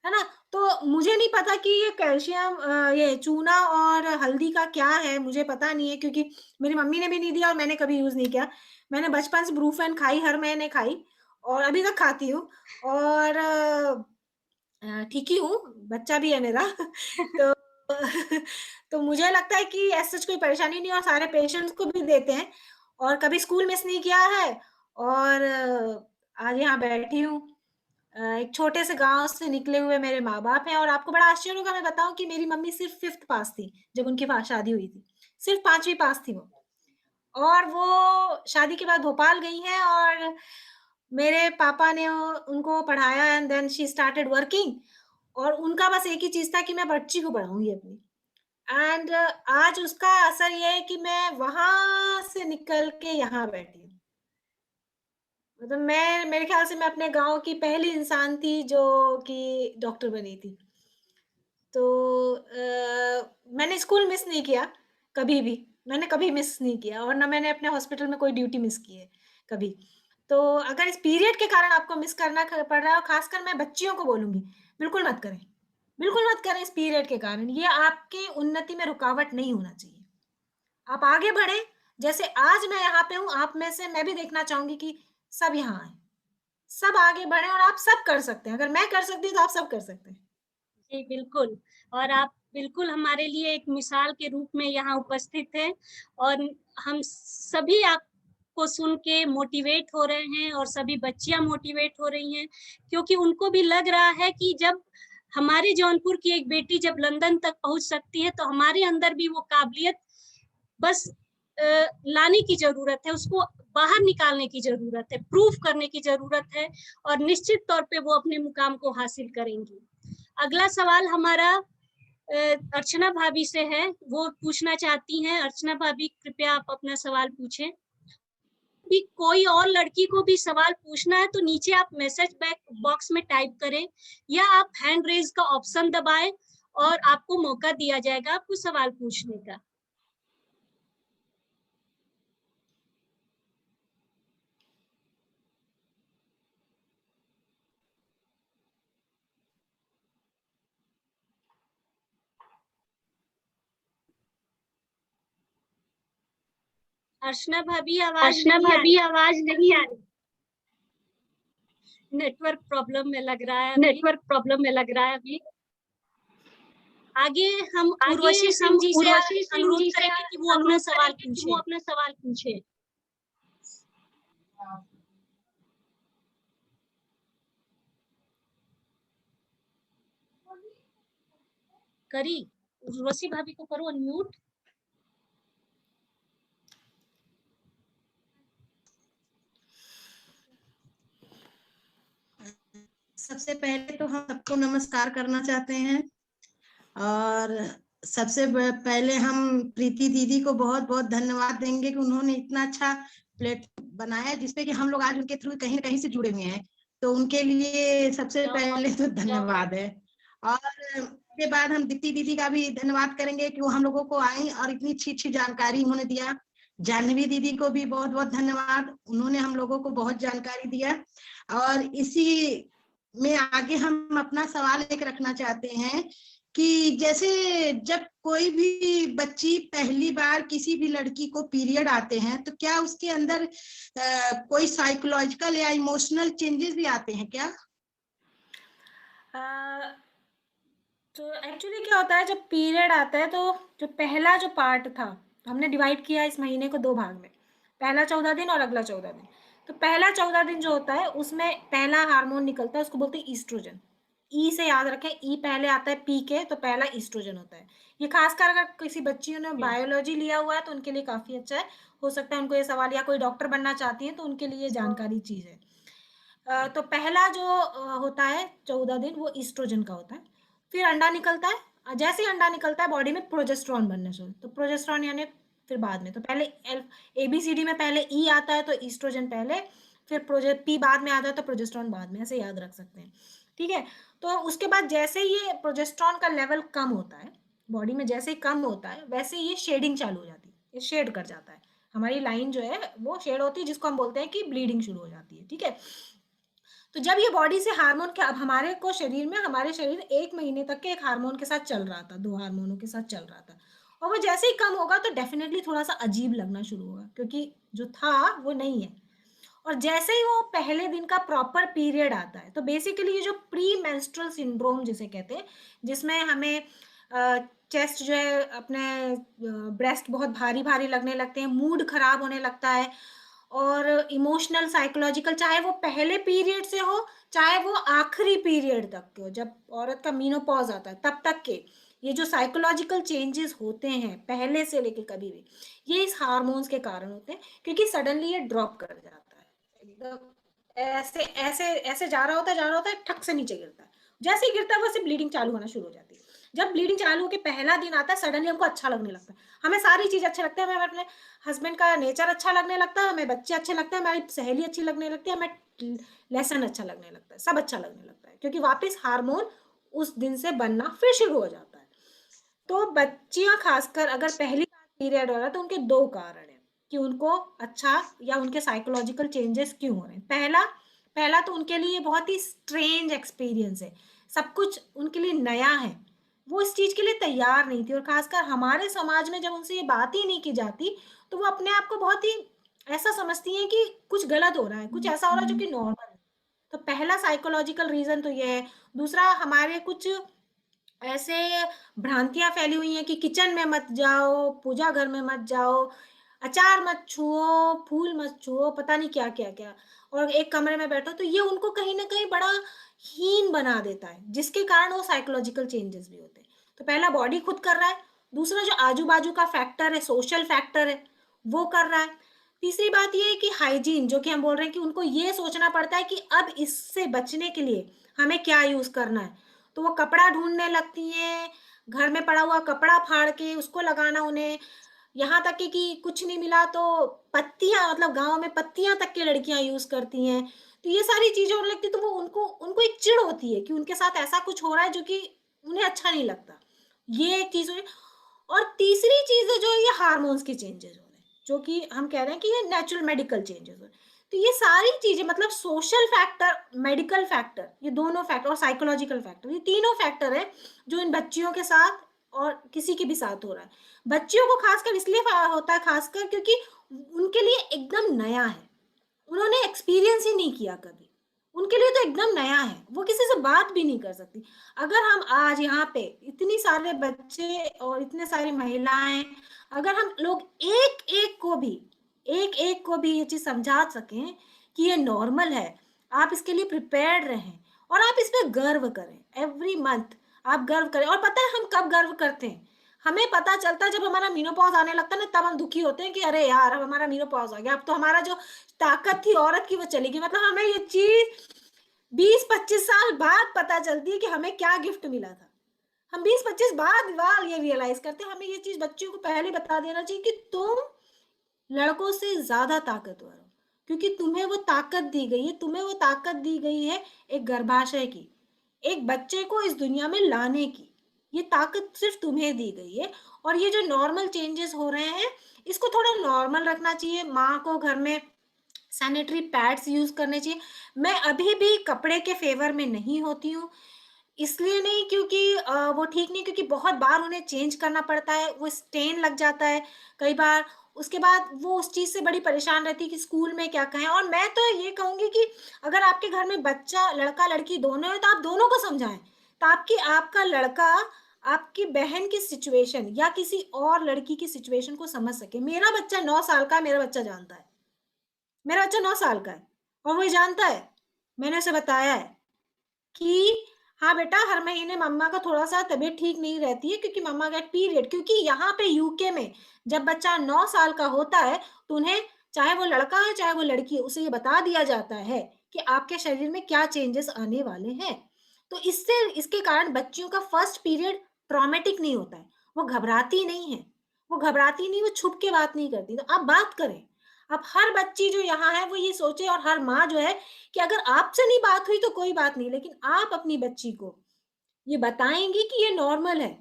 है ना। तो मुझे नहीं पता कि ये कैल्शियम ये चूना और हल्दी का क्या है, मुझे पता नहीं है क्योंकि मेरी मम्मी ने भी नहीं दिया और मैंने कभी यूज नहीं किया। मैंने बचपन से ब्रूफेन खाई, हर महीने खाई और अभी तक खाती हूँ और ठीक ही हूँ, बच्चा भी है मेरा। तो तो मुझे लगता है कि ऐसा कोई परेशानी नहीं, और सारे पेशेंट्स को भी देते हैं और कभी स्कूल मिस नहीं किया है। और आज यहाँ बैठी हूँ। एक छोटे से गांव से निकले हुए मेरे माँ बाप हैं और आपको बड़ा आश्चर्य होगा मैं बताऊं कि मेरी मम्मी सिर्फ 5th पास थी जब उनकी शादी हुई थी, सिर्फ 5वीं पास थी वो। और वो शादी के बाद भोपाल गई हैं और मेरे पापा ने उनको पढ़ाया and then she started working, और उनका बस एक ही चीज था कि मैं बच्ची को पढ़ाऊंगी अपनी। एंड आज उसका असर ये है कि मैं वहां से निकल के यहाँ बैठी हूँ। मतलब मैं, मेरे ख्याल से मैं अपने गांव की पहली इंसान थी जो कि डॉक्टर बनी थी। तो मैंने स्कूल मिस नहीं किया कभी भी, मैंने कभी मिस नहीं किया, और ना मैंने अपने हॉस्पिटल में कोई ड्यूटी मिस की है कभी। तो अगर इस पीरियड के कारण आपको मिस करना पड़ रहा है, और खासकर मैं बच्चियों को बोलूंगी बिल्कुल मत करें, बिल्कुल मत करें इस पीरियड के कारण। ये आपकी उन्नति में रुकावट नहीं होना चाहिए। आप आगे बढ़े, जैसे आज मैं यहाँ पे हूँ, आप में से मैं भी देखना चाहूंगी कि सब यहाँ आए, सब आगे बढ़े, और आप सब कर सकते हैं। अगर मैं कर सकती हूँ तो आप सब कर सकते हैं। जी बिल्कुल, और आप बिल्कुल हमारे लिए एक मिसाल के रूप में यहाँ उपस्थित हैं, और हम सभी आपको सुन के मोटिवेट हो रहे हैं और सभी बच्चियां मोटिवेट हो रही हैं, क्योंकि उनको भी लग रहा है कि जब हमारे जौनपुर की एक बेटी जब लंदन तक पहुंच सकती है तो हमारे अंदर भी वो काबिलियत बस लाने की जरूरत है, उसको बाहर निकालने की जरूरत है, प्रूफ करने की जरूरत है, और निश्चित तौर पे वो अपने मुकाम को हासिल करेंगी। अगला सवाल हमारा अर्चना भाभी से है, वो पूछना चाहती हैं। अर्चना भाभी कृपया आप अपना सवाल पूछें। भी कोई और लड़की को भी सवाल पूछना है तो नीचे आप मैसेज बॉक्स में टाइप करें, या आप हैंड रेज का ऑप्शन दबाएं और आपको मौका दिया जाएगा आपको सवाल पूछने का। अर्चना भाभी आवाज नहीं आ रही। नेटवर्क प्रॉब्लम में लग रहा है अभी। आगे हम उर्वशी सिंह जी से अनुरोध करेंगे कि वो अपना सवाल पूछे। करी उर्वशी भाभी को करो अनम्यूट। सबसे पहले तो हम सबको नमस्कार करना चाहते हैं, और सबसे पहले हम प्रीति दीदी को बहुत बहुत धन्यवाद देंगे कि उन्होंने इतना अच्छा प्लेटफॉर्म बनाया जिसपे कि हम लोग आज उनके थ्रू कहीं न कहीं से जुड़े हुए हैं, तो उनके लिए सबसे पहले तो धन्यवाद है। और उसके बाद हम दीप्ति दीदी का भी धन्यवाद करेंगे कि वो हम लोगों को आई और इतनी अच्छी जानकारी उन्होंने दिया। जानवी दीदी को भी बहुत बहुत धन्यवाद, उन्होंने हम लोगों को बहुत जानकारी दिया। और इसी में आगे हम अपना सवाल एक रखना चाहते हैं कि जैसे जब कोई भी बच्ची पहली बार किसी भी लड़की को पीरियड आते हैं तो क्या उसके अंदर कोई साइकोलॉजिकल या इमोशनल चेंजेस भी आते हैं क्या? तो एक्चुअली क्या होता है जब पीरियड आता है तो जो पहला जो पार्ट था हमने डिवाइड किया इस महीने को 2 भाग में, पहला 14 दिन और अगला 14 दिन। तो पहला 14 दिन जो होता है उसमें पहला हार्मोन निकलता है, उसको बोलते हैं ईस्ट्रोजन। ई से याद रखें, ई पहले आता है पी के, तो पहला ईस्ट्रोजन होता है। ये खासकर अगर किसी बच्चियों ने बायोलॉजी लिया हुआ है तो उनके लिए काफी अच्छा है, हो सकता है उनको ये सवाल, या कोई डॉक्टर बनना चाहती है तो उनके लिए जानकारी चीज है। तो पहला जो होता है 14 दिन वो ईस्ट्रोजन का होता है। फिर अंडा निकलता है, जैसे ही अंडा निकलता है बॉडी में प्रोजेस्टेरॉन बनने शुरू, तो प्रोजेस्टेरॉन यानी फिर बाद में, तो पहले ABCD में पहले ई आता है तो ईस्ट्रोजन पहले, फिर पी बाद में आता है तो प्रोजेस्टेरॉन बाद में, ऐसे याद रख सकते हैं, ठीक है। तो उसके बाद जैसे ये प्रोजेस्टेरॉन का लेवल कम होता है बॉडी में, जैसे ही कम होता है वैसे ये शेडिंग चालू हो जाती है, ये शेड कर जाता है, हमारी लाइन जो है वो शेड होती है, जिसको हम बोलते हैं कि ब्लीडिंग शुरू हो जाती है, ठीक है। तो जब ये बॉडी से हार्मोन के, अब हमारे को शरीर में, हमारे शरीर 1 महीने तक के एक हार्मोन के साथ चल रहा था, 2 हार्मोनों के साथ चल रहा था, और वो जैसे ही कम होगा तो डेफिनेटली थोड़ा सा अजीब लगना शुरू होगा, क्योंकि जो था वो नहीं है। और जैसे ही वो पहले दिन का प्रॉपर पीरियड आता है तो बेसिकली ये जो प्री मेंस्ट्रुअल सिंड्रोम जिसे कहते हैं, जिसमें हमें चेस्ट जो है, अपने ब्रेस्ट बहुत भारी भारी लगने लगते हैं, मूड खराब होने लगता है, और इमोशनल साइकोलॉजिकल, चाहे वो पहले पीरियड से हो चाहे वो आखिरी पीरियड तक के हो, जब औरत का मीनोपॉज आता है तब तक के ये जो साइकोलॉजिकल चेंजेस होते हैं पहले से लेके कभी भी, ये इस हार्मोन्स के कारण होते हैं, क्योंकि सडनली ये ड्रॉप कर जाता है एकदम, ऐसे ऐसे ऐसे जा रहा होता है, ठक से नीचे गिरता है, जैसे ही गिरता है वैसे ब्लीडिंग चालू होना शुरू हो जाती है। जब ब्लीडिंग चालू होकर पहला दिन आता है सडनली हमको अच्छा लगने लगता है, हमें सारी चीज अच्छे लगते हैं, हमें अपने हस्बैंड का नेचर अच्छा लगने लगता है, हमें बच्चे अच्छे लगते हैं, हमारी सहेली अच्छी लगने लगती है, हमें लेसन अच्छा लगने लगता है, सब अच्छा लगने लगता है, क्योंकि वापस हार्मोन उस दिन से बनना फिर शुरू हो जाता है। तो बच्चियां खासकर अगर पहली बार पीरियड हो रहा है तो उनके 2 कारण है कि उनको अच्छा या उनके साइकोलॉजिकल चेंजेस क्यों हो रहे हैं। पहला तो उनके लिए बहुत ही स्ट्रेंज एक्सपीरियंस है, सब कुछ उनके लिए नया है, वो इस चीज के लिए तैयार नहीं थी, और खासकर हमारे समाज में जब उनसे ये बात ही नहीं की जाती तो वो अपने आप को बहुत ही ऐसा समझती हैं कि कुछ गलत हो रहा है, कुछ ऐसा हो रहा है जो कि नॉर्मल है। तो पहला साइकोलॉजिकल रीजन तो ये है। दूसरा, हमारे कुछ ऐसे भ्रांतियां फैली हुई हैं कि किचन में मत जाओ, पूजा घर में मत जाओ, अचार मत छुओ, फूल मत छुओ, पता नहीं क्या क्या क्या, और एक कमरे में बैठो, तो ये उनको कहीं ना कहीं बड़ा हीन बना देता है, जिसके कारण वो साइकोलॉजिकल चेंजेस भी होते हैं। तो पहला बॉडी खुद कर रहा है, दूसरा जो आजू बाजू का फैक्टर है, सोशल फैक्टर है, वो कर रहा है। तीसरी बात ये है कि हाइजीन, जो कि हम बोल रहे हैं कि उनको ये सोचना पड़ता है कि अब इससे बचने के लिए हमें क्या यूज करना है, तो वो कपड़ा ढूंढने लगती हैं, घर में पड़ा हुआ कपड़ा फाड़ के उसको लगाना उन्हें, यहाँ तक कि कुछ नहीं मिला तो पत्तियां, मतलब गांव में पत्तियां तक के लड़कियां यूज करती हैं। तो ये सारी चीजें होने लगती, तो वो उनको उनको एक चिढ़ होती है कि उनके साथ ऐसा कुछ हो रहा है जो कि उन्हें अच्छा नहीं लगता। ये एक चीज हुई। और तीसरी चीज है जो ये हार्मोन्स के चेंजेस हो रहे हैं, जो कि हम कह रहे हैं कि ये नेचुरल मेडिकल चेंजेस हो रहे हैं। तो ये सारी चीजें, मतलब सोशल फैक्टर, मेडिकल फैक्टर, ये दोनों फैक्टर और साइकोलॉजिकल फैक्टर, ये तीनों फैक्टर है जो इन बच्चियों के साथ और किसी के भी साथ हो रहा है। बच्चियों को खासकर इसलिए होता है, खासकर क्योंकि उनके लिए एकदम नया है, उन्होंने एक्सपीरियंस ही नहीं किया कभी, उनके लिए तो एकदम नया है, वो किसी से बात भी नहीं कर सकती। अगर हम आज यहाँ पे इतनी सारे बच्चे और इतने सारी महिलाएं, अगर हम लोग एक एक को भी ये चीज समझा सकें कि ये नॉर्मल है, आप इसके लिए प्रिपेयर्ड रहें और आप इस पे गर्व करें, एवरी मंथ आप गर्व करें। और पता है हम कब गर्व करते हैं? हमें पता चलता है जब हमारा मीनोपॉज आने लगता है ना, तब हम दुखी होते हैं कि अरे यार अब हमारा मीनोपॉज आ गया, अब तो हमारा जो ताकत थी औरत की वो चली गई। मतलब हमें ये चीज 20-25 साल बाद पता चलती है कि हमें क्या गिफ्ट मिला था। हम 20-25 बाद ये रियलाइज करते हैं। हमें ये चीज बच्चों को पहले बता देना चाहिए कि तुम लड़कों से ज्यादा ताकतवर हो, क्योंकि तुम्हें वो ताकत दी गई है, तुम्हें वो ताकत दी गई है एक गर्भाशय की, एक बच्चे को इस दुनिया में लाने की, ये ताकत सिर्फ तुम्हें दी गई है। और ये जो नॉर्मल चेंजेस हो रहे हैं इसको थोड़ा नॉर्मल रखना चाहिए। माँ को घर में सैनिटरी पैड्स यूज करने चाहिए। मैं अभी भी कपड़े के फेवर में नहीं होती हूँ, इसलिए नहीं क्योंकि वो ठीक नहीं, क्योंकि बहुत बार उन्हें चेंज करना पड़ता है, वो स्टेन लग जाता है कई बार, उसके बाद वो उस चीज से बड़ी परेशान रहती है कि स्कूल में क्या कहें। और मैं तो ये कहूंगी कि अगर आपके घर में बच्चा लड़का लड़की दोनों है तो आप दोनों को समझाएं, ताकि आपका लड़का आपकी बहन की सिचुएशन या किसी और लड़की की सिचुएशन को समझ सके। मेरा बच्चा 9 साल का है, मेरा बच्चा जानता है, मेरा बच्चा 9 साल का है और वो जानता है, मैंने उसे बताया है कि हाँ बेटा, हर महीने मम्मा का थोड़ा सा तबीयत ठीक नहीं रहती है क्योंकि मम्मा गेट पीरियड। क्योंकि यहाँ पे यूके में जब बच्चा 9 साल का होता है तो उन्हें, चाहे वो लड़का है चाहे वो लड़की है, उसे ये बता दिया जाता है कि आपके शरीर में क्या चेंजेस आने वाले हैं। तो इसके कारण बच्चियों का फर्स्ट पीरियड ट्रॉमेटिक नहीं होता है, वो घबराती नहीं है, वो छुप के बात नहीं करती। तो आप बात करें, अब हर बच्ची जो यहाँ है वो ये सोचे, और हर माँ जो है कि अगर आपसे नहीं बात हुई तो कोई बात नहीं, लेकिन आप अपनी बच्ची को ये बताएंगी कि ये नॉर्मल है,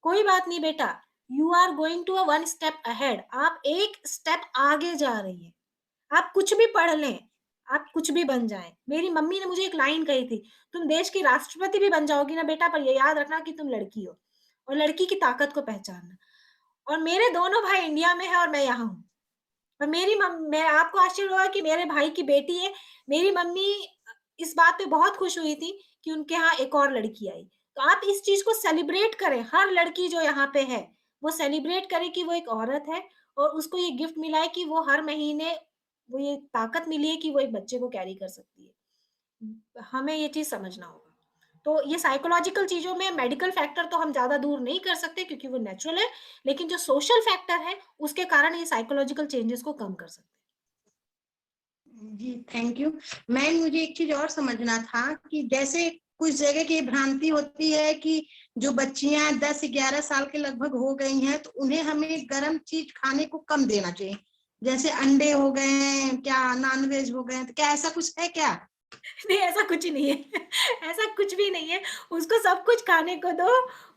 कोई बात नहीं बेटा, you are going to a 1 step ahead, आप एक स्टेप आगे जा रही हैं, आप कुछ भी पढ़ लें, आप कुछ भी बन जाएं। मेरी मम्मी ने मुझे एक लाइन कही थी, तुम देश की राष्ट्रपति भी बन जाओगी ना बेटा, पर ये याद रखना कि तुम लड़की हो और लड़की की ताकत को पहचानना। और मेरे दोनों भाई इंडिया में है और मैं यहाँ हूँ, और मैं आपको आश्चर्य होगा कि मेरे भाई की बेटी है। मेरी मम्मी इस बात पे बहुत खुश हुई थी कि उनके यहाँ एक और लड़की आई। तो आप इस चीज को सेलिब्रेट करें, हर लड़की जो यहाँ पे है वो सेलिब्रेट करे कि वो एक औरत है और उसको ये गिफ्ट मिला है कि वो हर महीने, वो ये ताकत मिली है कि वो एक बच्चे को कैरी कर सकती है। हमें ये चीज समझना होगा। तो ये साइकोलॉजिकल चीजों में मेडिकल फैक्टर तो हम ज्यादा दूर नहीं कर सकते क्योंकि वो नेचुरल है, लेकिन जो सोशल फैक्टर है उसके कारण ये साइकोलॉजिकल चेंजेस को कम कर सकते हैं। जी थैंक यू मैम। मुझे एक चीज और समझना था कि जैसे कुछ जगह की भ्रांति होती है कि जो बच्चियां 10-11 साल के लगभग हो गई हैं तो उन्हें हमें गर्म चीज खाने को कम देना चाहिए, जैसे अंडे हो गए, क्या नॉनवेज हो गए, तो क्या ऐसा कुछ है क्या? नहीं, ऐसा कुछ नहीं है ऐसा कुछ भी नहीं है, उसको सब कुछ खाने को दो,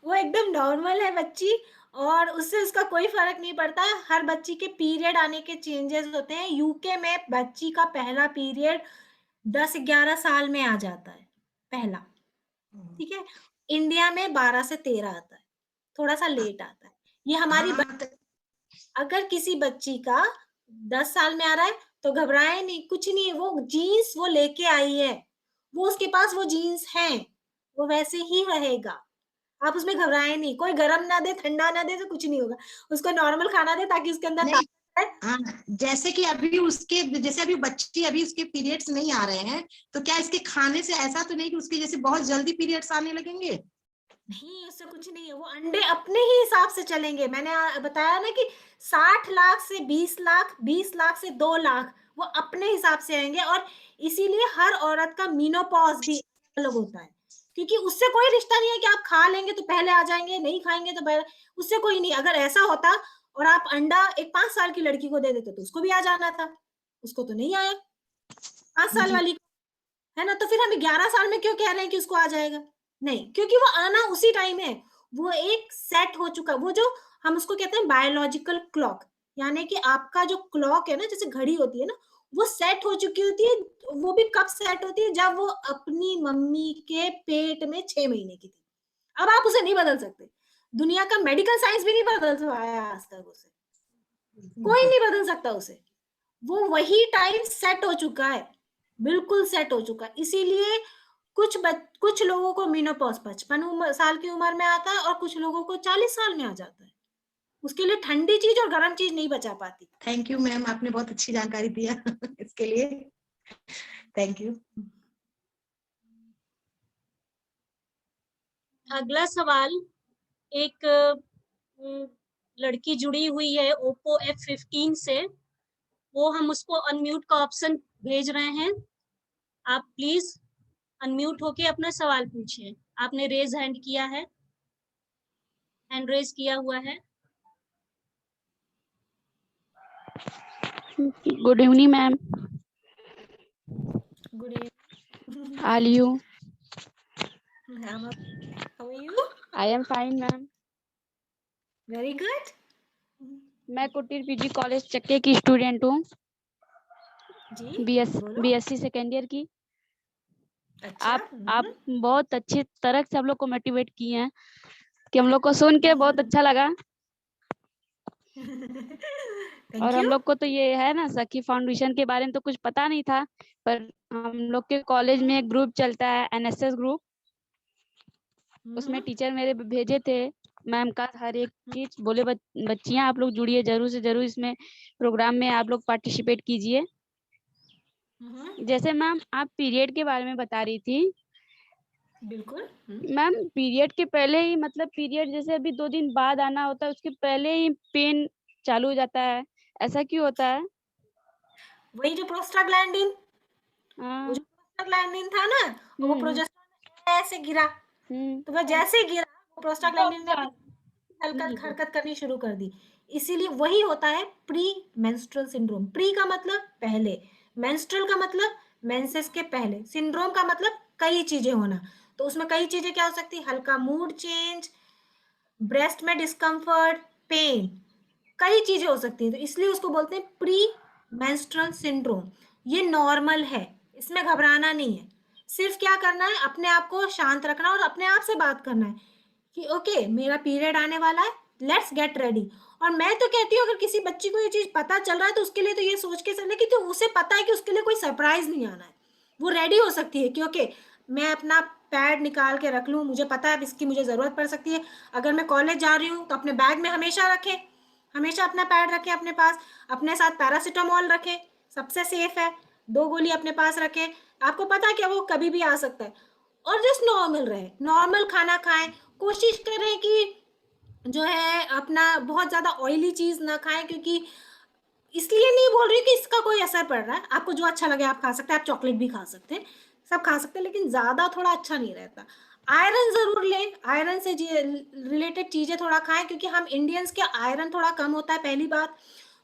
वो एकदम नॉर्मल है बच्ची, और उससे उसका कोई फर्क नहीं पड़ता। हर बच्ची के पीरियड आने के चेंजेस होते हैं। यूके में बच्ची का पहला पीरियड 10-11 साल में आ जाता है पहला, ठीक है। इंडिया में 12 से 13 आता है, थोड़ा सा लेट आता है। ये हमारी अगर किसी बच्ची का 10 साल में आ रहा है तो घबराए नहीं, कुछ नहीं है, वो जीन्स वो लेके आई है, वो उसके पास वो जीन्स हैं, वो वैसे ही रहेगा, आप उसमें घबराए नहीं। कोई गरम ना दे ठंडा ना दे तो कुछ नहीं होगा, उसको नॉर्मल खाना दे ताकि उसके अंदर जैसे कि अभी उसके, जैसे अभी बच्ची अभी उसके पीरियड्स नहीं आ रहे हैं तो क्या इसके खाने से ऐसा तो नहीं कि उसके जैसे बहुत जल्दी पीरियड्स आने लगेंगे? नहीं, उससे कुछ नहीं है, वो अंडे अपने ही हिसाब से चलेंगे। मैंने बताया ना कि 60 लाख से 20 लाख, 20 लाख से 2 लाख, वो अपने हिसाब से आएंगे। और इसीलिए हर औरत का मीनोपॉज भी अलग होता है, क्योंकि उससे कोई रिश्ता नहीं है कि आप खा लेंगे तो पहले आ जाएंगे, नहीं खाएंगे तो उससे कोई नहीं। अगर ऐसा होता और आप अंडा एक 5 साल की लड़की को दे देते तो उसको भी आ जाना था, उसको तो नहीं आया 5 साल वाली को, है ना। तो फिर हमें 11 साल में क्यों कह रहे हैं कि उसको आ जाएगा? नहीं, क्योंकि वो आना उसी टाइम है, वो एक सेट हो चुका, वो जो हम उसको कहते हैं बायोलॉजिकल क्लॉक, यानी कि आपका जो क्लॉक है ना, जैसे घड़ी होती है ना, वो सेट हो चुकी होती है। वो भी कब सेट होती है? जब वो अपनी मम्मी के पेट में 6 महीने की थी। अब आप उसे नहीं बदल सकते, दुनिया का मेडिकल साइंस भी नहीं बदल पाया आज तक उसे, कोई नहीं बदल सकता उसे, वो वही टाइम सेट हो चुका है, बिल्कुल सेट हो चुका है। इसीलिए कुछ लोगों को मेनोपॉज 55 साल की उम्र में आता है और कुछ लोगों को 40 साल में आ जाता है। उसके लिए ठंडी चीज और गर्म चीज नहीं बचा पाती। थैंक यू मैम, आपने बहुत अच्छी जानकारी दिया इसके लिए, थैंक यू। अगला सवाल, एक लड़की जुड़ी हुई है ओप्पो F15 से, वो हम उसको अनम्यूट का ऑप्शन भेज रहे हैं, आप प्लीज अनम्यूट होके अपना सवाल पूछिए। आपने रेज हैंड किया है, हैंड रेज किया हुआ है। Good evening, ma'am. Good evening. How are you? How are you? I am fine, ma'am. Very good. मैं कुटीर पीजी कॉलेज चक्के की स्टूडेंट हूँ। जी बोलो। बीएससी सेकेंड ईयर की। अच्छा। आप बहुत अच्छी तरह से हम लोग को मोटिवेट किए हैं कि हम लोग को सुन के बहुत अच्छा लगा। और थैंक हम यू। लोग को तो ये है ना, सखी फाउंडेशन के बारे में तो कुछ पता नहीं था, पर हम लोग के कॉलेज में एक ग्रुप चलता है, एनएसएस ग्रुप। उसमें टीचर मेरे भेजे थे मैम का हर एक चीज, बोले बच्चियां आप लोग जुड़िए जरूर से जरूर, इसमें प्रोग्राम में आप लोग पार्टिसिपेट कीजिए। जैसे मैम आप पीरियड के बारे में बता रही थी, बिल्कुल। मैम पीरियड के पहले ही, मतलब पीरियड जैसे अभी 2 दिन बाद आना होता है, उसके पहले ही पेन चालू हो जाता है, ऐसा क्यों होता है? वही जो प्रोस्टाग्लैंडिन, वो जो प्रोस्टाग्लैंडिन था ना, और वो प्रोजेस्टेरोन ऐसे गिरा, तो वह जैसे ही गिरा वो प्रोस्टाग्लैंडिन ने हरकत करनी शुरू कर दी। इसीलिए वही होता है प्री मेंस्ट्रुअल सिंड्रोम। प्री का मतलब पहले, मेंस्ट्रुअल का मतलब मेंसेस के पहले, सिंड्रोम का मतलब कई चीजें होना। तो उसमें कई चीजें क्या हो सकती है? हल्का मूड चेंज, ब्रेस्ट में डिस्कम्फर्ट, पेन, कई चीजें हो सकती हैं। तो इसलिए उसको बोलते हैं प्री मेंस्ट्रुअल सिंड्रोम। ये नॉर्मल है, इसमें घबराना नहीं है। सिर्फ क्या करना है, अपने आप को शांत रखना और अपने आप से बात करना है कि ओके मेरा पीरियड आने वाला है, लेट्स गेट रेडी। और मैं तो कहती हूँ अगर किसी बच्ची को ये चीज पता चल रहा है तो उसके लिए तो ये सोच के चले कि तो उसे पता है कि उसके लिए कोई सरप्राइज नहीं आना है, वो रेडी हो सकती है कि ओके मैं अपना पैड निकाल के रख लूँ, मुझे पता है इसकी मुझे जरूरत पड़ सकती है। अगर मैं कॉलेज जा रही हूँ तो अपने बैग में हमेशा रखें, हमेशा अपना पैड रखें अपने पास, अपने साथ पैरासीटामोल रखें, सबसे सेफ है। 2 गोली अपने पास रखें, आपको पता है कि वो कभी भी आ सकता है। और जस्ट नॉर्मल रहे, नॉर्मल खाना खाएं, कोशिश करें कि जो है अपना बहुत ज्यादा ऑयली चीज ना खाएं, क्योंकि इसलिए नहीं बोल रही कि इसका कोई असर पड़ रहा है, आपको जो अच्छा लगे आप खा सकते हैं, आप चॉकलेट भी खा सकते हैं, सब खा सकते हैं, लेकिन ज्यादा थोड़ा अच्छा नहीं रहता। आयरन जरूर लें, आयरन से रिलेटेड चीजें थोड़ा खाएं, क्योंकि हम इंडियंस के आयरन थोड़ा कम होता है, पहली बात।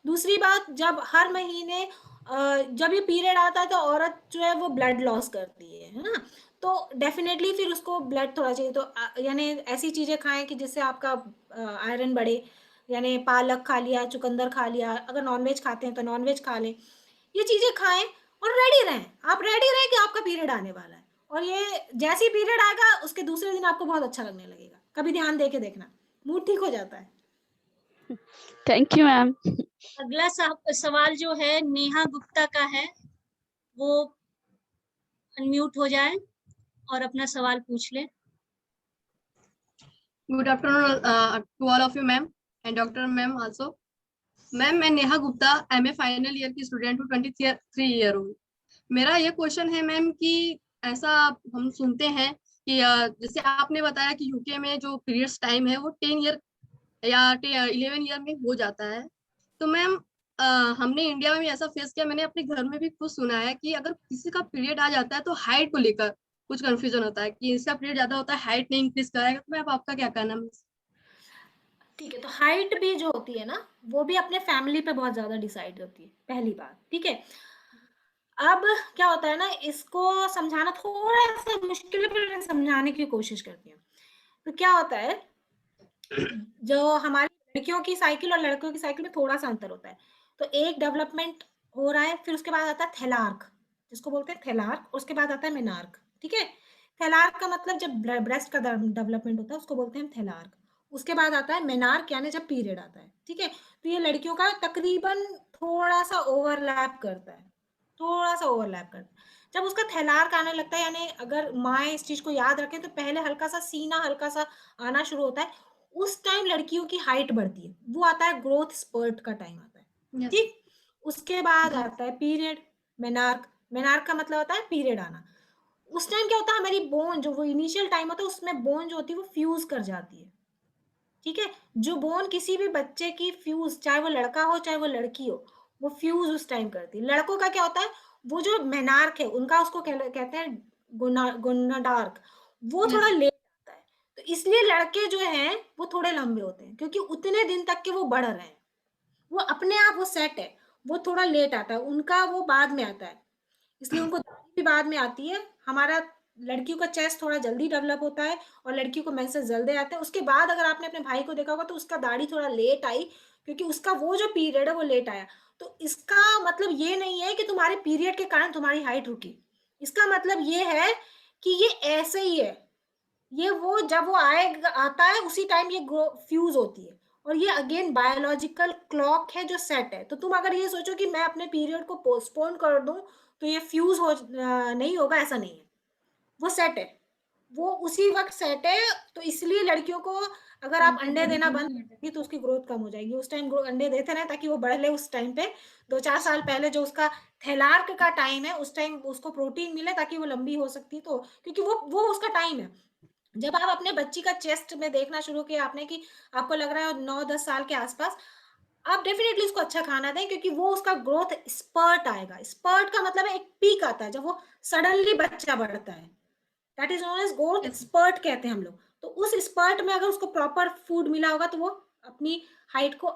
दूसरी बात, जब हर महीने जब ये पीरियड आता है तो औरत जो है वो ब्लड लॉस करती है ना, तो डेफिनेटली फिर उसको ब्लड थोड़ा चाहिए। तो यानी ऐसी चीजें खाएं कि जिससे आपका आयरन बढ़े, यानी पालक खा लिया, चुकंदर खा लिया, अगर नॉनवेज खाते हैं तो नॉनवेज खा लें, ये चीजें खाएं और रेडी रहें। आप रेडी रहें कि आपका पीरियड आने वाला है, और ये जैसे ही पीरियड आएगा उसके दूसरे दिन आपको बहुत अच्छा लगने लगेगा। कभी ध्यान दे के देखना, मूड ठीक हो जाता है। Thank you ma'am. अगला सवाल जो है नेहा गुप्ता का है, वो अनम्यूट हो जाए और अपना सवाल पूछ ले। Good afternoon to all of you ma'am and doctor ma'am also. Ma'am मैं Neha Gupta MA final year की स्टूडेंट हूँ, 23 ईयर हूँ। मेरा ये क्वेश्चन है मैम कि ऐसा हम सुनते हैं कि जैसे आपने बताया कि यूके में जो पीरियड्स टाइम है वो 10 ईयर या 11 ईयर में हो जाता है। तो मैम हमने इंडिया में भी ऐसा फेस किया, मैंने अपने घर में भी खुद सुना है कि अगर किसी का पीरियड आ जाता है तो हाइट को लेकर कुछ कंफ्यूजन होता है कि इसका पीरियड ज्यादा होता है, हाइट नहीं इंक्रीज कराएगा। तो मैम आपका क्या कहना है? ठीक है, तो हाइट भी जो होती है ना वो भी अपने फैमिली पे बहुत ज्यादा डिसाइड होती है, पहली बात। ठीक है, अब क्या होता है ना, इसको समझाना थोड़ा सा मुश्किल है, पर मैं समझाने की कोशिश करती हूँ। तो क्या होता है, जो हमारी लड़कियों की साइकिल और लड़कों की साइकिल में थोड़ा सा अंतर होता है। तो एक डेवलपमेंट हो रहा है, फिर उसके बाद आता है थैलार्क, जिसको बोलते हैं थैलार्क, उसके बाद आता है मेनार्क। ठीक है, थैलार्क का मतलब जब ब्रेस्ट का डेवलपमेंट होता है उसको बोलते हैं थैलार्क। उसके बाद आता है मेनार्क, यानी जब पीरियड आता है। ठीक है, तो ये लड़कियों का तकरीबन थोड़ा सा ओवरलैप करता है, थोड़ा सा ओवरलैप करता है। जब उसका थैलार्क आने लगता है, यानी अगर माँ इस चीज को याद रखें तो पहले हल्का सा सीना हल्का सा आना शुरू होता है, उस टाइम लड़कियों की हाइट बढ़ती है, वो आता है ग्रोथ स्पर्ट का टाइम आता है। ठीक, उसके बाद आता है पीरियड, मेनार्क। मेनार्क का मतलब होता है पीरियड आना। उस टाइम क्या होता है, हमारी बोन जो वो इनिशियल टाइम होता है उसमें बोन जो होती है वो फ्यूज कर जाती है। ठीक है, जो बोन किसी भी बच्चे की फ्यूज, चाहे वो लड़का हो चाहे वो लड़की हो, वो फ्यूज उस टाइम करती है। लड़कों का क्या होता है, वो जो मेनार्क है उनका, उसको कहते हैं गोनाडार्क, वो थोड़ा लेट आता है। तो इसलिए लड़के जो हैं वो थोड़े लंबे होते हैं, क्योंकि उतने दिन तक के वो बढ़ रहे हैं, वो अपने आप वो सेट है। वो थोड़ा लेट आता है, उनका वो बाद में आता है, इसलिए उनको दाढ़ी भी बाद में आती है। हमारा लड़कियों का चेस्ट थोड़ा जल्दी डेवलप होता है और लड़कियों को मेंसेस जल्दी आते हैं। उसके बाद अगर आपने अपने भाई को देखा होगा तो उसका दाढ़ी थोड़ा लेट आई, क्योंकि उसका वो जो पीरियड है वो लेट आया। तो इसका मतलब ये नहीं है कि तुम्हारे पीरियड के कारण तुम्हारी हाइट रुकी, इसका मतलब ये है कि ये ऐसे ही है, ये वो जब वो आता है उसी टाइम ये फ्यूज होती है, और ये अगेन बायोलॉजिकल क्लॉक है जो सेट है। तो तुम अगर ये सोचो कि मैं अपने पीरियड को पोस्टपोन कर दूं तो ये फ्यूज हो नहीं होगा, ऐसा नहीं है, वो सेट है, वो उसी वक्त सेट है। तो इसलिए लड़कियों को अगर आप अंडे देना बंद करेंगी तो उसकी ग्रोथ कम हो जाएगी, उस टाइम अंडे देते रहे ताकि वो बढ़ ले। उस टाइम पे 2-4 साल पहले जो उसका थैलार्क का टाइम है, उस टाइम उसको प्रोटीन मिले ताकि वो लंबी हो सकती, तो क्योंकि वो उसका टाइम है। जब आप अपने बच्ची का चेस्ट में देखना शुरू किया आपने कि आपको लग रहा है 9-10 साल के आसपास, आप डेफिनेटली उसको अच्छा खाना दें, क्योंकि वो उसका ग्रोथ स्पर्ट आएगा। स्पर्ट का मतलब है एक पीक आता है जब वो सडनली बच्चा बढ़ता है, that is known as growth spurt कहते हैं हम लोग। तो उस स्पर्ट में अगर उसको प्रॉपर फूड मिला होगा तो वो अपनी हाइट को